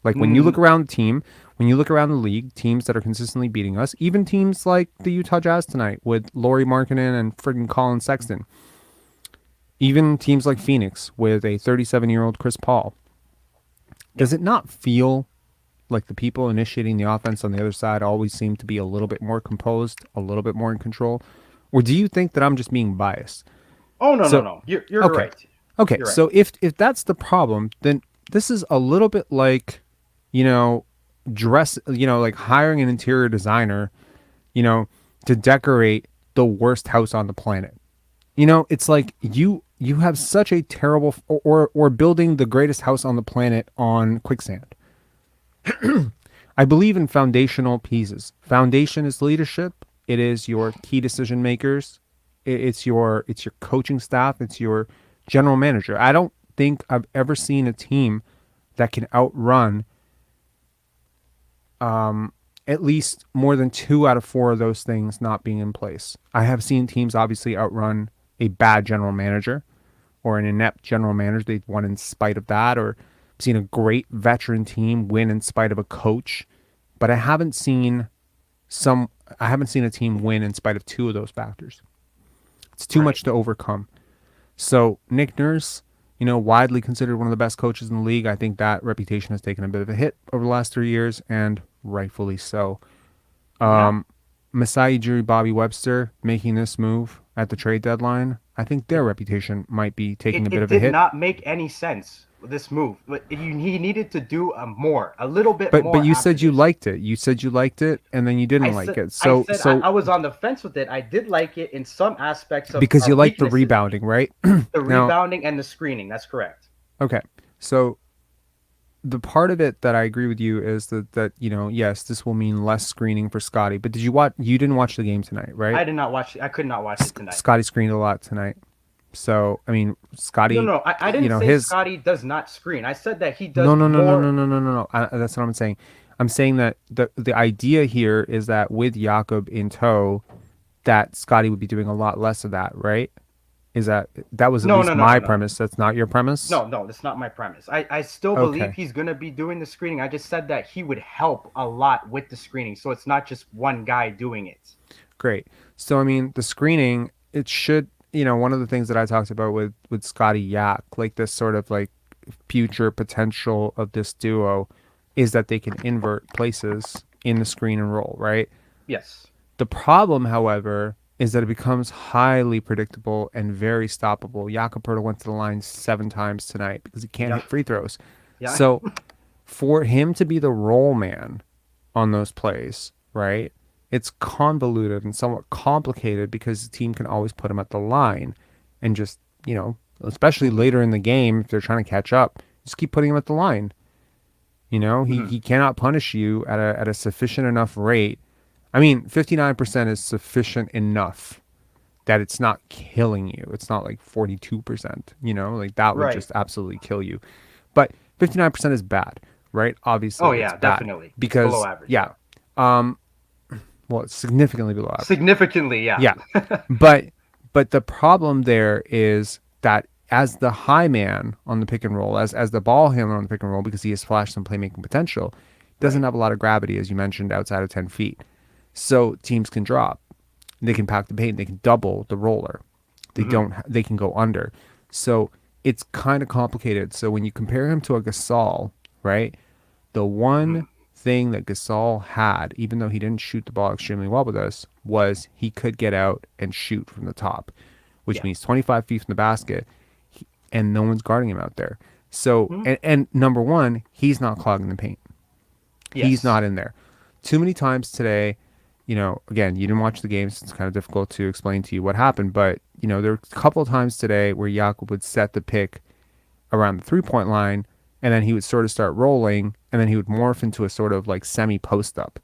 Like when you look around the team, when you look around the league, teams that are consistently beating us, even teams like the Utah Jazz tonight with Lauri Markkenan and friggin' Collin Sexton, even teams like Phoenix with a 37-year-old Chris Paul, does it not feel like the people initiating the offense on the other side always seem to be a little bit more composed, a little bit more in control? Or do you think that I'm just being biased? Oh no. You're okay. right. Okay, You're right. so if that's the problem, then this is a little bit like, like hiring an interior designer, to decorate the worst house on the planet. It's like you have such a terrible, or building the greatest house on the planet on quicksand. I believe in foundational pieces. Foundation is leadership. It is your key decision makers. It's your coaching staff. It's your general manager. I don't think I've ever seen a team that can outrun at least more than 2 out of 4 of those things not being in place. I have seen teams obviously outrun a bad general manager or an inept general manager. They've won in spite of that, or seen a great veteran team win in spite of a coach. But I haven't seen a team win in spite of 2 of those factors. It's too much to overcome. So Nick Nurse, widely considered one of the best coaches in the league. I think that reputation has taken a bit of a hit over the last 3 years, and rightfully so. Masai Ujiri, Bobby Webster making this move at the trade deadline, I think their reputation might be taking a bit of a hit. It did not make any sense, this move. He needed to do a little bit more. But you said you liked it. You said you liked it, and then you didn't like it. So I was on the fence with it. I did like it in some aspects of because you like the weaknesses. rebounding, right? The rebounding and the screening. That's correct. Okay, so the part of it that I agree with you is that yes, this will mean less screening for Scottie. But did you watch? You didn't watch the game tonight, right? I did not watch. I could not watch it tonight. Scottie screened a lot tonight. So I mean, Scottie. No, I didn't say Scottie does not screen. I said that he does. No. That's what I'm saying. I'm saying that the idea here is that with Jakob in tow, that Scottie would be doing a lot less of that, right? Is that was at least my premise? That's not your premise? No, that's not my premise. I still believe he's going to be doing the screening. I just said that he would help a lot with the screening, so it's not just one guy doing it. great. So, I mean, the screening, it should, one of the things that I talked about with Scottie Yak, like this sort of like future potential of this duo is that they can invert places in the screen and roll, right? Yes. The problem, however, is that it becomes highly predictable and very stoppable. Jakob Poeltl went to the line 7 times tonight because he can't hit free throws. Yeah. So for him to be the roll man on those plays, right, it's convoluted and somewhat complicated because the team can always put him at the line and just, especially later in the game, if they're trying to catch up, just keep putting him at the line. He cannot punish you at a sufficient enough rate. I mean, 59% is sufficient enough that it's not killing you. It's not like 42%, like that would just absolutely kill you. But 59% is bad, right? Obviously. Oh yeah, definitely. Because below average. Yeah. Well, it's significantly below average. Significantly, yeah. Yeah. But the problem there is that as the high man on the pick and roll, as the ball handler on the pick and roll, because he has flashed some playmaking potential, doesn't have a lot of gravity, as you mentioned, outside of 10 feet. So teams can drop. They can pack the paint. They can double the roller. They can go under. So it's kind of complicated. So when you compare him to a Gasol, right, the one thing that Gasol had, even though he didn't shoot the ball extremely well with us, was he could get out and shoot from the top, which means 25 feet from the basket, and no one's guarding him out there. So, and number one, he's not clogging the paint. Yes. He's not in there. Too many times today, again, you didn't watch the games. It's kind of difficult to explain to you what happened. But, there were a couple of times today where Jakob would set the pick around the 3-point line, and then he would sort of start rolling, and then he would morph into a sort of like semi-post up.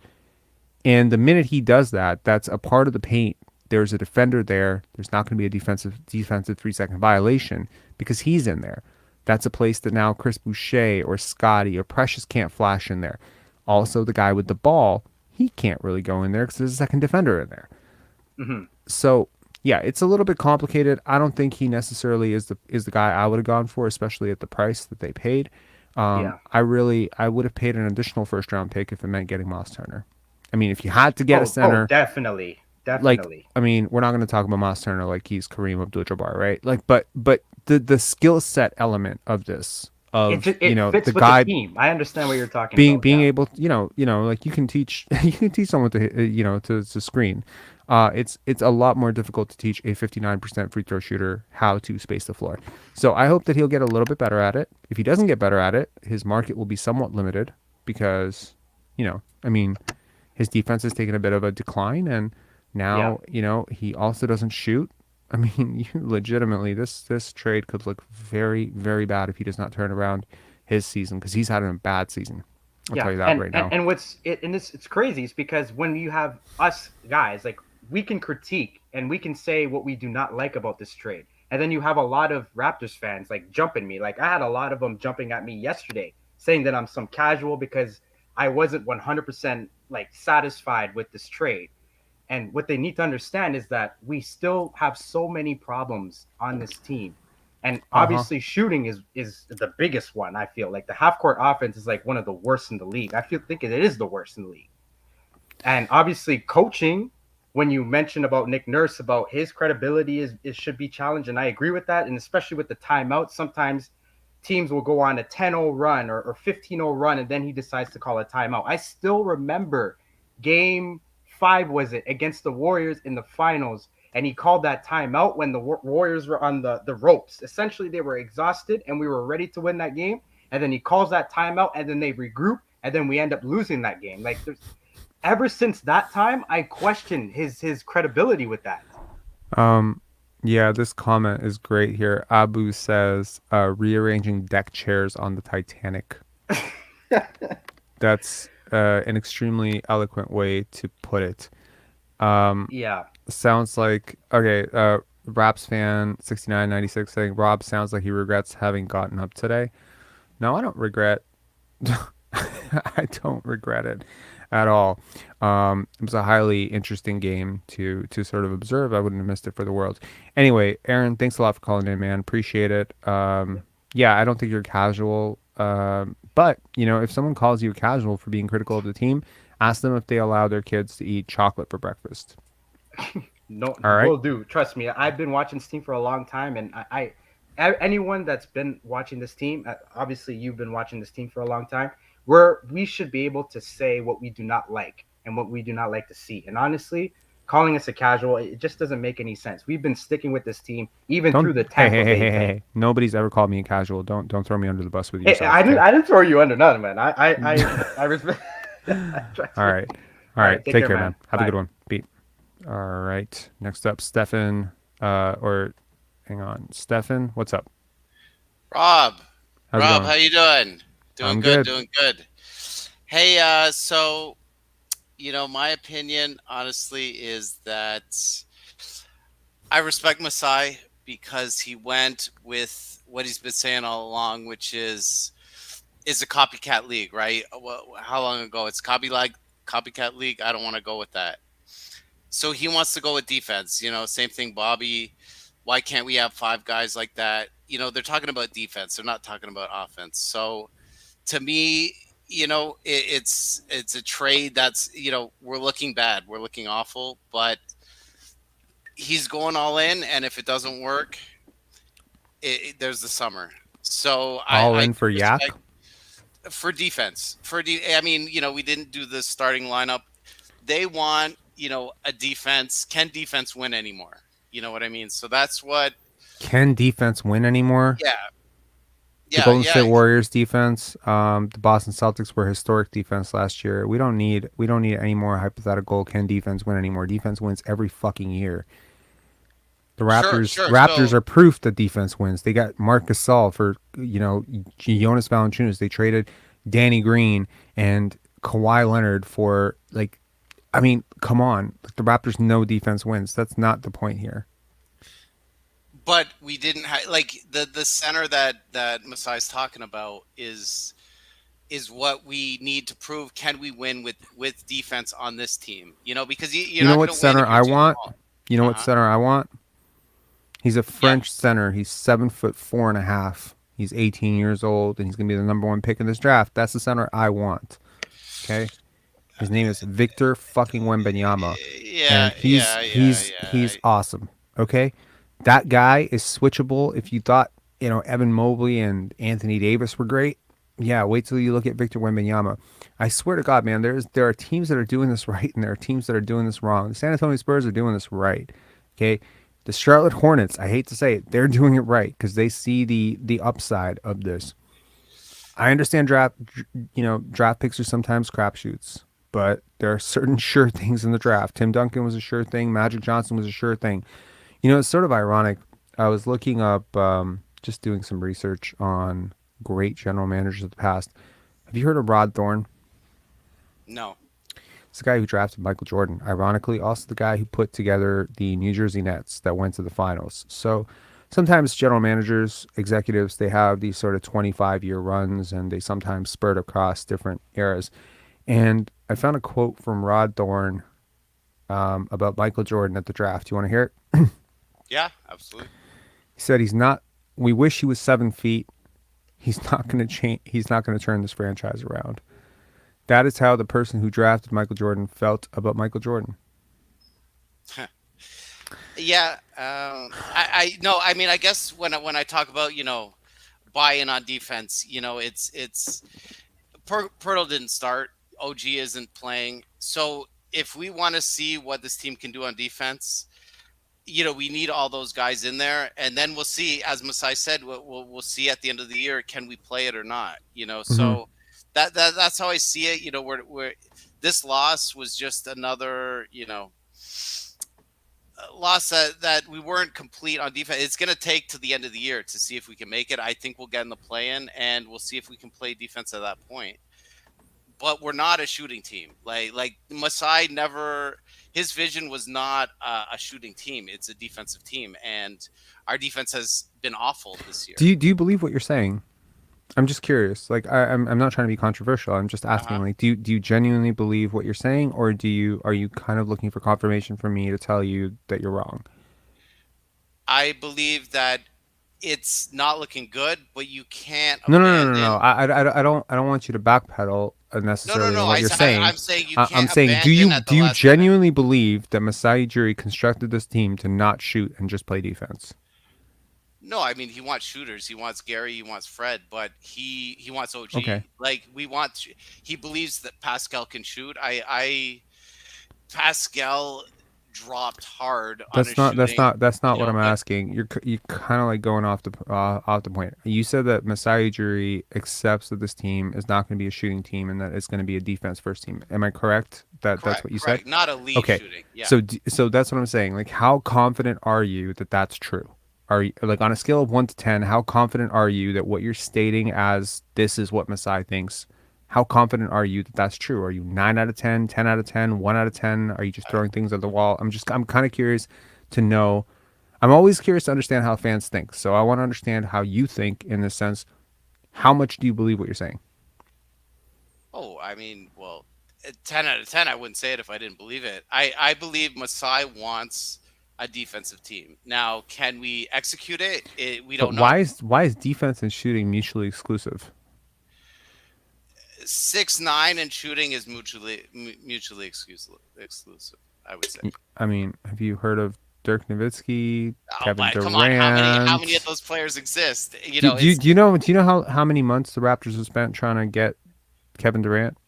And the minute he does that, that's a part of the paint. There's a defender there. There's not going to be a defensive 3-second violation because he's in there. That's a place that now Chris Boucher or Scottie or Precious can't flash in there. Also, the guy with the ball, he can't really go in there because there's a second defender in there. So, yeah, it's a little bit complicated. I don't think he necessarily is the guy I would have gone for, especially at the price that they paid. I would have paid an additional first-round pick if it meant getting Miles Turner. I mean, if you had to get a center... definitely. Like, I mean, we're not going to talk about Miles Turner like he's Kareem Abdul-Jabbar, right? Like, but the skill set element of this, it fits the with guy the team. I understand what you're talking about. Being able, like you can teach someone to to screen. It's a lot more difficult to teach a 59% free throw shooter how to space the floor. So I hope that he'll get a little bit better at it. If he doesn't get better at it, his market will be somewhat limited because, I mean, his defense has taken a bit of a decline, and now, he also doesn't shoot. I mean, legitimately, this trade could look very, very bad if he does not turn around his season, because he's had a bad season. I'll tell you that right now. And it's crazy is because when you have us guys, like, we can critique and we can say what we do not like about this trade. And then you have a lot of Raptors fans like jumping me. Like, I had a lot of them jumping at me yesterday saying that I'm some casual because I wasn't 100% like satisfied with this trade. And what they need to understand is that we still have so many problems on this team. And obviously shooting is the biggest one. I feel like the half-court offense is like one of the worst in the league. I think it is the worst in the league. And obviously coaching, when you mention about Nick Nurse, about his credibility is should be challenged. And I agree with that. And especially with the timeout, sometimes teams will go on a 10-0 run or 15-0 run, and then he decides to call a timeout. I still remember game 5, was it, against the Warriors in the finals, and he called that timeout when the Warriors were on the ropes. Essentially, they were exhausted, and we were ready to win that game, and then he calls that timeout, and then they regroup, and then we end up losing that game. Like, ever since that time, I question his credibility with that. Yeah, this comment is great here. Abu says, rearranging deck chairs on the Titanic. That's an extremely eloquent way to put it. Sounds like, okay, Raps fan 6996 saying, Rob sounds like he regrets having gotten up today. No, I don't regret. I don't regret it at all. It was a highly interesting game to sort of observe. I wouldn't have missed it for the world. Anyway, Aaron, thanks a lot for calling in, man. Appreciate it. Yeah, I don't think you're casual. But, if someone calls you casual for being critical of the team, ask them if they allow their kids to eat chocolate for breakfast. No, All right. will do. Trust me. I've been watching this team for a long time, and anyone that's been watching this team, obviously you've been watching this team for a long time. We should be able to say what we do not like and what we do not like to see. And honestly, calling us a casual, it just doesn't make any sense. We've been sticking with this team even through the Tampa Bay thing. Hey. Nobody's ever called me a casual. Don't throw me under the bus with yourself. I didn't throw you under nothing, man. I respect. All right. Take care, man. Have Bye. a good one. Beat. All right. Next up, Stefan. Hang on, Stefan. What's up? Rob. How's it Rob, going? how you doing? I'm good. Doing good. Hey, so my opinion, honestly, is that I respect Masai because he went with what he's been saying all along, which is a copycat league, right? How long ago? It's copycat league. I don't want to go with that. So he wants to go with defense. Same thing, Bobby. Why can't we have 5 guys like that? They're talking about defense. They're not talking about offense. So to me, it's a trade that's, we're looking bad. We're looking awful, but he's going all in. And if it doesn't work, there's the summer. So all in for Yak? For defense. I mean, we didn't do the starting lineup. They want, a defense. Can defense win anymore? You know what I mean? So that's what. Can defense win anymore? Yeah. The Golden State Warriors defense, the Boston Celtics were historic defense last year. We don't need any more hypothetical can defense win anymore. Defense wins every fucking year. The Raptors are proof that defense wins. They got Marc Gasol for Jonas Valanciunas. They traded Danny Green and Kawhi Leonard for come on. The Raptors know defense wins. That's not the point here. But we didn't have the center that Masai's talking about is what we need to prove. Can we win with defense on this team? Because you're not what center I want. You know what center I want? He's a French center. He's 7'4.5". He's 18 years old, and he's gonna be the number 1 pick in this draft. That's the center I want. Okay. His name is Victor fucking Wembanyama. Yeah, and he's awesome. Okay. That guy is switchable. If you thought, Evan Mobley and Anthony Davis were great, yeah, wait till you look at Victor Wembanyama. I swear to God, man, there are teams that are doing this right, and there are teams that are doing this wrong. The San Antonio Spurs are doing this right. Okay, the Charlotte Hornets, I hate to say it, they're doing it right because they see the upside of this. I understand draft picks are sometimes crapshoots, but there are certain sure things in the draft. Tim Duncan was a sure thing. Magic Johnson was a sure thing. It's sort of ironic. I was looking up, just doing some research on great general managers of the past. Have you heard of Rod Thorne? No. It's the guy who drafted Michael Jordan. Ironically, also the guy who put together the New Jersey Nets that went to the finals. So sometimes general managers, executives, they have these sort of 25-year runs, and they sometimes spurt across different eras. And I found a quote from Rod Thorne about Michael Jordan at the draft. You want to hear it? Yeah, absolutely. He said we wish he was 7 feet. He's not going to change. He's not going to turn this franchise around. That is how the person who drafted Michael Jordan felt about Michael Jordan. Yeah. I no, I mean, I guess when I talk about, buy-in on defense, it's Poeltl didn't start. OG isn't playing. So if we want to see what this team can do on defense, we need all those guys in there, and then we'll see. As Masai said, we'll see at the end of the year, can we play it or not? So that's how I see it. We're this loss was just another loss that we weren't complete on defense. It's going to take to the end of the year to see if we can make it. I think we'll get in the play-in, and we'll see if we can play defense at that point. But we're not a shooting team. Like Masai never. His vision was not a shooting team. It's a defensive team, and our defense has been awful this year. Do you believe what you're saying? I'm just curious. I'm not trying to be controversial. I'm just asking. Do you genuinely believe what you're saying, or are you kind of looking for confirmation from me to tell you that you're wrong? I believe that it's not looking good, but you can't. No. I don't want you to backpedal. necessarily no. in what you're saying. I'm saying you I'm can't saying, abandon at the do you last genuinely believe that Masai Ujiri constructed this team to not shoot and just play defense? No, I mean he wants shooters. He wants Gary. He wants Fred. But he wants OG. Okay. Like he believes that Pascal can shoot. Pascal dropped hard on his shooting. That's not what I'm but asking. You're kind of like going off the point. You said that Masai Ujiri accepts that this team is not going to be a shooting team and that it's going to be a defense first team. Am I correct? That's what you said. Not elite shooting. Yeah. So that's what I'm saying. Like, how confident are you that that's true? Are you, like, on a scale of 1 to 10, how confident are you that what you're stating as this is what Masai thinks? How confident are you that that's true? Are you 9 out of 10, 10 out of 10, 1 out of 10? Are you just throwing things at the wall? I'm kind of curious to know. I'm always curious to understand how fans think. So I want to understand how you think in this sense. How much do you believe what you're saying? Oh, I mean, well, 10 out of 10, I wouldn't say it if I didn't believe it. I believe Masai wants a defensive team. Now, can we execute it? We don't know. Why is defense and shooting mutually exclusive? 6'9" and shooting is mutually exclusive. I would say. I mean, have you heard of Dirk Nowitzki, Kevin Durant? Come on, how many of those players exist? Do you know how many months the Raptors have spent trying to get Kevin Durant?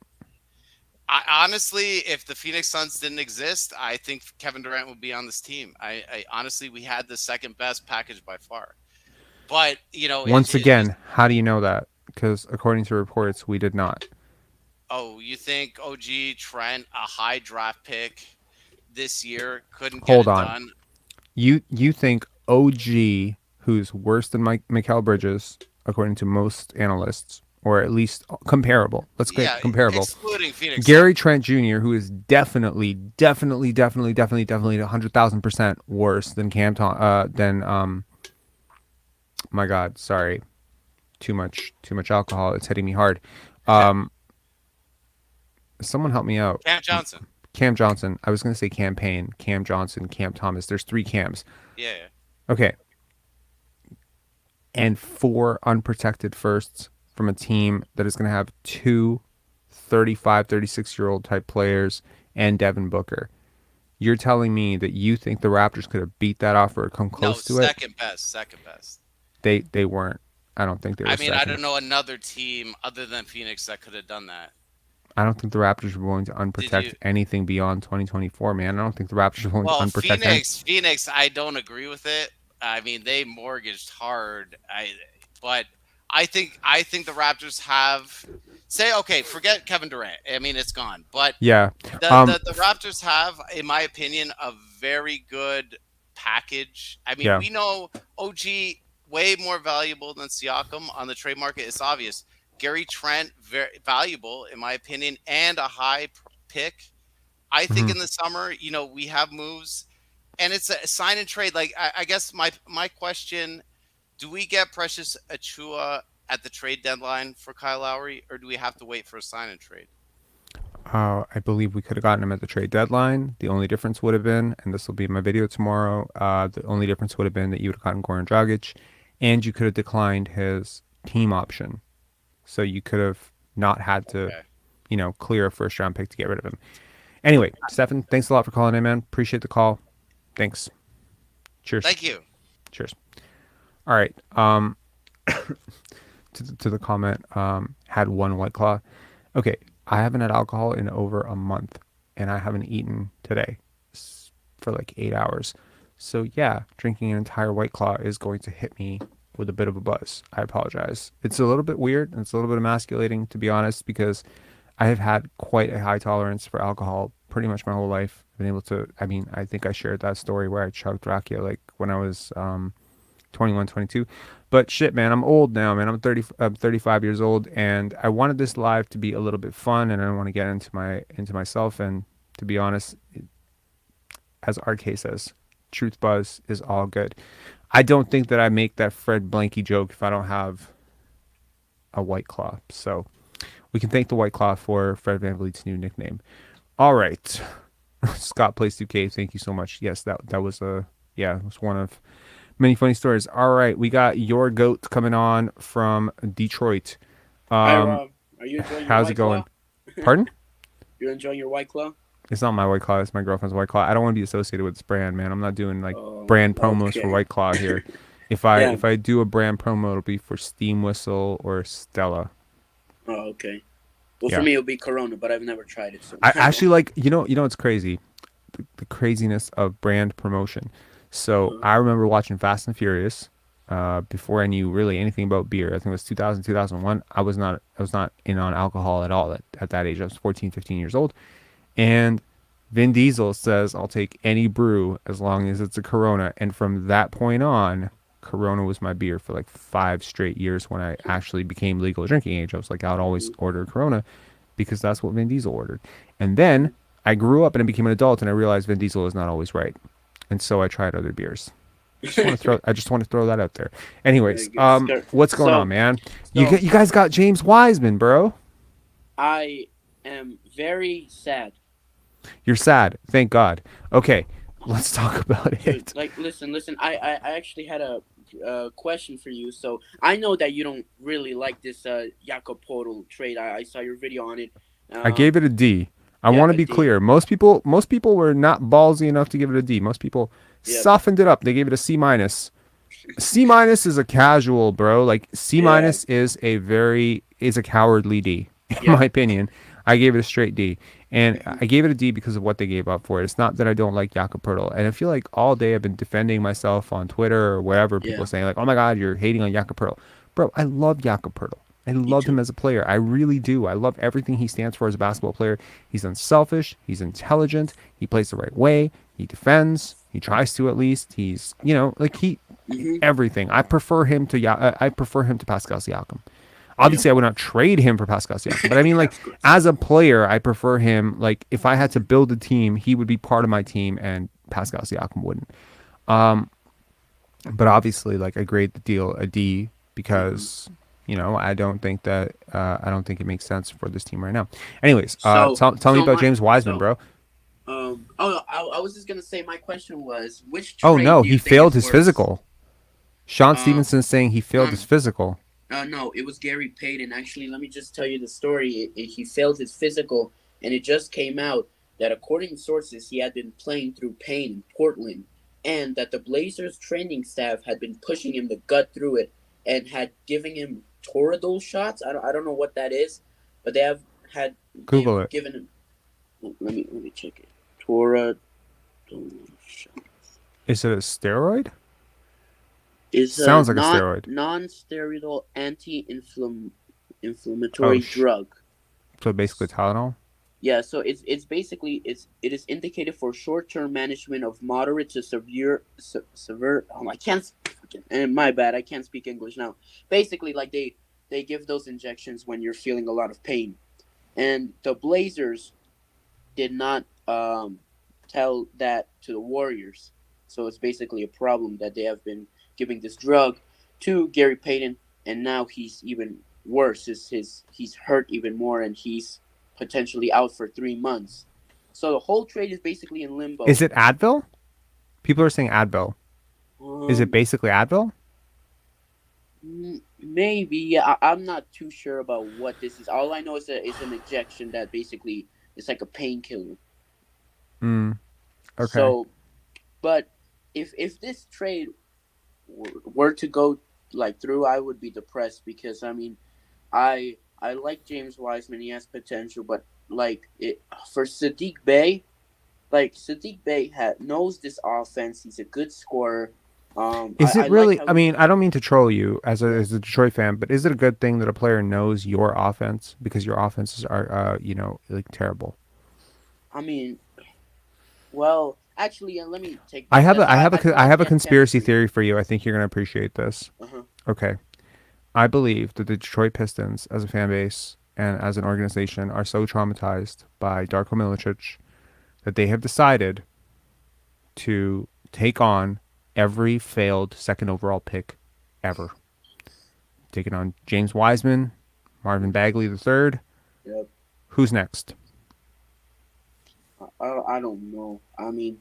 Honestly, if the Phoenix Suns didn't exist, I think Kevin Durant would be on this team. I honestly, we had the second best package by far. But once again, how do you know that? Because according to reports, we did not. Oh, you think OG Trent, a high draft pick this year, couldn't Hold get it on. done? You think OG, who's worse than Mikal Bridges, according to most analysts, or at least comparable. Let's get comparable. Excluding Phoenix. Gary Trent Jr., who is definitely 100,000% worse than my God, sorry. Too much alcohol. It's hitting me hard. Someone help me out. Cam Johnson. I was going to say campaign. Cam Johnson, Cam Thomas. There's 3 Cams. Yeah. Okay. And 4 unprotected firsts from a team that is going to have 2 35, 36-year-old type players and Devin Booker. You're telling me that you think the Raptors could have beat that off or come close to it? Second best. They weren't. I don't think they were. I mean, I don't know another team other than Phoenix that could have done that. I don't think the Raptors were willing to unprotect anything beyond 2024, man. I don't think the Raptors were willing to unprotect Phoenix, I don't agree with it. I mean, they mortgaged hard. But I think the Raptors have forget Kevin Durant. I mean, it's gone. But yeah, the Raptors have, in my opinion, a very good package. I mean, we know OG way more valuable than Siakam on the trade market. It's obvious. Gary Trent, very valuable, in my opinion, and a high pick. I think in the summer, we have moves, and it's a sign and trade. Like, I guess my question, do we get Precious Achiuwa at the trade deadline for Kyle Lowry, or do we have to wait for a sign and trade? I believe we could have gotten him at the trade deadline. The only difference would have been, and this will be in my video tomorrow, the only difference would have been that you would have gotten Goran Dragic, and you could have declined his team option. So you could have not had to, clear a first-round pick to get rid of him. Anyway, Stefan, thanks a lot for calling in, man. Appreciate the call. Thanks. Cheers. Thank you. Cheers. All right. To the comment, had 1 White Claw. Okay, I haven't had alcohol in over a month, and I haven't eaten today for like 8 hours. So yeah, drinking an entire White Claw is going to hit me with a bit of a buzz. I apologize. It's a little bit weird, and it's a little bit emasculating, to be honest, because I have had quite a high tolerance for alcohol pretty much my whole life. I've been able to, I think I shared that story where I chugged rakia like when I was 21, 22. But shit, man, I'm old now, man. I'm 35 years old, and I wanted this live to be a little bit fun, and I don't want to get into myself. And to be honest, as RK says, truth buzz is all good. I don't think that I make that Fred Blankie joke if I don't have a White Claw. So we can thank the White Claw for Fred VanVleet's new nickname. All right. Scott Plays 2K, thank you so much. Yes, that was it was one of many funny stories. All right, we got your goat coming on from Detroit. Hi, Rob. Are you enjoying your how's White it going? Claw? Pardon? You're enjoying your White Claw? It's not my White Claw. It's my girlfriend's White Claw. I don't want to be associated with this brand, man. I'm not doing like Oh, brand promos for okay. White Claw here. If Yeah. I do a brand promo, it'll be for Steam Whistle or Stella. Oh, okay. Well, Yeah. for me, it'll be Corona, but I've never tried it. So. I actually like, you know, it's crazy. The craziness of brand promotion. So I remember watching Fast and Furious before I knew really anything about beer. I think it was 2000, 2001. I was not in on alcohol at all at that age. I was 14, 15 years old. And Vin Diesel says, I'll take any brew as long as it's a Corona. And from that point on, Corona was my beer for like 5 straight years when I actually became legal drinking age. I was like, I would always order Corona because that's what Vin Diesel ordered. And then I grew up and I became an adult and I realized Vin Diesel is not always right. And so I tried other beers. I just want to throw that out there. Anyways, what's going on, man? You guys got James Wiseman, bro. I am very sad. You're sad. Thank God. Okay, let's talk about it. Dude, like, listen. I actually had a question for you. So I know that you don't really like this Jakob Poeltl trade. I saw your video on it. I gave it a D. I want to be clear. Most people were not ballsy enough to give it a D. Most people softened it up. They gave it a C minus. C minus is a casual, bro. Like C minus is a cowardly D, in my opinion. I gave it a straight D. And I gave it a D because of what they gave up for it. It's not that I don't like Jakob Poeltl. And I feel like all day I've been defending myself on Twitter or wherever, people saying like, oh my God, you're hating on Jakob Poeltl. Bro, I love Jakob Poeltl. I love him as a player. I really do. I love everything he stands for as a basketball player. He's unselfish. He's intelligent. He plays the right way. He defends. He tries to, at least. He's, you know, like everything. I prefer him to Pascal Siakam. Obviously, I would not trade him for Pascal Siakam. But I mean, like, as a player, I prefer him. Like, if I had to build a team, he would be part of my team and Pascal Siakam wouldn't. But obviously, like, I grade the deal a D because... You know, I don't think it makes sense for this team right now. Anyways, tell me about James Wiseman, bro. I was just gonna say my question was which. Oh no, he failed his worse? Physical. Sean Stevenson's saying he failed his physical. No, it was Gary Payton. Actually, let me just tell you the story. He failed his physical, and it just came out that according to sources, he had been playing through pain in Portland, and that the Blazers training staff had been pushing him to gut through it and had given him Toradol shots. I don't know what that is, but they had Google it. Given him. Let me check it. Toradol shots. Is it a steroid? Sounds like a steroid. Non-steroidal anti-inflammatory drug. So basically Tylenol. Yeah, so it's basically it is indicated for short-term management of moderate to severe. Oh, I can't. My bad. I can't speak English now. Basically, like they give those injections when you're feeling a lot of pain, and the Blazers did not tell that to the Warriors. So it's basically a problem that they have been giving this drug to Gary Payton, and now he's even worse. He's hurt even more, and he's potentially out for 3 months. So the whole trade is basically in limbo. Is it Advil? People are saying Advil. Is it basically Advil? Maybe. Yeah, I'm not too sure about what this is. All I know is that it's an injection that basically is like a painkiller. Okay. So, but if this trade were to go like through, I would be depressed because I mean, I like James Wiseman. He has potential, but like for Saddiq Bey, knows this offense. He's a good scorer. Is it really? I mean, I don't mean to troll you as a Detroit fan, but is it a good thing that a player knows your offense because your offenses are, like terrible? I mean, well, actually, let me take. I have a conspiracy theory for you. I think you're gonna appreciate this. Okay, I believe that the Detroit Pistons, as a fan base and as an organization, are so traumatized by Darko Milicic that they have decided to take on every failed second overall pick ever. Taking on James Wiseman, Marvin Bagley III. Yep. Who's next? I don't know. I mean,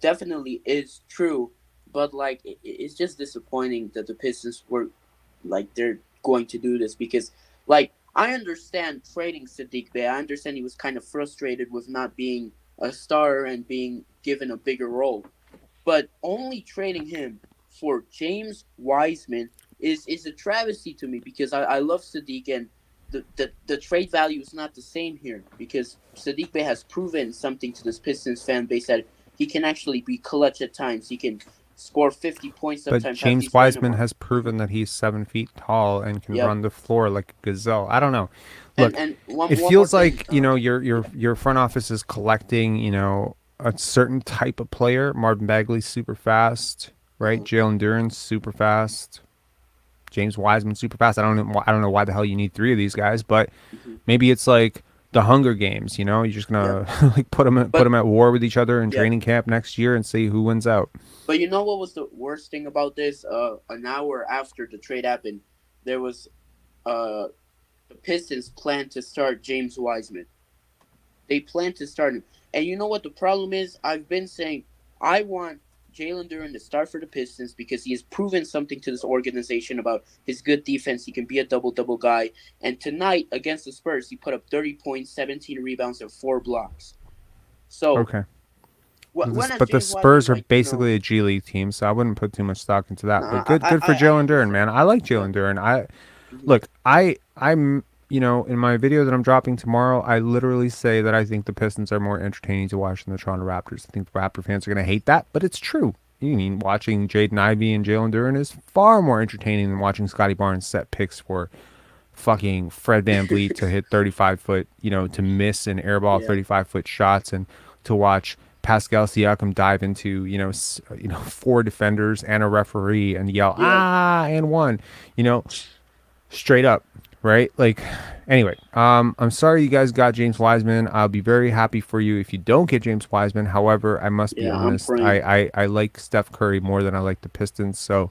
definitely it's true, but like it's just disappointing that the Pistons were like they're going to do this because like I understand trading Sadiq Bey. I understand he was kind of frustrated with not being a star and being given a bigger role. But only trading him for James Wiseman is a travesty to me because I love Sadiq and the trade value is not the same here because Sadiq Bey has proven something to this Pistons fan base that he can actually be clutch at times. He can score 50 points But sometimes. Have James these random Wiseman ones. has proven that he's 7 feet tall and can Yep. run the floor like a gazelle. I don't know. Look, And one it more feels thing, like your front office is collecting a certain type of player. Marvin Bagley's super fast, right? Jalen Duren's super fast. James Wiseman super fast. I don't know why the hell you need 3 of these guys, but maybe it's like the Hunger Games. You're just gonna like put them at war with each other in training camp next year and see who wins out. But you know what was the worst thing about this? An hour after the trade happened, there was the Pistons planned to start James Wiseman. They planned to start him. And you know what the problem is? I've been saying I want Jalen Duren to start for the Pistons because he has proven something to this organization about his good defense. He can be a double-double guy. And tonight against the Spurs, he put up 30 points, 17 rebounds, and 4 blocks. So Okay. when has But the James Spurs Wiseman, are basically a G League team, so I wouldn't put too much stock into that. Nah, But good for Jalen Duren, man. I like Jalen Duren. Look, I'm in my video that I'm dropping tomorrow, I literally say that I think the Pistons are more entertaining to watch than the Toronto Raptors. I think the Raptor fans are going to hate that, but it's true. You mean watching Jaden Ivey and Jalen Duren is far more entertaining than watching Scottie Barnes set picks for fucking Fred VanVleet to hit 35-foot, to miss and airball 35-foot shots, and to watch Pascal Siakam dive into 4 defenders and a referee and yell and one, straight up, right? Like, anyway, I'm sorry you guys got James Wiseman. I'll be very happy for you if you don't get James Wiseman. However, I must be honest, I like Steph Curry more than I like the Pistons. So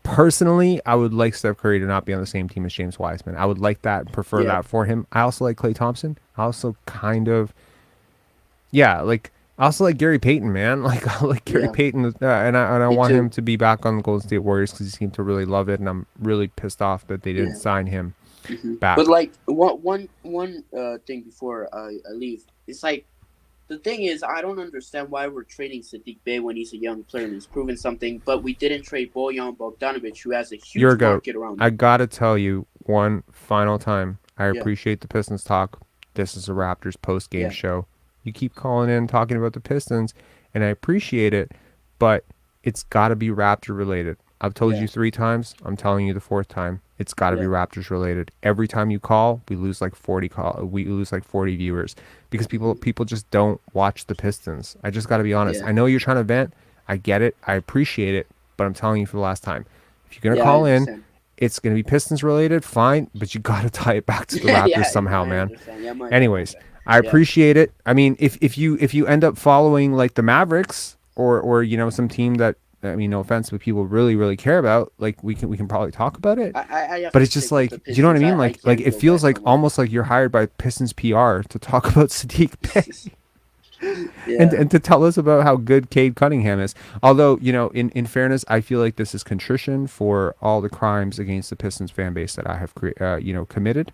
personally, I would like Steph Curry to not be on the same team as James Wiseman. I would like that and prefer that for him. I also like Klay Thompson. I also kind of I also like Gary Payton, man. Like, I like Gary Payton, and I want him to be back on the Golden State Warriors because he seemed to really love it, and I'm really pissed off that they didn't sign him back. But like one thing before I leave, it's like the thing is I don't understand why we're trading Sadiq Bey when he's a young player and he's proven something, but we didn't trade Bojan Bogdanovic, who has a huge market around him. I gotta tell you one final time. I appreciate the Pistons talk. This is a Raptors post game show. You keep calling in talking about the Pistons, and I appreciate it, but it's got to be Raptor related. I've told you 3 times. I'm telling you the 4th time. It's got to be Raptors related. Every time you call, we lose like 40 viewers because people just don't watch the Pistons. I just got to be honest. I know you're trying to vent. I get it. I appreciate it, but I'm telling you for the last time. If you're gonna call in, it's gonna be Pistons related. Fine, but you got to tie it back to the Raptors somehow, man. Anyways. I appreciate it. I mean, if you end up following like the Mavericks or some team that, I mean, no offense, but people really, really care about, like we can probably talk about it. But it's just like, you know what I mean? Like it feels like almost like you're hired by Pistons PR to talk about Sadiq Bey. And to tell us about how good Cade Cunningham is. Although, in fairness, I feel like this is contrition for all the crimes against the Pistons fan base that I have committed.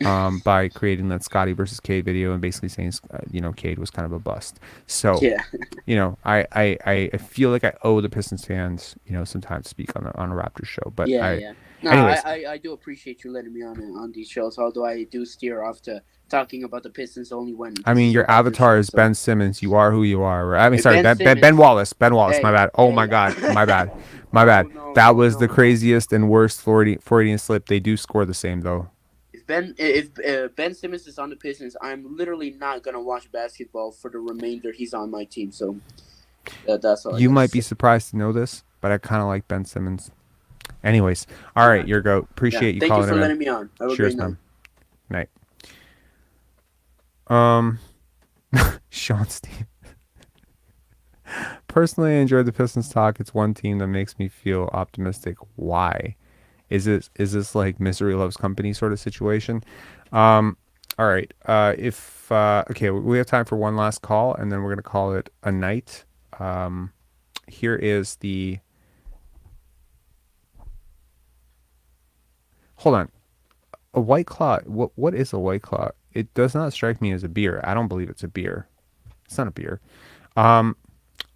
By creating that Scottie versus Cade video and basically saying, Cade was kind of a bust. So, I feel like I owe the Pistons fans, some time to speak on a Raptors show. But anyways. I do appreciate you letting me on these shows, although I do steer off to talking about the Pistons only when. I mean, your avatar is Ben Simmons. You are who you are. Right? I mean, sorry, Ben Wallace. Ben Wallace. My bad. Oh my God. My bad. My bad. That was the craziest and worst Freudian slip. They do score the same though. If Ben Simmons is on the Pistons, I'm literally not gonna watch basketball for the remainder. He's on my team, so that's all. You might be surprised to know this, but I kind of like Ben Simmons. Anyways, all right, your goat. Appreciate you calling in. Thank you for letting me on. Have a Cheers, great man. Sean Steve. Personally, I enjoyed the Pistons talk. It's one team that makes me feel optimistic. Why? Is this like misery loves company sort of situation? All right. Okay, we have time for one last call, and then we're gonna call it a night. Here is the. Hold on. A White Claw. What is a White Claw? It does not strike me as a beer. I don't believe it's a beer. It's not a beer.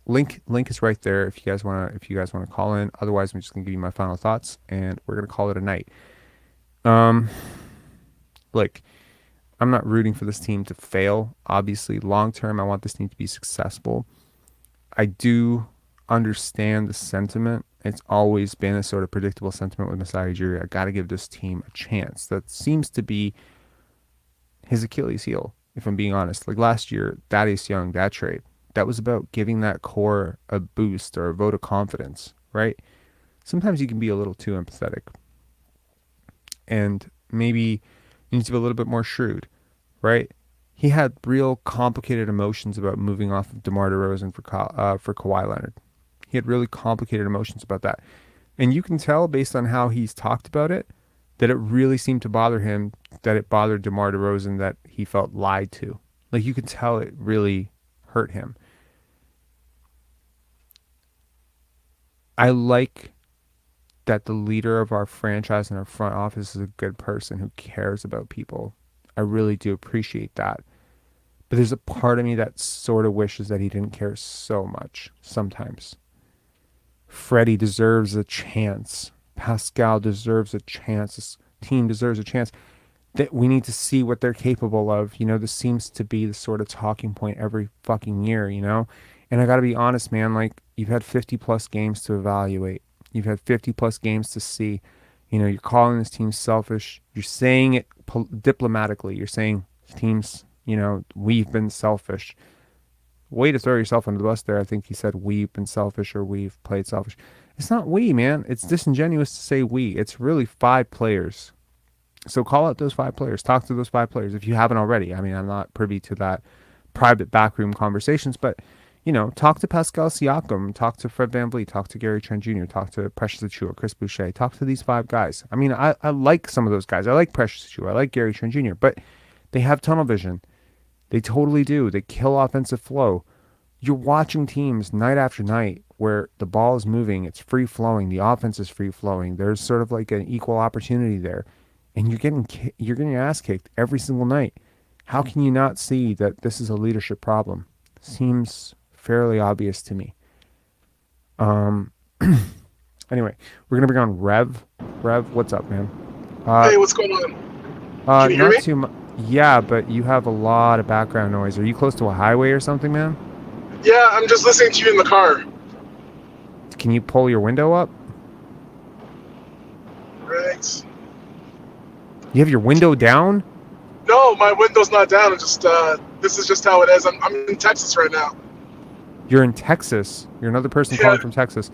Link is right there if you guys wanna call in. Otherwise, I'm just gonna give you my final thoughts and we're gonna call it a night. Look, I'm not rooting for this team to fail. Obviously, long term, I want this team to be successful. I do understand the sentiment. It's always been a sort of predictable sentiment with Masai Ujiri. I got to give this team a chance. That seems to be his Achilles heel, if I'm being honest. Like last year, Thaddeus Young, that trade, that was about giving that core a boost or a vote of confidence, right? Sometimes you can be a little too empathetic. And maybe you need to be a little bit more shrewd, right? He had real complicated emotions about moving off of DeMar DeRozan for Kawhi Leonard. He had really complicated emotions about that. And you can tell based on how he's talked about it that it really seemed to bother him, that it bothered DeMar DeRozan, that he felt lied to. Like you could tell it really hurt him. I like that the leader of our franchise and our front office is a good person who cares about people. I really do appreciate that. But there's a part of me that sort of wishes that he didn't care so much sometimes. Freddie deserves a chance. Pascal deserves a chance. This team deserves a chance. That we need to see what they're capable of. You know, this seems to be the sort of talking point every fucking year, you know? And I got to be honest, man, like you've had 50 plus games to evaluate. You've had 50 plus games to see. You know, you're calling this team selfish. You're saying it diplomatically. You're saying teams, you know, we've been selfish. Way to throw yourself under the bus there. I think he said we've been selfish or we've played selfish. It's not we, man. It's disingenuous to say we. It's really 5 players. So call out those 5 players. Talk to those 5 players if you haven't already. I mean, I'm not privy to that private backroom conversations, but you know, talk to Pascal Siakam, talk to Fred VanVleet, talk to Gary Trent Jr., talk to Precious Achiuwa, Chris Boucher, talk to these 5 guys. I mean, I like some of those guys. I like Precious Achiuwa, I like Gary Trent Jr., but they have tunnel vision. They totally do. They kill offensive flow. You're watching teams night after night where the ball is moving, it's free flowing, the offense is free flowing. There's sort of like an equal opportunity there, and you're getting your ass kicked every single night. How can you not see that this is a leadership problem? Seems fairly obvious to me. Anyway, we're gonna bring on Rev. Rev, what's up, man? Hey, what's going on? Can you hear me? Not too much. Yeah, but you have a lot of background noise. Are you close to a highway or something, man? Yeah, I'm just listening to you in the car. Can you pull your window up? Right. You have your window down? No, my window's not down. I'm just this is just how it is. I'm in Texas right now. You're in Texas. You're another person calling from Texas.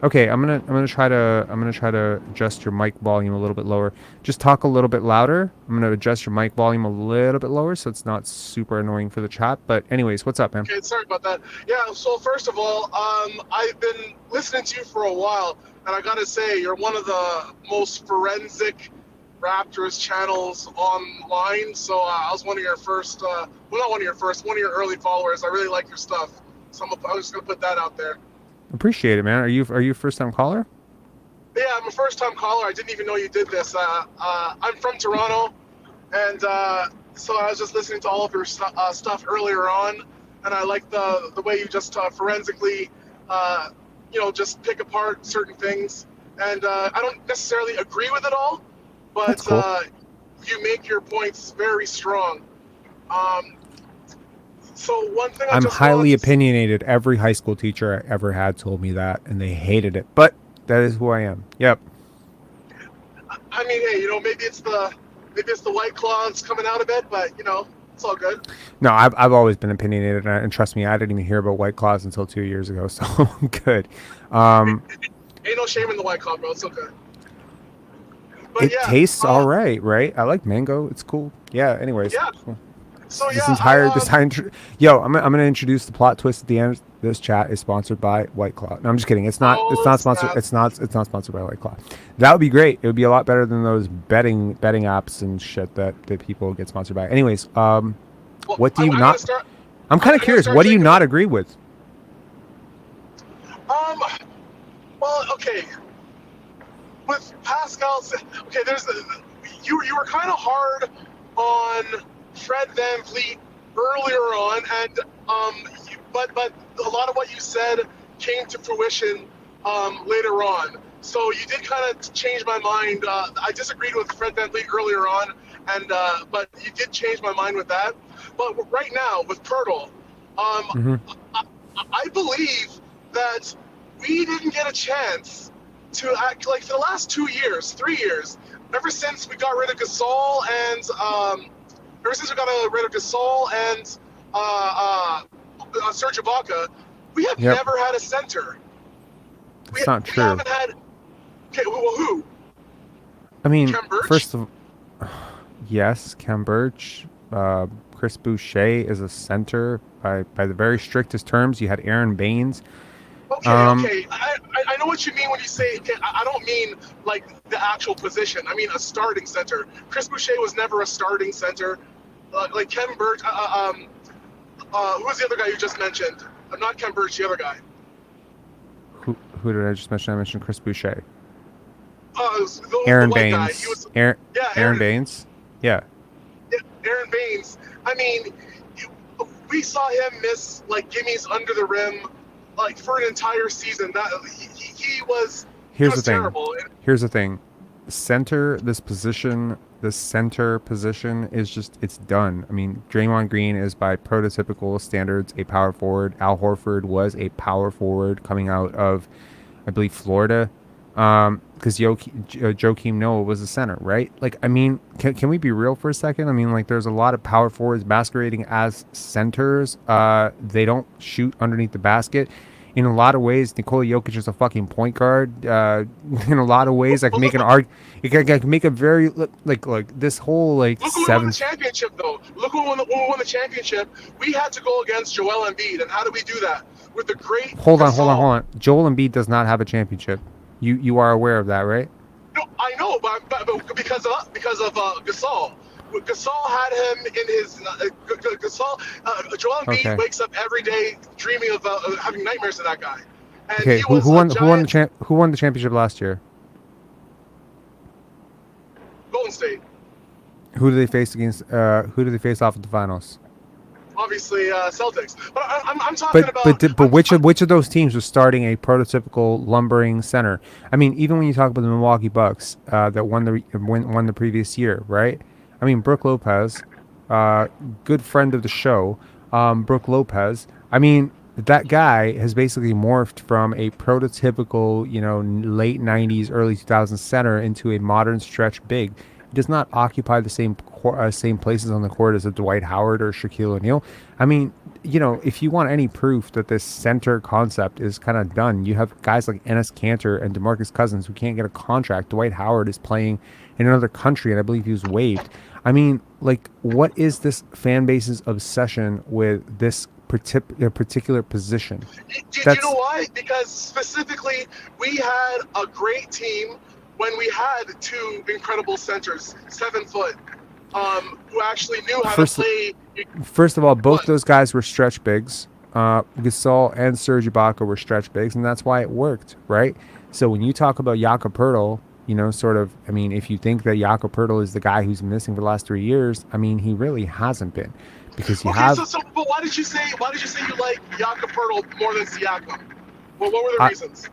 Okay, I'm gonna try to adjust your mic volume a little bit lower. Just talk a little bit louder. I'm gonna adjust your mic volume a little bit lower so it's not super annoying for the chat. But anyways, what's up, man? Okay, sorry about that. Yeah, so first of all, I've been listening to you for a while, and I gotta say, you're one of the most forensic Raptors channels online. So I was one of your first, well, not one of your first, one of your early followers. I really like your stuff. So I'm just gonna put that out there. Appreciate it, man. Are you a first time caller? Yeah, I'm a first time caller. I didn't even know you did this. I'm from Toronto, and so I was just listening to all of your stuff earlier on, and I like the way you just forensically, just pick apart certain things. And I don't necessarily agree with it all, but cool. You make your points very strong. So one thing I'm highly opinionated. Every high school teacher I ever had told me that, and they hated it. But that is who I am. Yep. I mean, hey, maybe it's the White Claws coming out a bit, but it's all good. No, I've always been opinionated, and trust me, I didn't even hear about White Claws until 2 years ago. So good. Ain't no shame in the White Claw, bro. It's okay. But it tastes all right? I like mango. It's cool. Yeah. Anyways. Yeah. So Yo, I'm gonna introduce the plot twist at the end. This chat is sponsored by White Claw. No, I'm just kidding. It's not sponsored. It's not sponsored by White Claw. That would be great. It would be a lot better than those betting apps and shit that people get sponsored by. Anyways, what do you not? I'm kind of curious. What do you not agree with? Well, okay. With Pascal, okay, you were kind of hard on Fred VanVleet earlier on, and but a lot of what you said came to fruition later on. So you did kind of change my mind. I disagreed with Fred VanVleet earlier on, and but you did change my mind with that. But right now with Poeltl, I believe that we didn't get a chance to act like for the last 2 years, 3 years, ever since we got rid of Gasol and Serge Ibaka, we have never had a center. It's not true. We haven't had. Okay, well, who? I mean, Khem Birch? first of yes, Khem Birch. Chris Boucher is a center by the very strictest terms. You had Aaron Baines. Okay, I know what you mean when you say. Okay, I don't mean like the actual position. I mean a starting center. Chris Boucher was never a starting center. Like Khem Birch. Who was the other guy you just mentioned? Not Khem Birch, the other guy. Who did I just mention? I mentioned Chris Boucher. Aaron Baines. Aaron Baines. Yeah. Aaron Baines. I mean, we saw him miss like gimmies under the rim, like for an entire season. That he was. Here's the terrible. Here's the thing. The center position is just, it's done. I mean, Draymond Green is by prototypical standards a power forward. Al Horford was a power forward coming out of, I believe, Florida. Because Joakim Noah was a center, right? Like, I mean, can we be real for a second? I mean, like, there's a lot of power forwards masquerading as centers. They don't shoot underneath the basket. In a lot of ways, Nikola Jokic is a fucking point guard. In a lot of ways, I can make an argument. I can make a very like this whole like Look who won the championship, though. Look who won the championship. We had to go against Joel Embiid, and how did we do that? With the great. Hold on. Joel Embiid does not have a championship. You are aware of that, right? No, I know, but because of Gasol. Gasol had him in his Joel Embiid wakes up every day dreaming of having nightmares of that guy. And okay, who won the championship last year? Golden State. Who do they face against? Who do they face off in the finals? Obviously, Celtics. But I'm talking about. But which of those teams was starting a prototypical lumbering center? I mean, even when you talk about the Milwaukee Bucks that won the previous year, right? I mean, Brook Lopez, good friend of the show, Brook Lopez. I mean, that guy has basically morphed from a prototypical, late 90s, early 2000s center into a modern stretch big. He does not occupy the same places on the court as a Dwight Howard or Shaquille O'Neal. I mean, if you want any proof that this center concept is kind of done, you have guys like Enes Kanter and DeMarcus Cousins who can't get a contract. Dwight Howard is playing in another country, and I believe he was waived. I mean, like, what is this fan base's obsession with this particular position? Do you know why? Because specifically, we had a great team when we had two incredible centers, 7 foot, who actually knew how to play. First of all, both those guys were stretch bigs. Gasol and Serge Ibaka were stretch bigs, and that's why it worked, right? So when you talk about Jakob Poeltl, if you think that Jakob Poeltl is the guy who's missing for the last 3 years, I mean, he really hasn't been, because but why did you say you like Jakob Poeltl more than Siakam? Well, what were the reasons?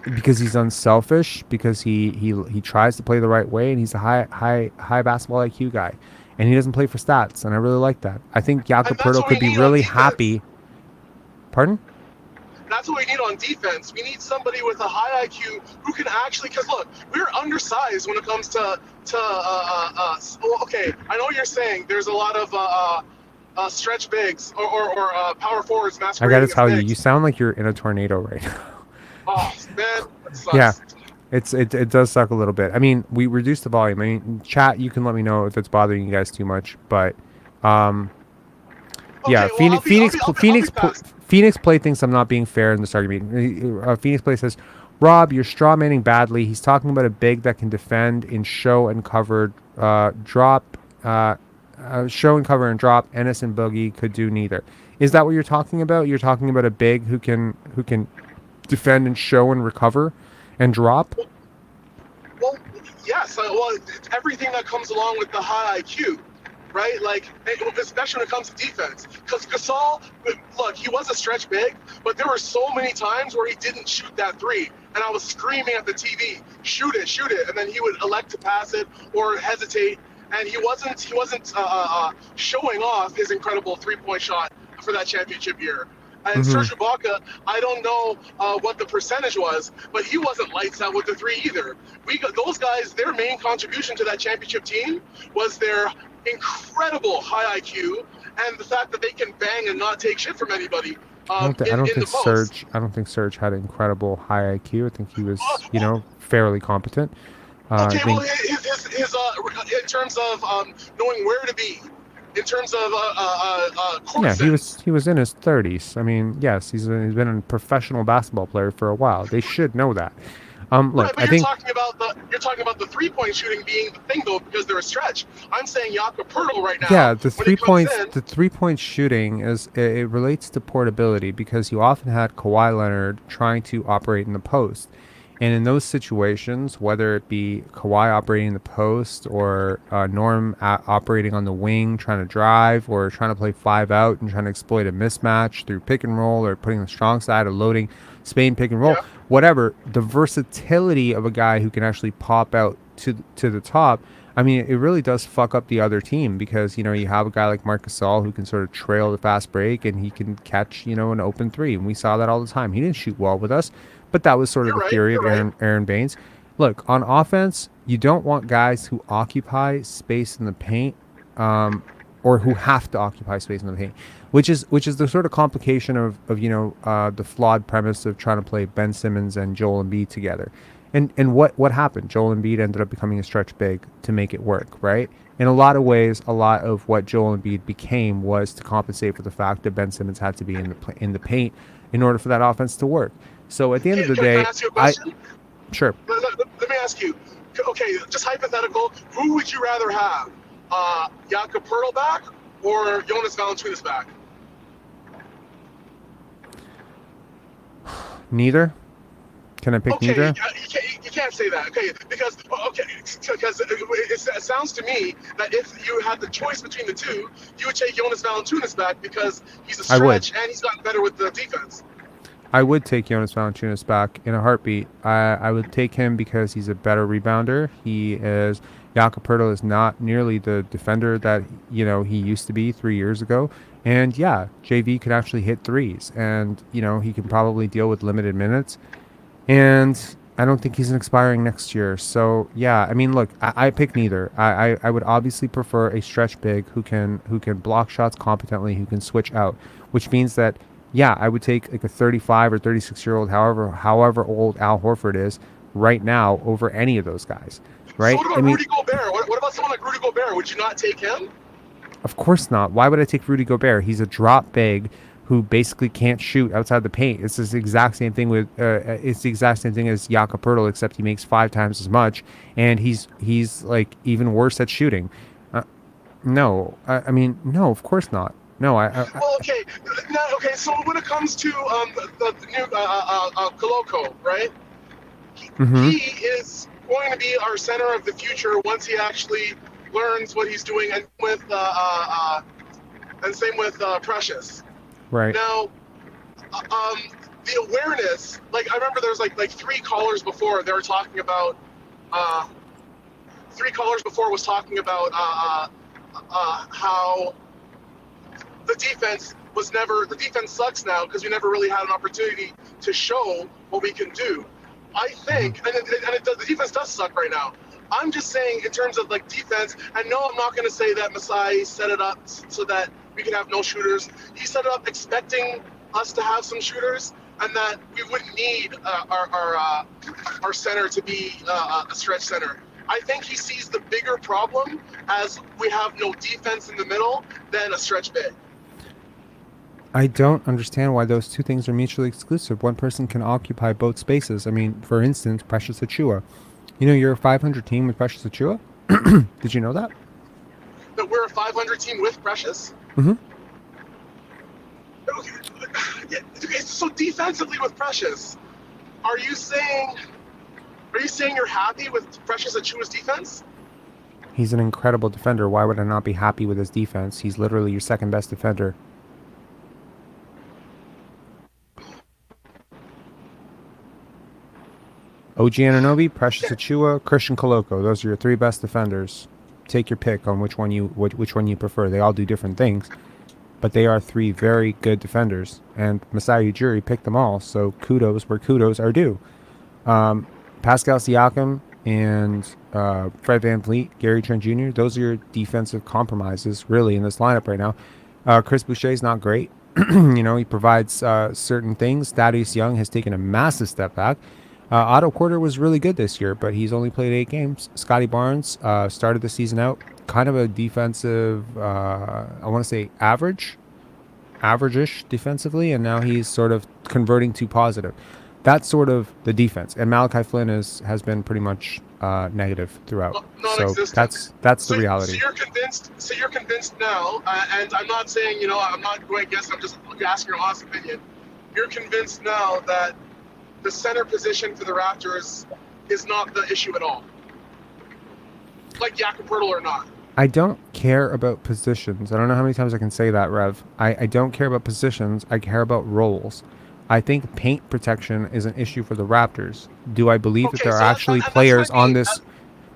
Because he's unselfish, because he tries to play the right way, and he's a high basketball IQ guy, and he doesn't play for stats, and I really like that. I think Jakob Poeltl could be really happy. Pardon? That's what we need on defense. We need somebody with a high IQ who can actually, because look, we're undersized when it comes to okay, I know what you're saying. There's a lot of stretch bigs or power forwards masquerading. I got to tell you, you sound like you're in a tornado right now. Oh man, that sucks. Yeah, it does suck a little bit. I mean, we reduced the volume. I mean, chat, you can let me know if it's bothering you guys too much, but yeah, well, Phoenix Play thinks I'm not being fair in this argument. Phoenix Play says, Rob, you're strawmanning badly. He's talking about a big that can defend in show and cover, drop. Show and cover and drop. Ennis and Boogie could do neither. Is that what you're talking about? You're talking about a big who can defend and show and recover and drop? Well, Yes, well, it's everything that comes along with the high IQ, right? Like, especially when it comes to defense. Because Gasol, look, he was a stretch big, but there were so many times where he didn't shoot that three, and I was screaming at the TV, shoot it, and then he would elect to pass it or hesitate, and he wasn't showing off his incredible three-point shot for that championship year. And Serge Ibaka, I don't know what the percentage was, but he wasn't lights out with the three either. Those guys, their main contribution to that championship team was their incredible high IQ and the fact that they can bang and not take shit from anybody. I don't think Serge had incredible high IQ. I think he was, fairly competent. Okay, well, his in terms of knowing where to be, in terms of court yeah, sense. he was in his 30s. I mean, yes, he's been a professional basketball player for a while. They should know that. Look, Right, but I think you're talking about the 3-point shooting being the thing though, because they're a stretch. I'm saying Jakob Poeltl right now. yeah, the when he comes in- 3-point shooting it relates to portability because you often had Kawhi Leonard trying to operate in the post. And in those situations, whether it be Kawhi operating in the post or Norm operating on the wing, trying to drive or trying to play 5 out and trying to exploit a mismatch through pick and roll or putting the strong side or loading Spain pick and roll, whatever, the versatility of a guy who can actually pop out to the top, I mean, it really does fuck up the other team because, you have a guy like Marc Gasol who can sort of trail the fast break and he can catch, an open three. And we saw that all the time. He didn't shoot well with us. But that was sort of the theory of Aaron Baines. Look, on offense, you don't want guys who occupy space in the paint, or who have to occupy space in the paint, which is the sort of complication of the flawed premise of trying to play Ben Simmons and Joel Embiid together. And what happened? Joel Embiid ended up becoming a stretch big to make it work, right? In a lot of ways, a lot of what Joel Embiid became was to compensate for the fact that Ben Simmons had to be in the paint in order for that offense to work. So at the end of the day, can I ask you a question? Sure. Let me ask you. Okay, just hypothetical. Who would you rather have, Jakob Poeltl back or Jonas Valanciunas back? Neither. Can I pick neither? You can't say that. Okay, because it sounds to me that if you had the choice between the two, you would take Jonas Valanciunas back because he's a stretch and he's gotten better with the defense. I would take Jonas Valanciunas back in a heartbeat. I would take him because he's a better rebounder. Jakob Poeltl is not nearly the defender that he used to be 3 years ago. And yeah, JV can actually hit threes, and he can probably deal with limited minutes. And I don't think he's expiring next year. So yeah, I mean, look, I pick neither. I would obviously prefer a stretch big who can block shots competently, who can switch out, which means that. Yeah, I would take like a 35 or 36-year-old, however old Al Horford is right now over any of those guys, right? So what about Rudy Gobert? What about someone like Rudy Gobert? Would you not take him? Of course not. Why would I take Rudy Gobert? He's a drop big who basically can't shoot outside the paint. It's the exact same thing as Jakob Poeltl, except he makes 5 times as much, and he's like even worse at shooting. No, of course not. No, Well, okay. So when it comes to the new Koloko, right? He is going to be our center of the future once he actually learns what he's doing, and same with Precious. Right. Now, the awareness, like I remember there's like 3 callers before they were talking about. 3 callers before was talking about how. The defense sucks now because we never really had an opportunity to show what we can do. I think, the defense does suck right now. I'm just saying in terms of like defense, and no, I'm not going to say that Masai set it up so that we can have no shooters. He set it up expecting us to have some shooters and that we wouldn't need our center to be a stretch center. I think he sees the bigger problem as we have no defense in the middle than a stretch big. I don't understand why those two things are mutually exclusive. One person can occupy both spaces. I mean, for instance, Precious Achiuwa. You're a 500 team with Precious Achiuwa? Did you know that? That we're a 500 team with Precious? Mm-hmm. Okay, so defensively with Precious, are you saying Are you saying you're happy with Precious Achua's defense? He's an incredible defender. Why would I not be happy with his defense? He's literally your second best defender. OG Anunoby, Precious Achua, Christian Koloko. Those are your three best defenders. Take your pick on which one you prefer. They all do different things, but they are three very good defenders. And Masai Ujiri picked them all, so kudos where kudos are due. Pascal Siakam and Fred VanVleet, Gary Trent Jr., those are your defensive compromises, really, in this lineup right now. Chris Boucher's not great. He provides certain things. Thaddeus Young has taken a massive step back. Otto Porter was really good this year, but he's only played 8 games. Scottie Barnes started the season out kind of a defensive, I want to say average-ish defensively, and now he's sort of converting to positive. That's sort of the defense, and Malachi Flynn has been pretty much negative throughout. So that's the reality. So you're convinced now, and I'm not saying I'm not going against. I'm just asking your honest opinion. You're convinced now that the center position for the Raptors is not the issue at all, like Jakob Poeltl or not. I don't care about positions. I don't know how many times I can say that, Rev. I don't care about positions. I care about roles. I think paint protection is an issue for the Raptors. Do I believe that there are actually players on this?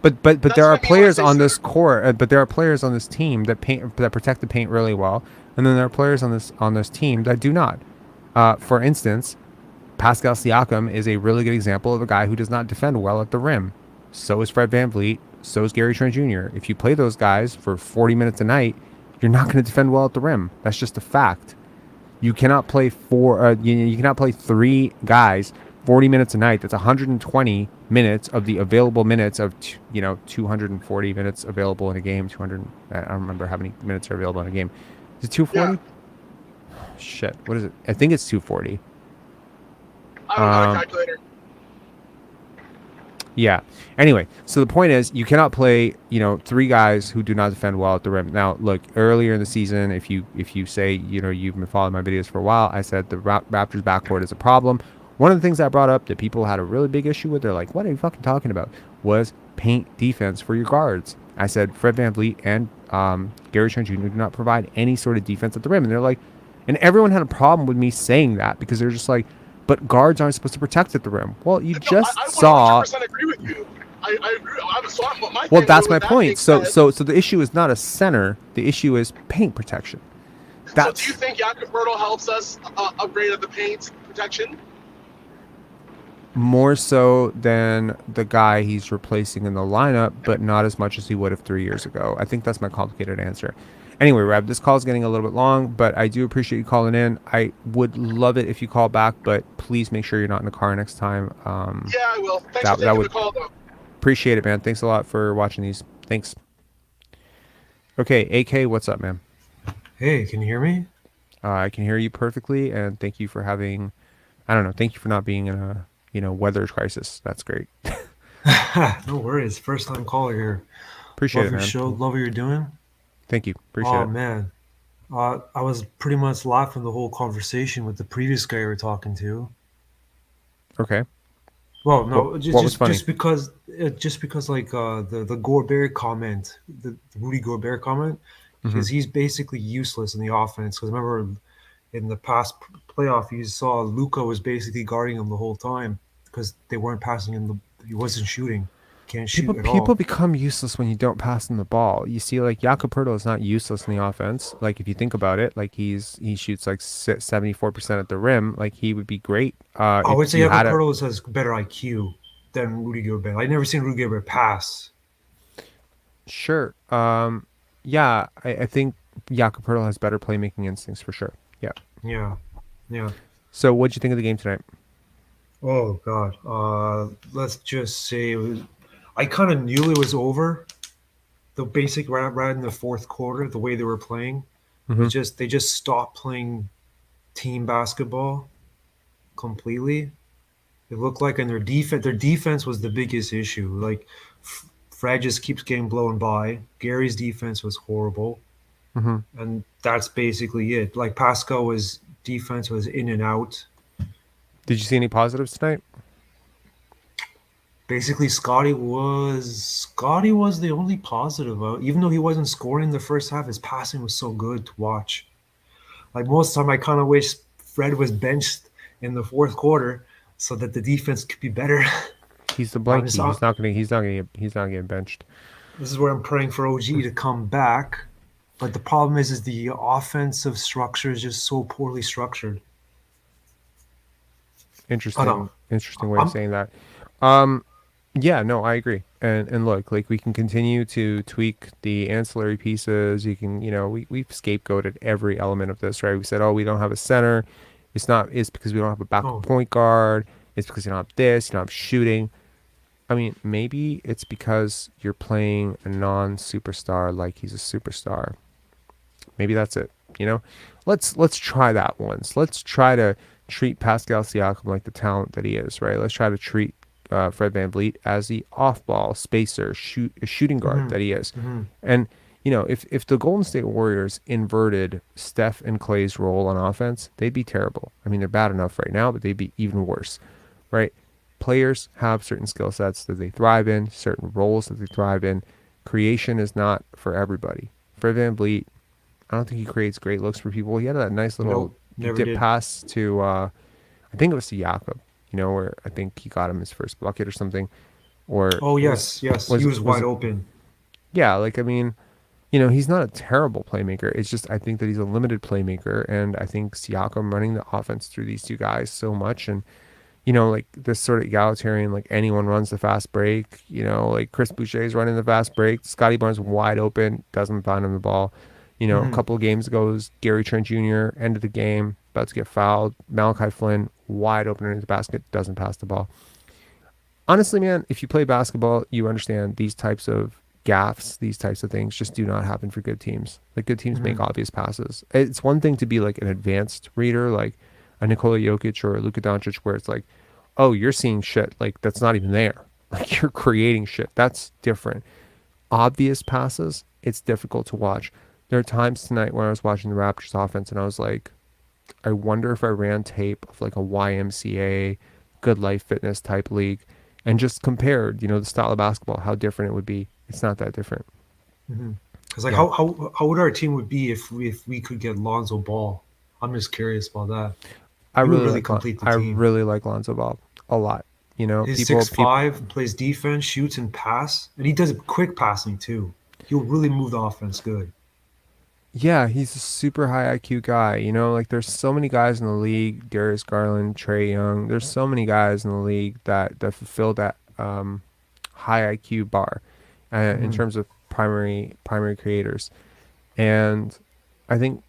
But there are players on this core. But there are players on this team that protect the paint really well, and then there are players on this team that do not. For instance, Pascal Siakam is a really good example of a guy who does not defend well at the rim. So is Fred VanVleet. So is Gary Trent Jr. If you play those guys for 40 minutes a night, you're not going to defend well at the rim. That's just a fact. You cannot play you cannot play 3 guys 40 minutes a night. That's 120 minutes of the available minutes of 240 minutes available in a game. 200. I don't remember how many minutes are available in a game. Is it 240? Yeah. Shit. What is it? I think it's 240. I don't know a calculator. Yeah. Anyway, so the point is, you cannot play, 3 guys who do not defend well at the rim. Now, look, earlier in the season, if you say, you've been following my videos for a while, I said the Raptors backcourt is a problem. One of the things I brought up that people had a really big issue with, they're like, what are you fucking talking about, was paint defense for your guards. I said Fred VanVleet and Gary Trent Jr. do not provide any sort of defense at the rim. And they're like, and everyone had a problem with me saying that because they're just like, but guards aren't supposed to protect at the rim. Well, I saw. I 100% agree with you. I agree. Well, that's my point. So the issue is not a center. The issue is paint protection. So do you think Jakob Poeltl helps us upgrade at the paint protection? More so than the guy he's replacing in the lineup, but not as much as he would have 3 years ago. I think that's my complicated answer. Anyway, Reb, this call is getting a little bit long, but I do appreciate you calling in. I would love it if you call back, but please make sure you're not in the car next time. Yeah, I will. Thanks for taking the call, though. Appreciate it, man. Thanks a lot for watching these. Thanks. Okay, AK, what's up, man? Hey, can you hear me? I can hear you perfectly, and thank you for having, thank you for not being in a, weather crisis. That's great. No worries. First time caller here. Appreciate it, man. Love your show. Love what you're doing. Thank you. Appreciate it. Oh, man. I was pretty much laughing the whole conversation with the previous guy you were talking to. Okay. Well, no, what was funny? just because like the Gobert comment, the Rudy Gobert comment, because he's basically useless in the offense. Because remember, in the past playoff, you saw Luka was basically guarding him the whole time because they weren't passing him. He wasn't shooting. Can't shoot at all. People become useless when you don't pass them the ball. You see, like, Jakob Poeltl is not useless in the offense. Like, if you think about it, like he shoots like 74% at the rim. Like, he would be great. I would say Jakob Poeltl has better IQ than Rudy Gobert. I've never seen Rudy Gobert pass. Sure. Yeah, I think Jakob Poeltl has better playmaking instincts for sure. Yeah. Yeah. So, what'd you think of the game tonight? Oh God. Let's just say I kind of knew it was over. The basic right in the fourth quarter, the way they were playing, they just stopped playing team basketball completely. It looked like, and their defense was the biggest issue. Like Fred just keeps getting blown by. Gary's defense was horrible, and that's basically it. Like Pascal's defense was in and out. Did you see any positives tonight? basically Scottie was the only positive. Even though he wasn't scoring in the first half, his passing was so good to watch. Like most of the time, I kind of wish Fred was benched in the fourth quarter so that the defense could be better. He's the Blankie. He's not getting benched. This is where I'm praying for OG to come back. But the problem is the offensive structure is just so poorly structured. Interesting way of saying that. Yeah, no, I agree. And look, like we can continue to tweak the ancillary pieces. You can, we've scapegoated every element of this, right? We said, oh, we don't have a center. It's because we don't have a backup point guard. It's because you don't have this, you don't have shooting. I mean, maybe it's because you're playing a non-superstar like he's a superstar. Maybe that's it. Let's try that once. Let's try to treat Pascal Siakam like the talent that he is, right? Let's try to treat Fred VanVleet as the off-ball spacer, shooting guard that he is. And if the Golden State Warriors inverted Steph and Clay's role on offense, they'd be terrible. I mean, they're bad enough right now, but they'd be even worse, right? Players have certain skill sets that they thrive in, certain roles that they thrive in. Creation is not for everybody. Fred VanVleet, I don't think he creates great looks for people. He had that nice little dip pass to, I think it was to Jakob, where I think he got him his first bucket or something. Yes. He was wide open. Yeah, like, I mean, he's not a terrible playmaker. It's just I think that he's a limited playmaker, and I think Siakam running the offense through these two guys so much, and like this sort of egalitarian, like anyone runs the fast break, like Chris Boucher's running the fast break. Scottie Barnes wide open, doesn't find him the ball. A couple of games ago, it was Gary Trent Jr., end of the game, about to get fouled. Malachi Flynn, wide open in the basket, doesn't pass the ball. Honestly, man, if you play basketball, you understand these types of gaffes, these types of things just do not happen for good teams. Like, good teams make obvious passes. It's one thing to be like an advanced reader, like a Nikola Jokic or a Luka Doncic, where it's like, oh, you're seeing shit like that's not even there. Like, you're creating shit. That's different. Obvious passes, it's difficult to watch. There are times tonight when I was watching the Raptors offense and I was like, I wonder if I ran tape of like a YMCA, Good Life Fitness type league and just compared, the style of basketball, how different it would be. It's not that different. Because how would our team would be if we could get Lonzo Ball? I'm just curious about that. I really like Lonzo Ball a lot. He's 6'5", plays defense, shoots and pass, and he does quick passing too. He'll really move the offense good. Yeah, he's a super high IQ guy. Like there's so many guys in the league, Darius Garland, Trae Young. There's so many guys in the league that fulfill that high IQ bar in terms of primary creators. And I think,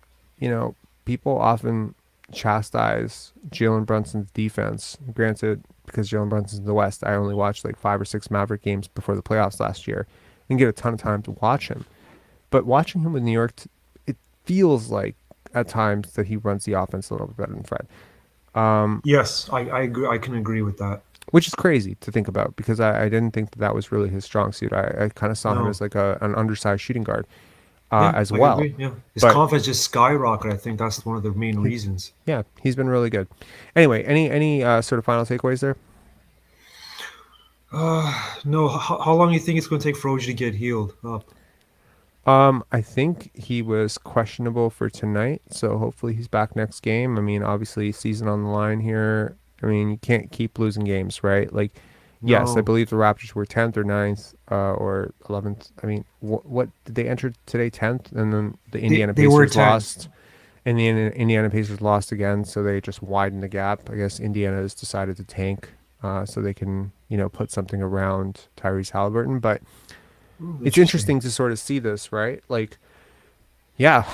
people often chastise Jalen Brunson's defense. Granted, because Jalen Brunson's in the West, I only watched like 5 or 6 Maverick games before the playoffs last year and get a ton of time to watch him. But watching him with New York, it feels like at times that he runs the offense a little bit better than Fred. Yes, I agree. I can agree with that. Which is crazy to think about because I didn't think that was really his strong suit. I kind of saw him as like an undersized shooting guard as well. Yeah. His confidence just skyrocketed. I think that's one of the main reasons. Yeah, he's been really good. Anyway, any sort of final takeaways there? No. How long do you think it's going to take for OG to get healed up? I think he was questionable for tonight, so hopefully he's back next game. I mean, obviously, season on the line here. I mean, you can't keep losing games, right? Like, yes, I believe the Raptors were 10th or 9th or 11th. I mean, what did they enter today? 10th, and then the Indiana Pacers lost, and the Indiana Pacers lost again, so they just widened the gap. I guess Indiana has decided to tank so they can, put something around Tyrese Halliburton, but it's interesting to sort of see this, right? Like, yeah,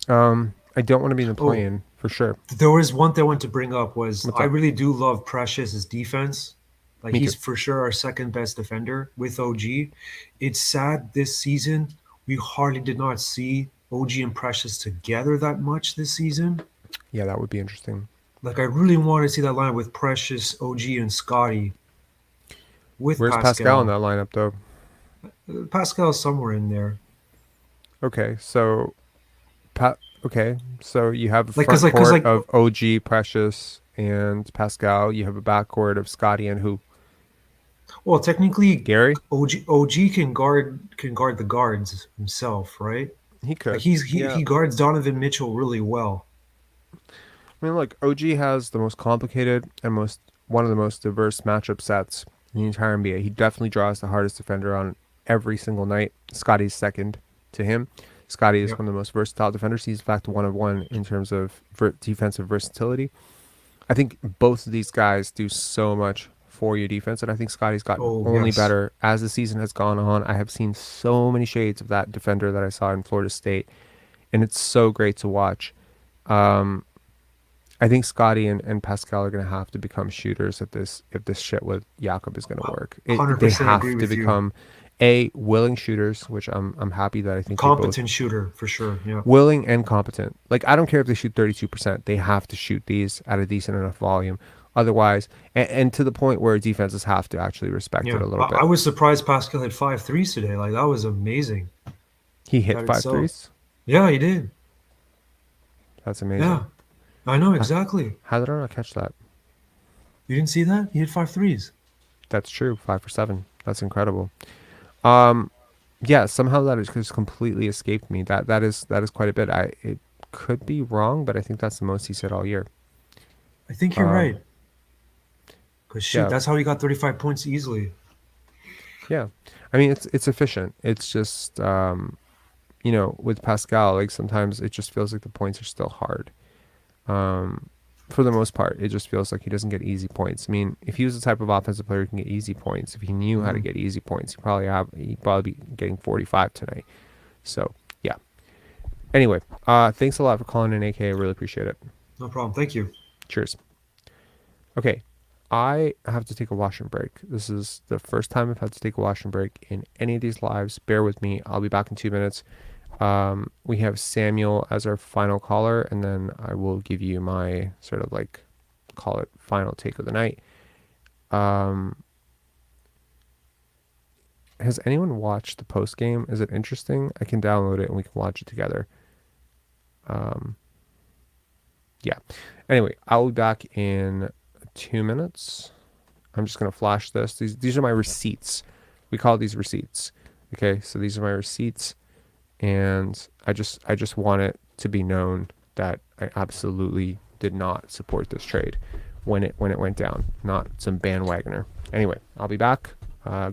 I don't want to be in the play-in for sure. There was one thing I wanted to bring up was I really do love Precious's defense. Like, he's for sure our second best defender with OG. It's sad this season we hardly did not see OG and Precious together that much this season. Yeah, that would be interesting. Like, I really want to see that line with Precious, OG, and Scottie. Where's Pascal in that lineup, though? Pascal's somewhere in there. Okay, so you have a front court of OG, Precious, and Pascal. You have a backcourt of Scottie and who? Well, technically, Gary, OG can guard the guards himself, right? he Like could. he guards Donovan Mitchell really well. I mean, look, OG has the most complicated and one of the most diverse matchup sets in the entire NBA. He definitely draws the hardest defender on every single night. Scottie's second to him. Scottie is Yep. one of the most versatile defenders. He's in fact one of one in terms of defensive versatility. I think both of these guys do so much for your defense, and I think Scottie's gotten Oh, only yes. better as the season has gone on. I have seen so many shades of that defender that I saw in Florida State, and it's so great to watch. I think Scottie and Pascal are going to have to become shooters if this shit with Jakob is going to work. They 100% have agree to with you. become willing shooters, which I'm happy that I think they both Competent shooter for sure. Yeah. willing and competent. Like, I don't care if they shoot 32%. They have to shoot these at a decent enough volume. Otherwise, and to the point where defenses have to actually respect Yeah. it a little bit. I was surprised Pascal had 5 threes today. Like that was amazing. He hit That 5 itself. threes. Yeah, he did. That's amazing. Yeah. I know exactly. How did I not catch that? You didn't see that? He hit 5 threes. That's true. 5 for 7. That's incredible. Yeah, somehow that has just completely escaped me. That is quite a bit. It could be wrong, but I think that's the most he's hit all year. I think you're right. Because shoot, yeah. that's how he got 35 points easily. Yeah, I mean it's efficient. It's just with Pascal, like sometimes it just feels like the points are still hard. For the most part, it just feels like he doesn't get easy points. I mean, if he was the type of offensive player who can get easy points, if he knew how to get easy points, he'd probably be getting 45 tonight. So yeah. Anyway, thanks a lot for calling in, AK. I really appreciate it. No problem. Thank you. Cheers. Okay, I have to take a washroom break. This is the first time I've had to take a washroom break in any of these lives. Bear with me. I'll be back in 2 minutes. We have Samuel as our final caller, and then I will give you my sort of like, call it final take of the night. Has anyone watched the post game? Is it interesting? I can download it and we can watch it together. Yeah. Anyway, I'll be back in 2 minutes. I'm just gonna flash this. These are my receipts. We call these receipts. Okay, so these are my receipts, and I just want it to be known that I absolutely did not support this trade when it went down. Not some bandwagoner. Anyway, I'll be back.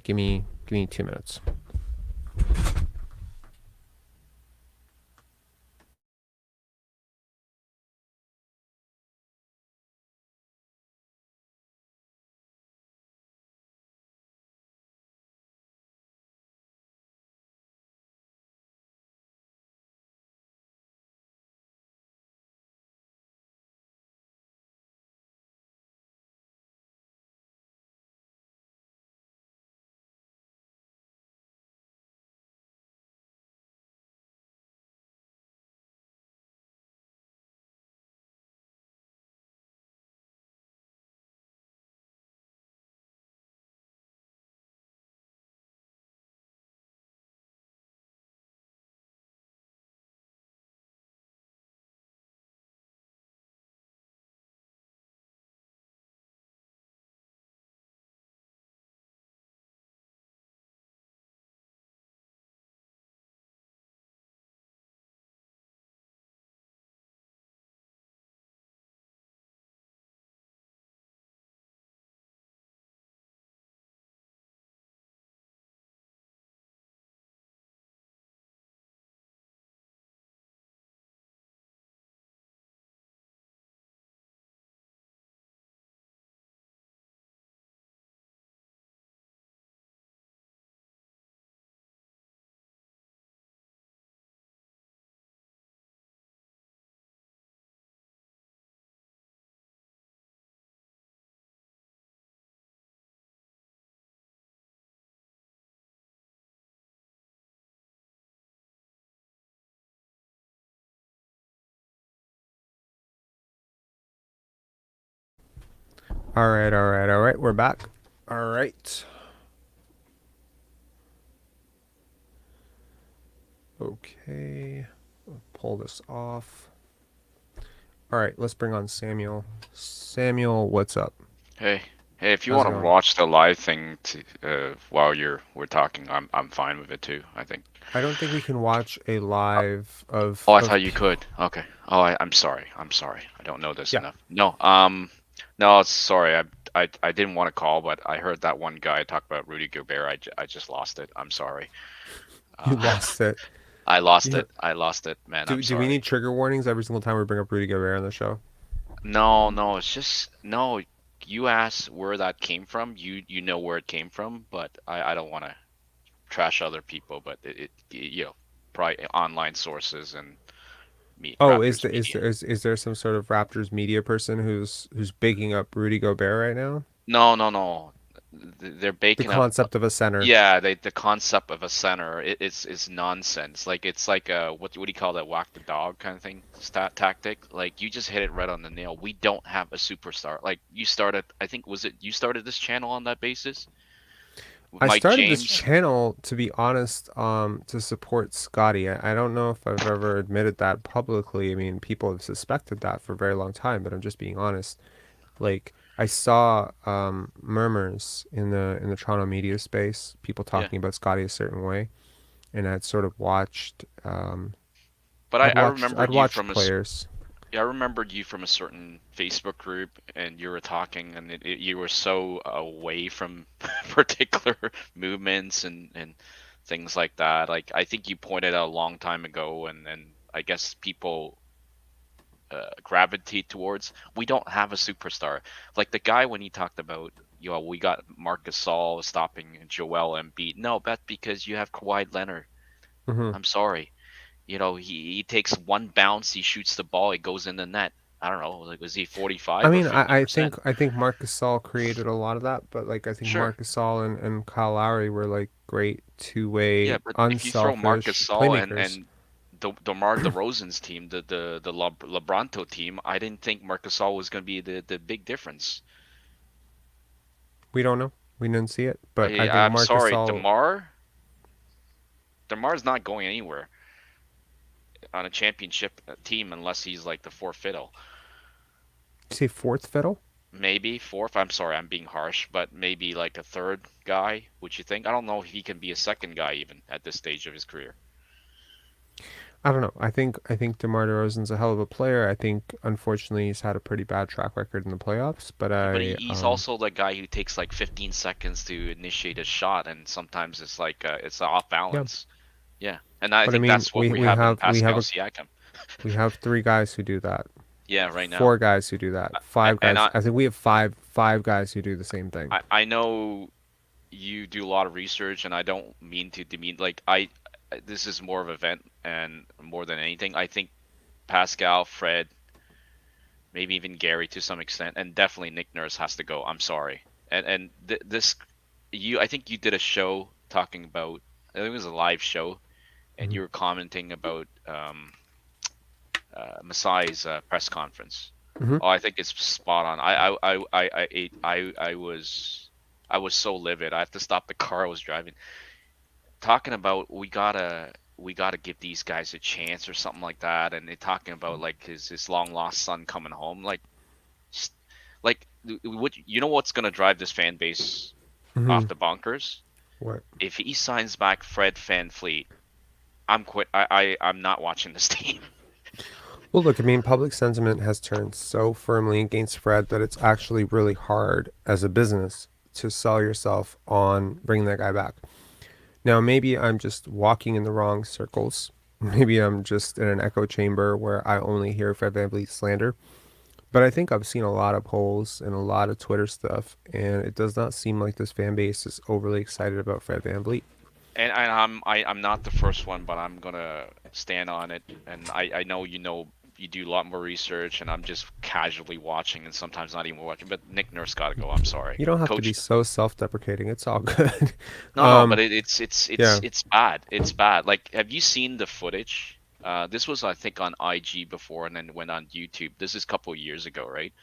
Give me 2 minutes. All right. We're back. All right. Okay. I'll pull this off. All right. Let's bring on Samuel. Samuel, what's up? Hey. Hey, if you How's want it to going? watch the live thing while we're talking, I'm fine with it too. I think. I don't think we can watch a live Oh, I of thought you could. Okay. Oh, I'm sorry. I'm sorry. I don't know this yeah. enough. No. No. Sorry. I didn't want to call, but I heard that one guy talk about Rudy Gobert. I just lost it. I'm sorry. You Uh, lost it. I lost You, it. I lost it, man. I'm do we sorry. need trigger warnings every single time we bring up Rudy Gobert on the show? No, no. It's just no. You asked where that came from. You know where it came from, but I don't want to trash other people. But probably online sources and Oh, Raptors media. is there some sort of Raptors media person who's baking up Rudy Gobert right now? No, no, no. They're The baking up. concept of a center. Yeah, the concept of a center is nonsense. Like it's like a what do you call that? Whack the dog kind of thing, tactic. Like you just hit it right on the nail. We don't have a superstar. Like you started, I think was it you started this channel on that basis? I Mike started this James. channel, to be honest, to support Scottie. I don't know if I've ever admitted that publicly. I mean, people have suspected that for a very long time, but I'm just being honest. Like I saw murmurs in the Toronto media space, people Yeah, talking about Scottie a certain way, and I'd sort of watched but I I'd remembered you watched from players. yeah, I remembered you from a certain Facebook group, and you were talking, and you were so away from particular movements and things like that. Like I think you pointed out a long time ago, and I guess people gravitate towards. We don't have a superstar. Like the guy when he talked about, we got Marcus Gasol stopping Joel Embiid. No, that's because you have Kawhi Leonard. Hmm. I'm sorry. He takes one bounce, he shoots the ball, it goes in the net. I don't know, like was he I 45 or mean, 50%? I think Marc Gasol created a lot of that, but like I think Sure. Marc Gasol and Kyle Lowry were like great Yeah, two-way, but if you throw Marcus unselfish Gasol and playmakers. DeMar DeRozan's team, the LeBronto team, I didn't think Marcus Gasol was going to be the big difference. We don't know. We didn't see it, but I think I'm Marc sorry, Gasol. DeMar's not going anywhere on a championship team unless he's like the fourth fiddle. You say fourth fiddle? Maybe fourth. I'm sorry, I'm being harsh, but maybe like a third guy, would you think? I don't know if he can be a second guy even at this stage of his career. I don't know. I think DeMar DeRozan's a hell of a player. I think unfortunately he's had a pretty bad track record in the playoffs, but Yeah, but he's also the guy who takes like 15 seconds to initiate a shot, and sometimes it's like it's off yeah. balance. Yeah, and I But I think mean, that's what we have in Pascal Siakam. we have three guys who do that. Yeah, right now. Four guys who do that. Five And guys. I think we have five guys who do the same thing. I know you do a lot of research, and I don't mean to demean. Like this is more of an event, and more than anything, I think Pascal, Fred, maybe even Gary to some extent, and definitely Nick Nurse has to go. I'm sorry. And this, I think you did a show talking about. I think it was a live show, and you were commenting about Masai's press conference. Mhm. Oh, I think it's spot on. I was so livid. I have to stop the car I was driving. Talking about we gotta give these guys a chance or something like that, and they're talking about like his long lost son coming home. Like what what's gonna drive this fan base off the bunkers? What? If he signs back Fred VanVleet, I'm not watching this team. Well, look, I mean, public sentiment has turned so firmly against Fred that it's actually really hard as a business to sell yourself on bringing that guy back. Now, maybe I'm just walking in the wrong circles. Maybe I'm just in an echo chamber where I only hear Fred VanVleet slander. But I think I've seen a lot of polls and a lot of Twitter stuff, and it does not seem like this fan base is overly excited about Fred VanVleet. And I'm not the first one, but I'm gonna stand on it. And I know you do a lot more research, and I'm just casually watching, and sometimes not even watching. But Nick Nurse got to go. I'm sorry. You don't have to be so self-deprecating. It's all good. No, but it's yeah. it's bad. It's bad. Like, have you seen the footage? This was I think on IG before, and then went on YouTube. This is a couple of years ago, right?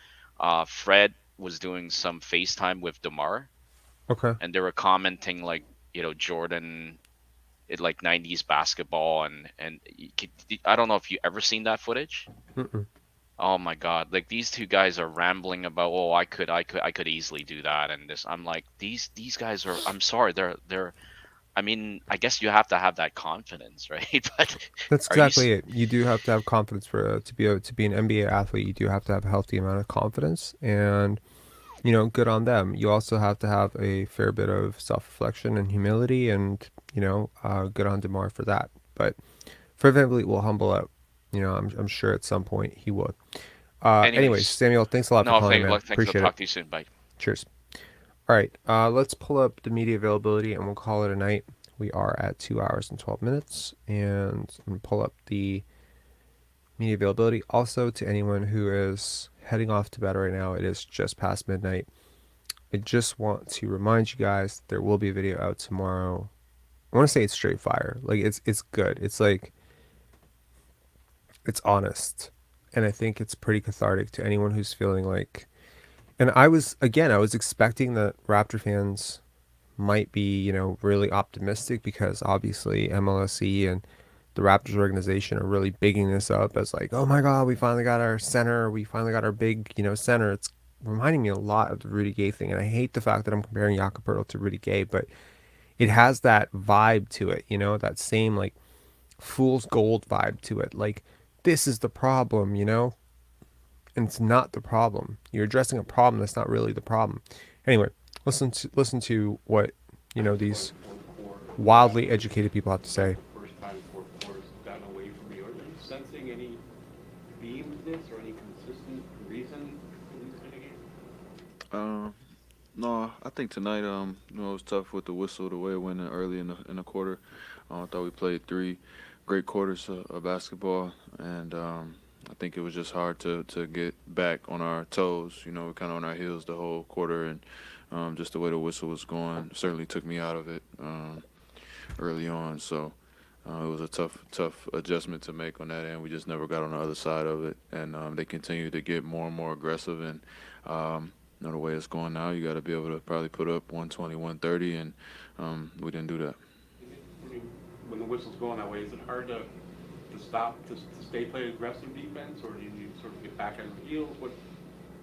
Fred was doing some FaceTime with DeMar. Okay. And they were commenting like, Jordan, like 90s basketball, and I don't know if you ever seen that footage. Mm-mm. Oh my God! Like these two guys are rambling about, oh, I could easily do that, and this. I'm like, these guys are. I'm sorry, they're. I mean, I guess you have to have that confidence, right? But That's are you? exactly it. You do have to have confidence for to be able to be an NBA athlete. You do have to have a healthy amount of confidence, and good on them. You also have to have a fair bit of self-reflection and humility, and good on DeMar for that. But Fred VanVleet will humble out. I'm sure at some point he would. Anyways, Anyways, Samuel, thanks a lot for no, calling, man. thanks. I'll Appreciate it. talk to you soon. Bye. Cheers. All right, let's pull up the media availability and we'll call it a night. We are at 2 hours and 12 minutes, and I'm going to pull up the media availability. Also, to anyone who is heading off to bed right now, it is just past midnight. I just want to remind you guys there will be a video out tomorrow. I want to say it's straight fire. Like it's good. It's like it's honest, and I think it's pretty cathartic to anyone who's feeling like. And I was expecting that Raptor fans might be, really optimistic because obviously MLSE and the Raptors organization are really bigging this up as like, oh my God, we finally got our center. We finally got our big, center. It's reminding me a lot of the Rudy Gay thing. And I hate the fact that I'm comparing Jakob Poeltl to Rudy Gay, but it has that vibe to it, that same like fool's gold vibe to it. Like, this is the problem, and it's not the problem. You're addressing a problem that's not really the problem. Anyway, listen to what these wildly educated people have to say. First time fourth quarter's gotten away from you. Are you sensing any theme to this or any consistent reason for these kind of games? No, I think tonight, it was tough with the whistle, the way it went in early in the quarter. I thought we played 3 great quarters of basketball, and I think it was just hard to get back on our toes. We're kind of on our heels the whole quarter, and just the way the whistle was going certainly took me out of it early on. So it was a tough adjustment to make on that end. We just never got on the other side of it, and they continue to get more and more aggressive. And the way it's going now, you got to be able to probably put up 120, 130, and we didn't do that. I mean, when the whistle's going that way, is it hard to stop, to stay play aggressive defense, or do you sort of get back on your heels?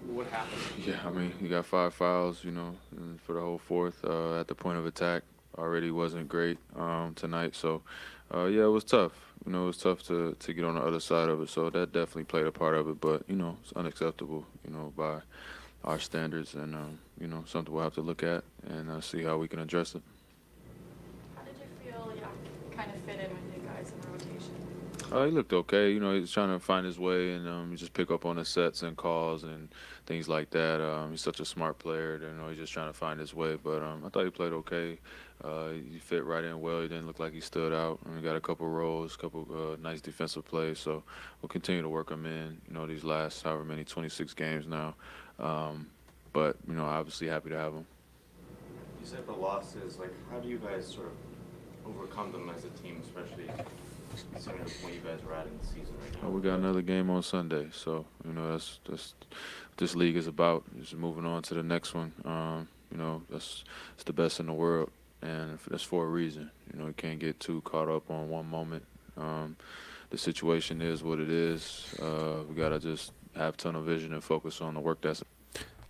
What happened? Yeah, I mean, you got 5 fouls, and for the whole fourth at the point of attack. Already wasn't great tonight, so yeah, it was tough. It was tough to get on the other side of it, so that definitely played a part of it. But it's unacceptable, by our standards, and something we'll have to look at and see how we can address it. How did you feel, kind of fit in with you guys in the rotation? He looked okay. He's trying to find his way, and just pick up on the sets and calls and things like that. He's such a smart player. He's just trying to find his way. But I thought he played okay. He fit right in well. He didn't look like he stood out. We got a couple roles, couple nice defensive plays. So we'll continue to work him in. These last however many 26 games now. But obviously happy to have him. You said the losses. Like, how do you guys sort of overcome them as a team, especially considering the point you guys are at in the season right now? We got another game on Sunday, so that's what this league is about. Just moving on to the next one. It's the best in the world, and that's for a reason. You can't get too caught up on one moment. The situation is what it is. We gotta just have tunnel vision and focus on the work that's.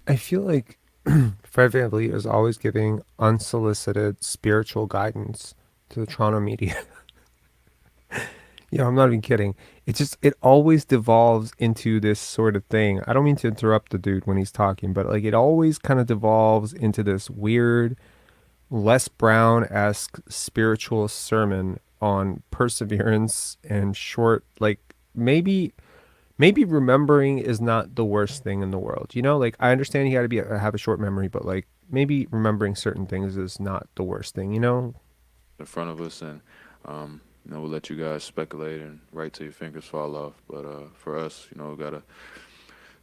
I feel like Fred VanVleet is always giving unsolicited spiritual guidance to the Toronto media. I'm not even kidding. It always devolves into this sort of thing. I don't mean to interrupt the dude when he's talking, but like it always kind of devolves into this weird Les Brown-esque spiritual sermon on perseverance and short, like maybe remembering is not the worst thing in the world. Like I understand you got to have a short memory, but like maybe remembering certain things is not the worst thing, in front of us, and we'll let you guys speculate and right till your fingers fall off. But for us, we got a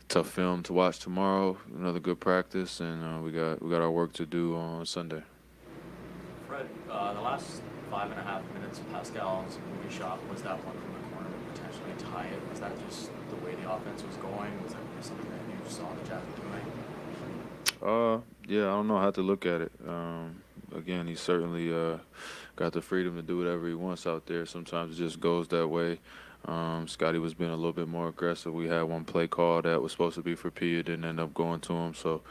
tough film to watch tomorrow, another good practice, and we got our work to do on Sunday. Fred, the last 5.5 minutes, Pascal's movie shot was that one from the corner to potentially tie it. Was that just the way the offense was going? Was that something that you saw the Jack doing? Yeah, I don't know how to look at it. Again, he certainly got the freedom to do whatever he wants out there. Sometimes it just goes that way. Scottie was being a little bit more aggressive. We had one play call that was supposed to be for P. It didn't end up going to him. So,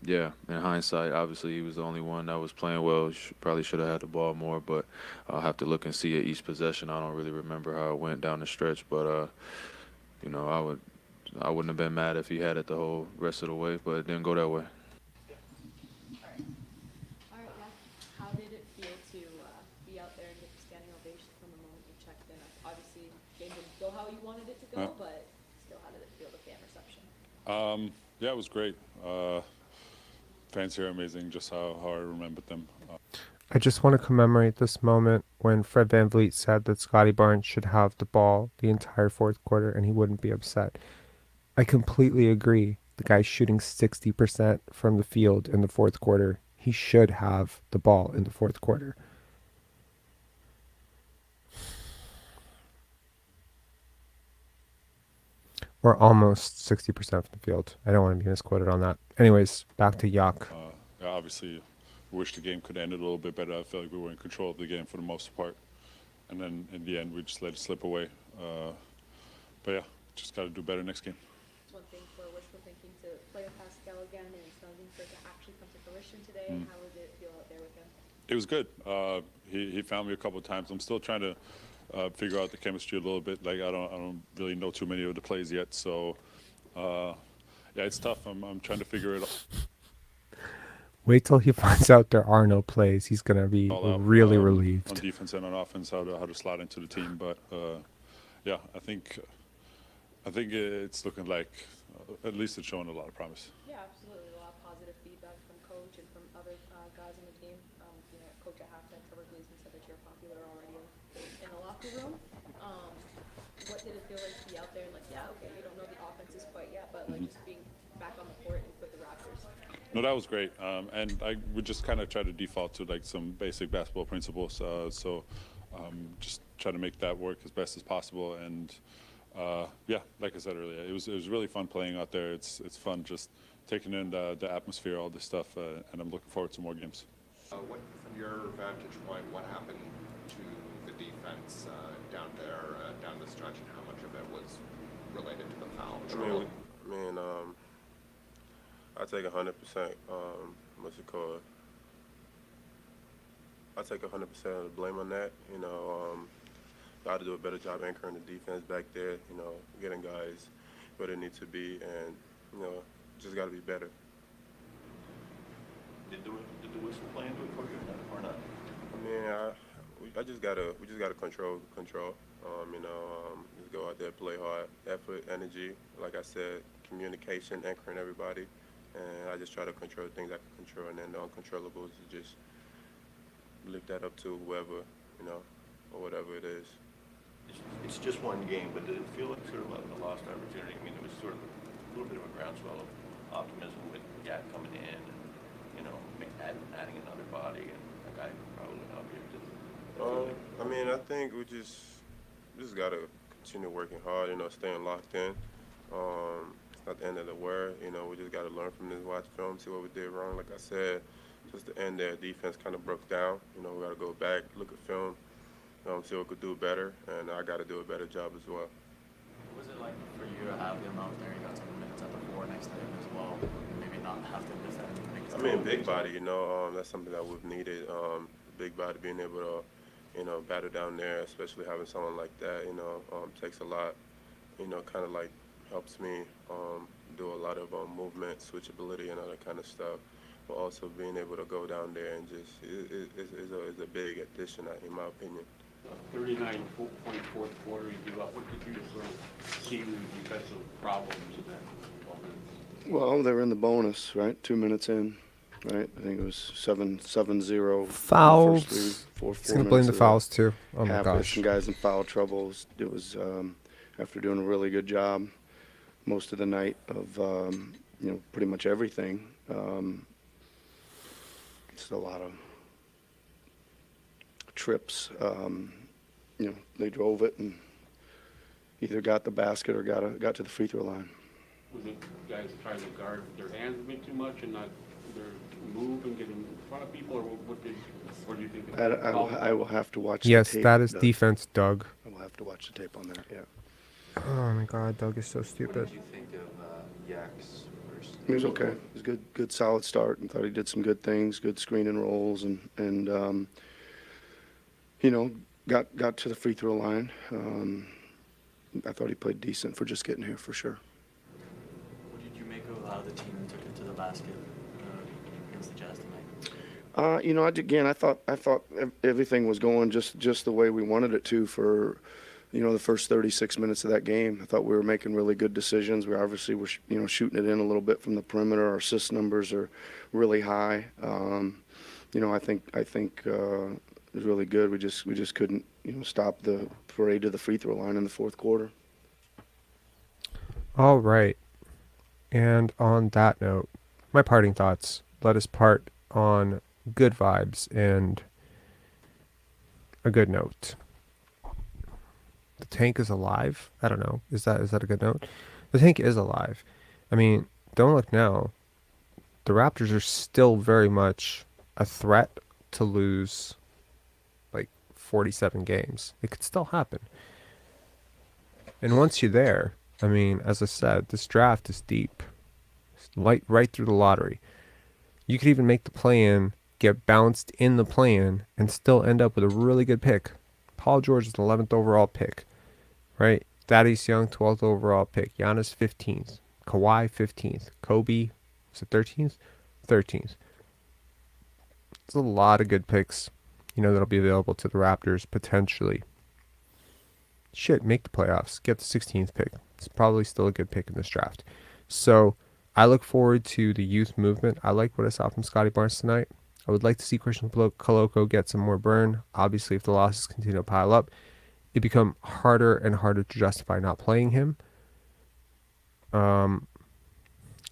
yeah, in hindsight, obviously he was the only one that was playing well. Probably should have had the ball more, but I'll have to look and see at each possession. I don't really remember how it went down the stretch, but you know, I wouldn't have been mad if he had it the whole rest of the way, but it didn't go that way. All right, yeah. How did it feel to be out there and get the standing ovation from the moment you checked in? Obviously, game didn't go how you wanted it to go, but still, how did it feel, the fan reception? Yeah, it was great. Fans here are amazing, just how I remembered them. I just want to commemorate this moment when Fred VanVleet said that Scottie Barnes should have the ball the entire fourth quarter and he wouldn't be upset. I completely agree. The guy's shooting 60% from the field in the fourth quarter. He should have the ball in the fourth quarter. Or almost 60% from the field. I don't want to be misquoted on that. Anyways, back to Yak. Yeah, obviously, wish the game could end a little bit better. I felt like we were in control of the game for the most part. And then in the end, we just let it slip away. But yeah, just got to do better next game. One thing for wishful thinking to play with Pascal again and something for it to actually come to fruition today. How did it feel out there with him? It was good. He found me a couple of times. I'm still trying to figure out the chemistry a little bit. Like I don't really know too many of the plays yet. So yeah, it's tough. I'm trying to figure it out. Wait till he finds out there are no plays. He's gonna be really relieved. On defense and on offense, how to slot into the team. But yeah, I think it's looking like at least it's showing a lot of promise. Yeah, absolutely. A lot of positive feedback from coach and from other guys on the team. You know, coach at halftime, Trevor Gleason said that you're popular already in the locker room. What did it feel like to be out there and like, yeah, okay, you don't know the offenses quite yet, but like just being back on the court and with the Raptors? No, that was great. And I would just kind of try to default to like some basic basketball principles. So just try to make that work as best as possible. And yeah, like I said earlier, it was really fun playing out there. It's fun just taking in the atmosphere, all this stuff, and I'm looking forward to more games. What, from your vantage point, what happened to the defense down there, down the stretch, and how much of it was related to the foul trouble? I take 100%. What's it called? I take 100% of the blame on that. You know, got to do a better job anchoring the defense back there. You know, getting guys where they need to be, and you know, just got to be better. Did the whistle play into it for you or not? I mean, we just gotta control. You know, just go out there, play hard, effort, energy. Like I said, communication, anchoring everybody. And I just try to control things I can control, and then the uncontrollables is just leave that up to whoever, you know, or whatever it is. It's just one game, but did it feel like sort of a lost opportunity? I mean, it was sort of a little bit of a groundswell of optimism with Yak coming in, and you know, adding another body and a guy who probably help you. I mean, I think we just gotta continue working hard, you know, staying locked in. Not the end of the world, you know, we just got to learn from this, watch film, see what we did wrong. Like I said, just the end there, defense kind of broke down. You know, we got to go back, look at film, see what we could do better, and I got to do a better job as well. What was it like for you to have him out there? You got some minutes at the floor next to him as well, maybe not have to defend. I mean, big body, you know, that's something that we've needed. Big body, being able to, you know, batter down there, especially having someone like that, you know, takes a lot, you know, kind of like helps me do a lot of movement, switchability, and other kind of stuff. But also being able to go down there and just is a big addition, in my opinion. 39-point fourth quarter, you give up. What did you sort of see the defensive problems in that 12 minutes? Well, they were in the bonus, right? 2 minutes in, right? I think it was 7-0. Fouls. He's going to blame the fouls too. Oh my gosh. Some guys in foul troubles. It was after doing a really good job most of the night of you know, pretty much everything. Just a lot of trips. You know, they drove it and either got the basket or got to the free throw line. Was it guys trying to guard their hands a bit too much and not their move and getting in front of people, or what do you think? I will have to watch. Yes, the tape. that is defense, Doug. I will have to watch the tape on that. Yeah. Oh my God, Doug is so stupid. What did you think of Yak's first? He was okay. It was good, solid start. And thought he did some good things, good screen and rolls, and you know, got to the free throw line. I thought he played decent for just getting here for sure. What did you make of how the team took it to the basket against the Jazz tonight? You know, I thought everything was going just the way we wanted it to for, you know, the first 36 minutes of that game. I thought we were making really good decisions. We obviously were, you know, shooting it in a little bit from the perimeter. Our assist numbers are really high. You know, I think it was really good. We just couldn't, you know, stop the parade to the free throw line in the fourth quarter. All right. And on that note, my parting thoughts. Let us part on good vibes and a good note. The tank is alive. I don't know. Is that a good note? The tank is alive. I mean, don't look now. The Raptors are still very much a threat to lose like 47 games. It could still happen. And once you're there, I mean, as I said, this draft is deep. It's right through the lottery. You could even make the play-in, get bounced in the play-in, and still end up with a really good pick. Paul George is the 11th overall pick, right? Thaddeus Young, 12th overall pick. Giannis, 15th. Kawhi, 15th. Kobe, was it 13th? 13th. It's a lot of good picks, you know, that'll be available to the Raptors potentially. Shit, make the playoffs. Get the 16th pick. It's probably still a good pick in this draft. So I look forward to the youth movement. I like what I saw from Scottie Barnes tonight. I would like to see Christian Koloko get some more burn. Obviously, if the losses continue to pile up, it become harder and harder to justify not playing him.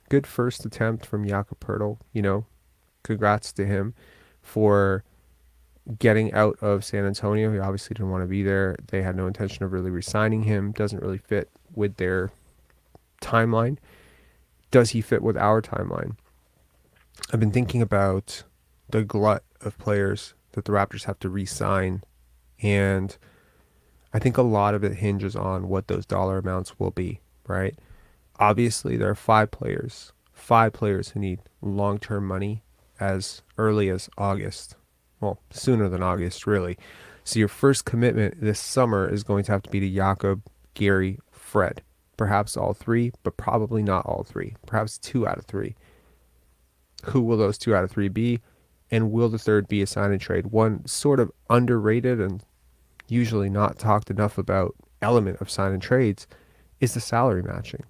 Good first attempt from Jakob Poeltl. You know, congrats to him for getting out of San Antonio. He obviously didn't want to be there. They had no intention of really re-signing him. Doesn't really fit with their timeline. Does he fit with our timeline? I've been thinking about the glut of players that the Raptors have to re-sign, and I think a lot of it hinges on what those dollar amounts will be, right? Obviously, there are five players who need long-term money as early as August. Well, sooner than August, really. So your first commitment this summer is going to have to be to Jakob, Gary, Fred. Perhaps all three, but probably not all three. Perhaps 2 out of 3. Who will those 2 out of 3 be? And will the third be a sign and trade? One sort of underrated and usually not talked enough about element of sign and trades is the salary matching.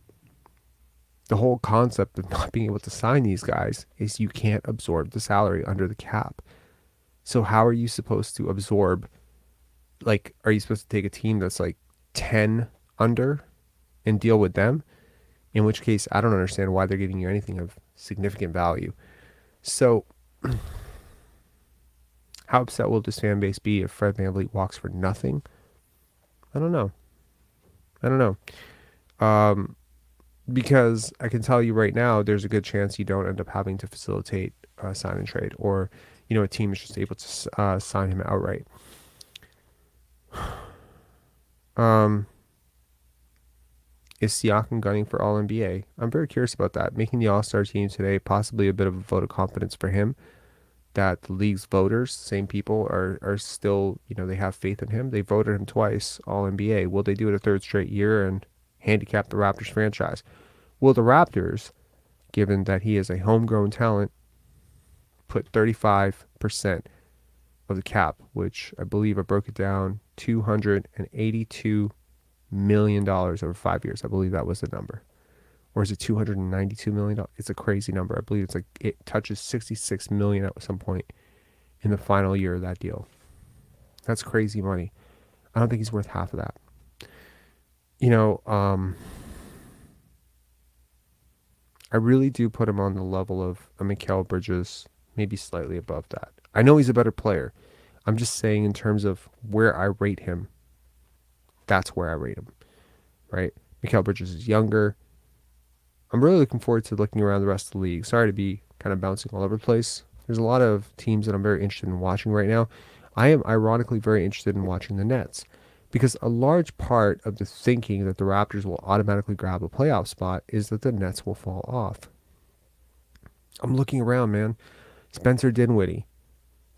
The whole concept of not being able to sign these guys is you can't absorb the salary under the cap. So how are you supposed to absorb, like, are you supposed to take a team that's like 10 under and deal with them? In which case, I don't understand why they're giving you anything of significant value. So how upset will this fan base be if Fred VanVleet walks for nothing? I don't know. Because I can tell you right now, there's a good chance you don't end up having to facilitate a sign and trade, or, you know, a team is just able to sign him outright. Is Siakam gunning for All-NBA? I'm very curious about that. Making the All-Star team today, possibly a bit of a vote of confidence for him, that the league's voters, same people, are still, you know, they have faith in him. They voted him twice All-NBA. Will they do it a third straight year and handicap the Raptors franchise? Will the Raptors, given that he is a homegrown talent, put 35% of the cap, which I believe I broke it down, $282 million over 5 years. I believe that was the number. Or is it $292 million? It's a crazy number. I believe it's like it touches $66 million at some point in the final year of that deal. That's crazy money. I don't think he's worth half of that. You know, I really do put him on the level of a Mikal Bridges, maybe slightly above that. I know he's a better player. I'm just saying in terms of where I rate him, that's where I rate him, right? Mikal Bridges is younger. I'm really looking forward to looking around the rest of the league. Sorry to be kind of bouncing all over the place. There's a lot of teams that I'm very interested in watching right now. I am ironically very interested in watching the Nets Because a large part of the thinking that the Raptors will automatically grab a playoff spot is that the Nets will fall off. I'm looking around, man. Spencer Dinwiddie,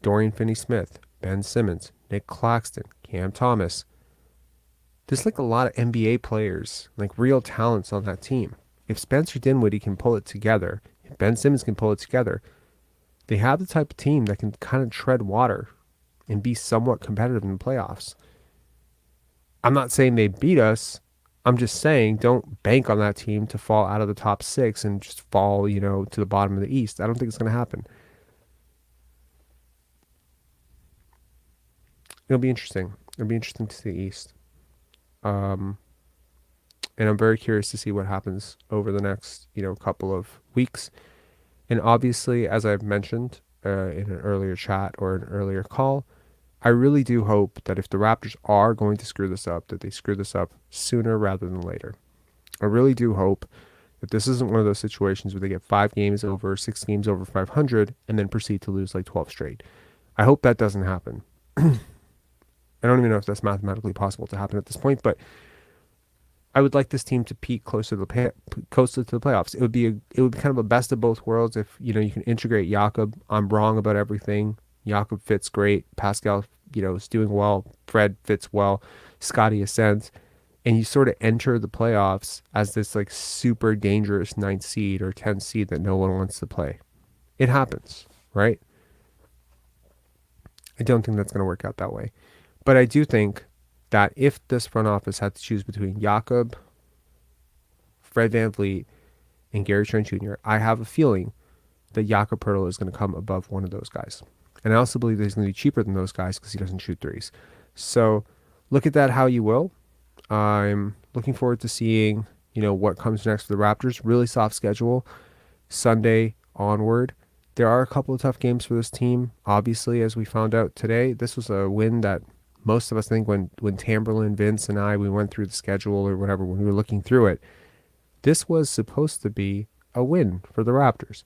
Dorian Finney-Smith, Ben Simmons, Nick Claxton, Cam Thomas. There's like a lot of NBA players, like real talents on that team. If Spencer Dinwiddie can pull it together, if Ben Simmons can pull it together, they have the type of team that can kind of tread water and be somewhat competitive in the playoffs. I'm not saying they beat us. I'm just saying don't bank on that team to fall out of the top 6 and just fall, to the bottom of the East. I don't think it's going to happen. It'll be interesting. It'll be interesting to see the East. And I'm very curious to see what happens over the next, couple of weeks. And obviously, as I've mentioned in an earlier chat or an earlier call, I really do hope that if the Raptors are going to screw this up, that they screw this up sooner rather than later. I really do hope that this isn't one of those situations where they get 5 games over, 6 games over 500, and then proceed to lose like 12 straight. I hope that doesn't happen. I don't even know if that's mathematically possible to happen at this point, but I would like this team to peak closer to the playoffs. It would be kind of a best of both worlds if you can integrate Jakob. I'm wrong about everything. Jakob fits great. Pascal, is doing well. Fred fits well. Scottie ascends, and you sort of enter the playoffs as this like super dangerous 9th seed or 10th seed that no one wants to play. It happens, right? I don't think that's going to work out that way, but I do think that if this front office had to choose between Jakob, Fred VanVleet, and Gary Trent Jr., I have a feeling that Jakob Poeltl is going to come above one of those guys. And I also believe that he's going to be cheaper than those guys because he doesn't shoot threes. So look at that how you will. I'm looking forward to seeing, what comes next for the Raptors. Really soft schedule. Sunday onward. There are a couple of tough games for this team. Obviously, as we found out today, this was a win that most of us think when Tamberlin, Vince, and we went through the schedule or whatever, when we were looking through it, this was supposed to be a win for the Raptors.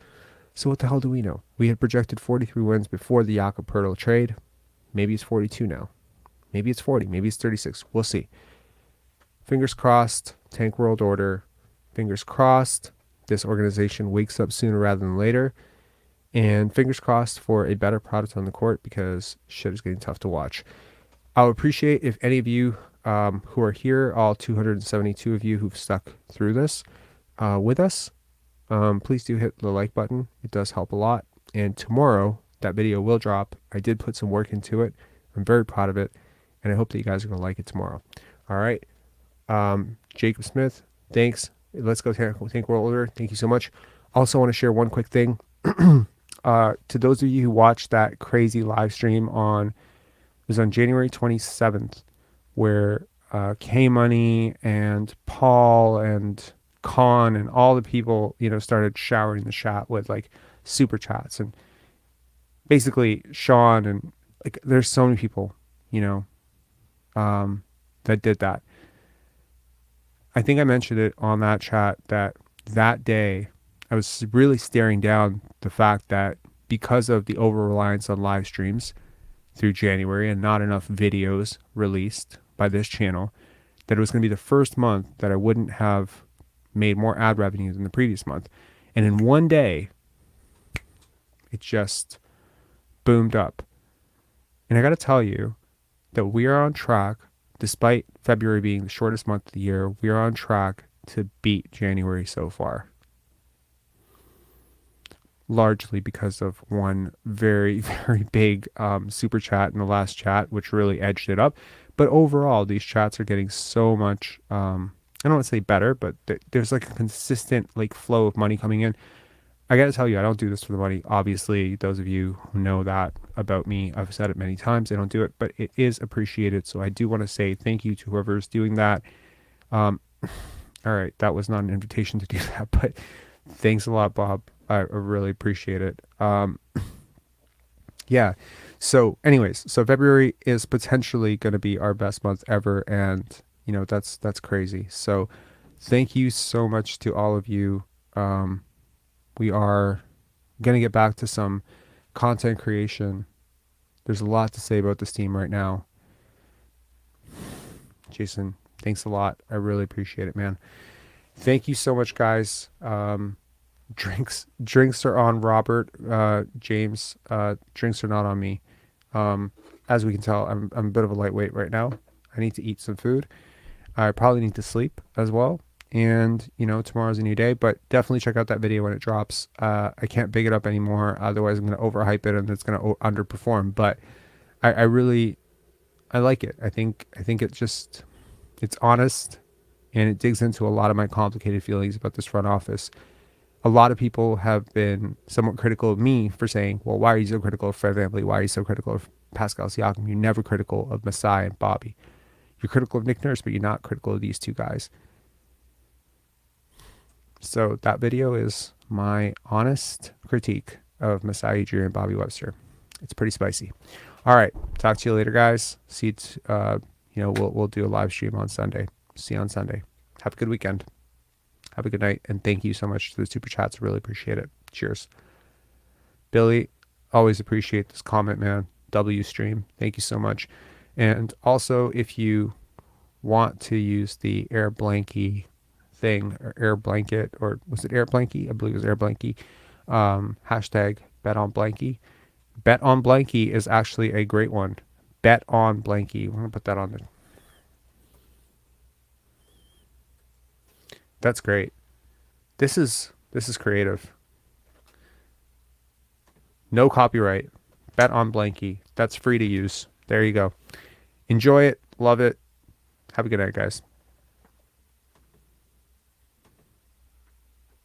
So what the hell do we know? We had projected 43 wins before the Jakob Poeltl trade. Maybe it's 42 now. Maybe it's 40. Maybe it's 36. We'll see. Fingers crossed, tank world order. Fingers crossed, this organization wakes up sooner rather than later. And fingers crossed for a better product on the court because shit is getting tough to watch. I'll appreciate if any of you who are here, all 272 of you who've stuck through this with us, please do hit the like button. It does help a lot. And tomorrow, that video will drop. I did put some work into it. I'm very proud of it. And I hope that you guys are going to like it tomorrow. All right. Jacob Smith, thanks. Let's go tank world order. Thank you so much. Also want to share one quick thing. To those of you who watched that crazy live stream it was on January 27th, where K-Money and Paul and Con and all the people, started showering the chat with like super chats, and basically Sean and like there's so many people, that did that. I think I mentioned it on that chat that day I was really staring down the fact that because of the over-reliance on live streams through January and not enough videos released by this channel, that it was going to be the first month that I wouldn't have made more ad revenue than the previous month. And in one day, it just boomed up. And I got to tell you that we are on track, despite February being the shortest month of the year, we are on track to beat January so far. Largely because of one very, very big super chat in the last chat, which really edged it up. But overall, these chats are getting so much, I don't want to say better, but there's like a consistent like flow of money coming in. I got to tell you, I don't do this for the money. Obviously, those of you who know that about me, I've said it many times, I don't do it, but it is appreciated. So I do want to say thank you to whoever's doing that. All right, that was not an invitation to do that, but thanks a lot, Bob. I really appreciate it. Yeah. So anyways, so February is potentially going to be our best month ever. And, that's crazy. So thank you so much to all of you. We are going to get back to some content creation. There's a lot to say about this team right now. Jason, thanks a lot. I really appreciate it, man. Thank you so much, guys. Drinks are on Robert, James. Drinks are not on me. As we can tell, I'm a bit of a lightweight right now. I need to eat some food. I probably need to sleep as well. And, tomorrow's a new day, but definitely check out that video when it drops. I can't big it up anymore. Otherwise I'm going to overhype it and it's going to underperform. But I like it. I think it's honest, and it digs into a lot of my complicated feelings about this front office. A lot of people have been somewhat critical of me for saying, well, why are you so critical of Fred VanVleet? Why are you so critical of Pascal Siakam? You're never critical of Masai and Bobby. You're critical of Nick Nurse, but you're not critical of these two guys. So that video is my honest critique of Masai Ujiri and Bobby Webster. It's pretty spicy. All right. Talk to you later, guys. See you, we'll do a live stream on Sunday. See you on Sunday. Have a good weekend. Have a good night. And thank you so much to the super chats. Really appreciate it. Cheers. Billy, always appreciate this comment, man. W stream. Thank you so much. And also, if you want to use the Air Blankie thing, or Air Blanket, or was it Air Blankie? I believe it was Air Blankie. Hashtag bet on Blankie. Bet on Blankie is actually a great one. Bet on Blankie. We're going to put that on there. That's great. This is creative. No copyright. Bet on Blankie. That's free to use. There you go. Enjoy it. Love it. Have a good night, guys.